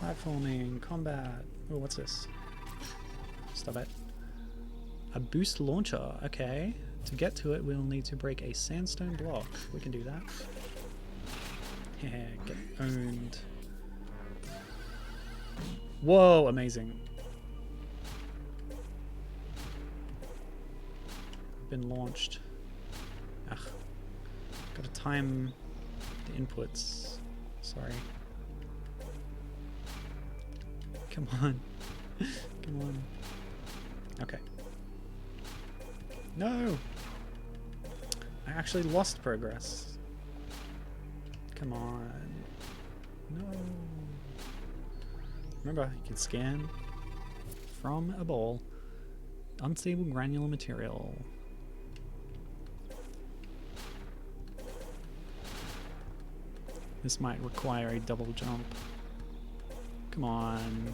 Platforming, combat. Oh, what's this? Stop it. A boost launcher. Okay. To get to it, we'll need to break a sandstone block. We can do that. Yeah, get owned. Whoa, amazing. Been launched. Ugh. Gotta time the inputs. Sorry. Come on. Come on. Okay. No! I actually lost progress. Come on. No. Remember, you can scan from a ball. Unstable granular material. This might require a double jump. Come on.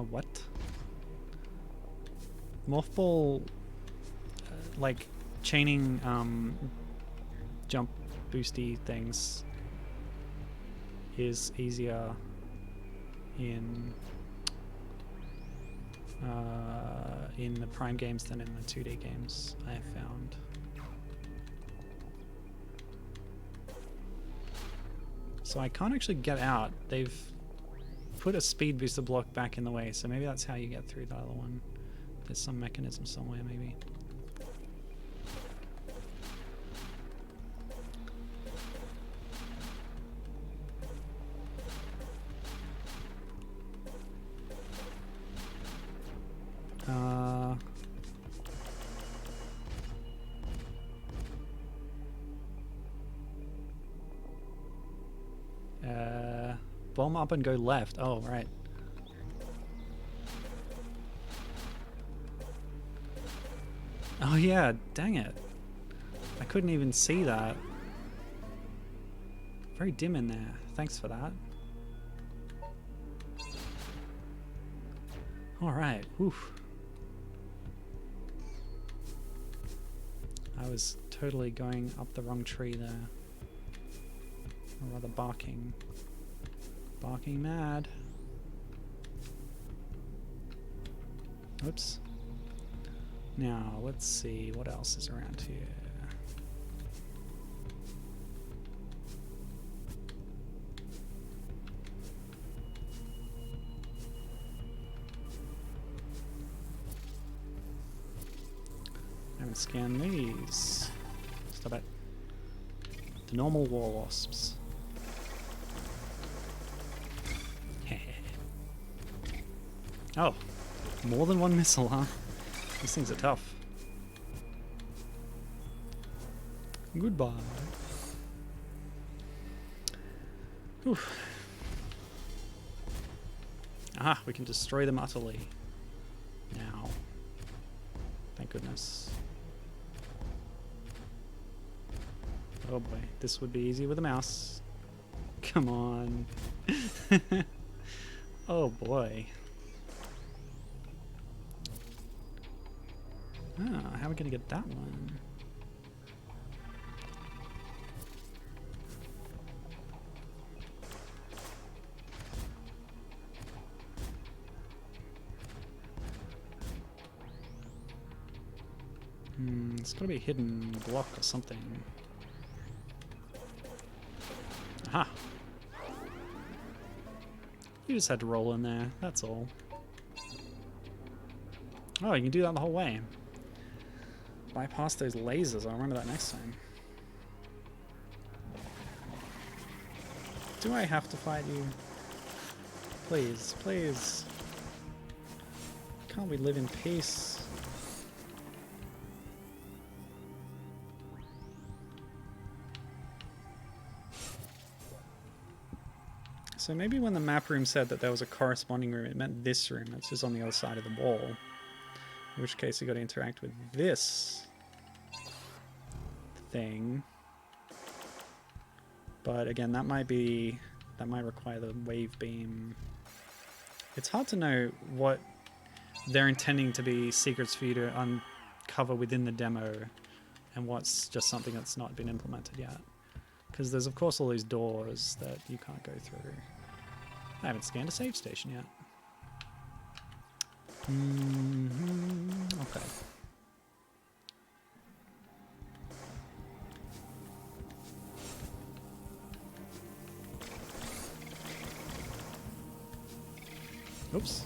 What? Mothball, like chaining jump boosty things is easier in the Prime games than in the 2D games, I have found. So I can't actually get out. They've put a speed booster block back in the way, so maybe that's how you get through the other one. There's some mechanism somewhere, maybe. Bomb up and go left. Oh, right. Oh yeah, dang it. I couldn't even see that. Very dim in there. Thanks for that. Alright, oof. I was totally going up the wrong tree there. Or rather barking. Barking mad. Oops. Now, let's see what else is around here. I haven't scanned these. Stop it. The normal war wasps. Oh, more than one missile, huh? These things are tough. Goodbye. Oof. Ah, we can destroy them utterly. Now. Thank goodness. Oh boy, this would be easy with a mouse. Come on. Oh boy. Ah, how are we gonna get that one? It's gotta be a hidden block or something. Aha! You just had to roll in there, that's all. Oh, you can do that the whole way. Bypass those lasers, I'll remember that next time. Do I have to fight you? Please, please. Can't we live in peace? So maybe when the map room said that there was a corresponding room, it meant this room. It's just on the other side of the wall. In which case you got to interact with this thing. But again, that might require the wave beam. It's hard to know what they're intending to be secrets for you to uncover within the demo and what's just something that's not been implemented yet. Because there's of course all these doors that you can't go through. I haven't scanned a save station yet. Okay. Oops.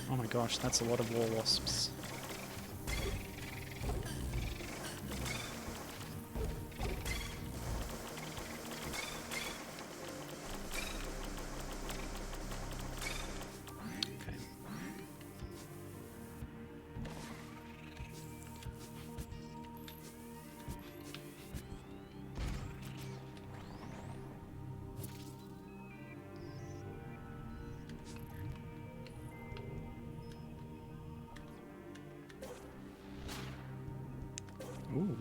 Oh my gosh, that's a lot of war wasps. Ooh.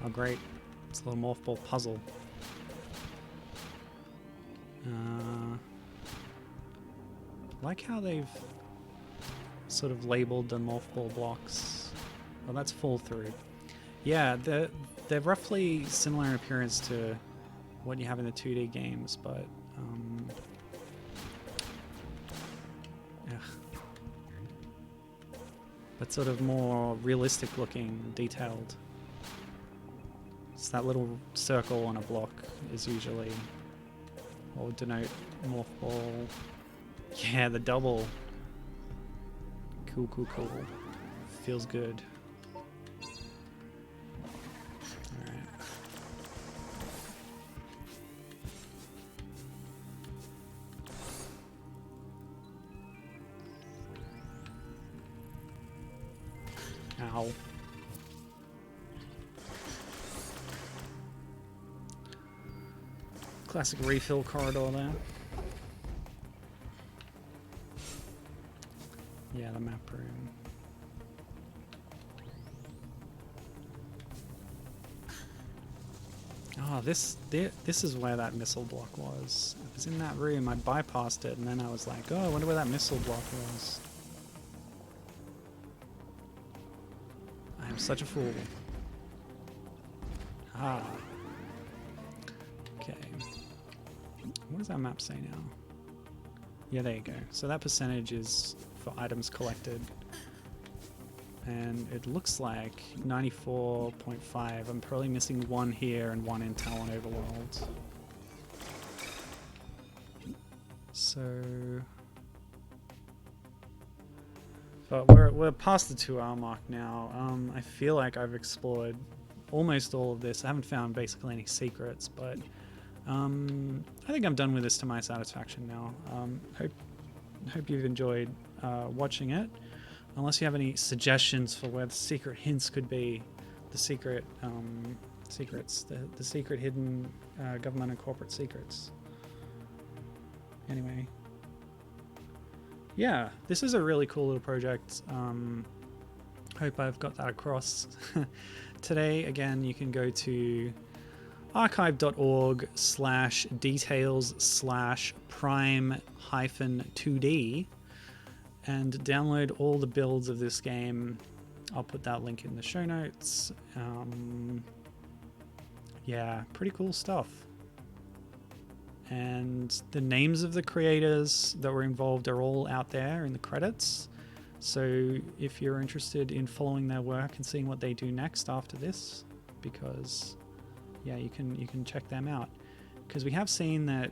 Oh great, it's a little Mothball puzzle. Like how they've sort of labeled the Mothball blocks. Well, that's fall through. Yeah, they're roughly similar in appearance to what you have in the 2D games, but but sort of more realistic looking, detailed. It's that little circle on a block is usually what would denote Mothball. Yeah, the double. Cool, cool, cool. Feels good. Alright. Ow. Classic refill corridor there. Yeah, the map room. Oh, this is where that missile block was. I was in that room, I bypassed it, and then I was like, oh, I wonder where that missile block was. I am such a fool. Ah. Okay. What does that map say now? Yeah, there you go. So that percentage is for items collected. And it looks like 94.5. I'm probably missing one here and one in Tallon Overworld. So... But we're past the 2-hour mark now. I feel like I've explored almost all of this. I haven't found basically any secrets, but I think I'm done with this to my satisfaction now. Hope you've enjoyed watching it. Unless you have any suggestions for where the secret hints could be, the secret secrets, the secret hidden government and corporate secrets. Anyway, yeah, this is a really cool little project. Hope I've got that across. Today, again, you can go to archive.org/details/prime-2d and download all the builds of this game. I'll put that link in the show notes. Yeah, pretty cool stuff. And the names of the creators that were involved are all out there in the credits. So if you're interested in following their work and seeing what they do next after this, because yeah, you can check them out. Because we have seen that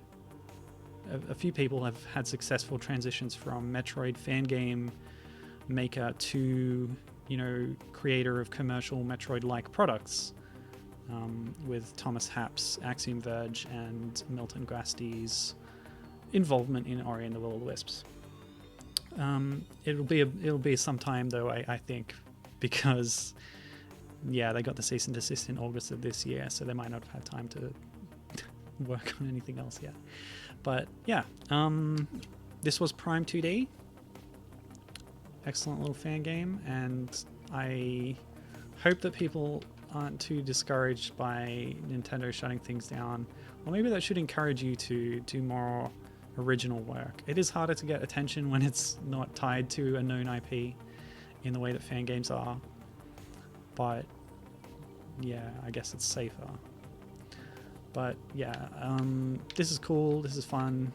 a few people have had successful transitions from Metroid fangame maker to, you know, creator of commercial Metroid-like products, with Thomas Happ's Axiom Verge and Milton Grasty's involvement in Ori and the Will of the Wisps. It'll be some time though, I think, because yeah, they got the cease and desist in August of this year, so they might not have had time to work on anything else yet. But yeah, this was Prime 2D. Excellent little fan game, and I hope that people aren't too discouraged by Nintendo shutting things down. Or maybe that should encourage you to do more original work. It is harder to get attention when it's not tied to a known IP in the way that fan games are. But yeah, I guess it's safer. But yeah, this is cool, this is fun,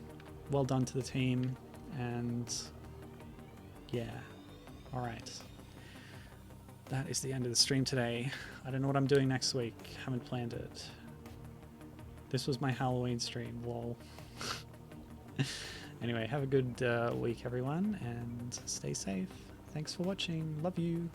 well done to the team, and yeah, alright. That is the end of the stream today. I don't know what I'm doing next week, haven't planned it. This was my Halloween stream, lol. Anyway, have a good week everyone, and stay safe. Thanks for watching, love you.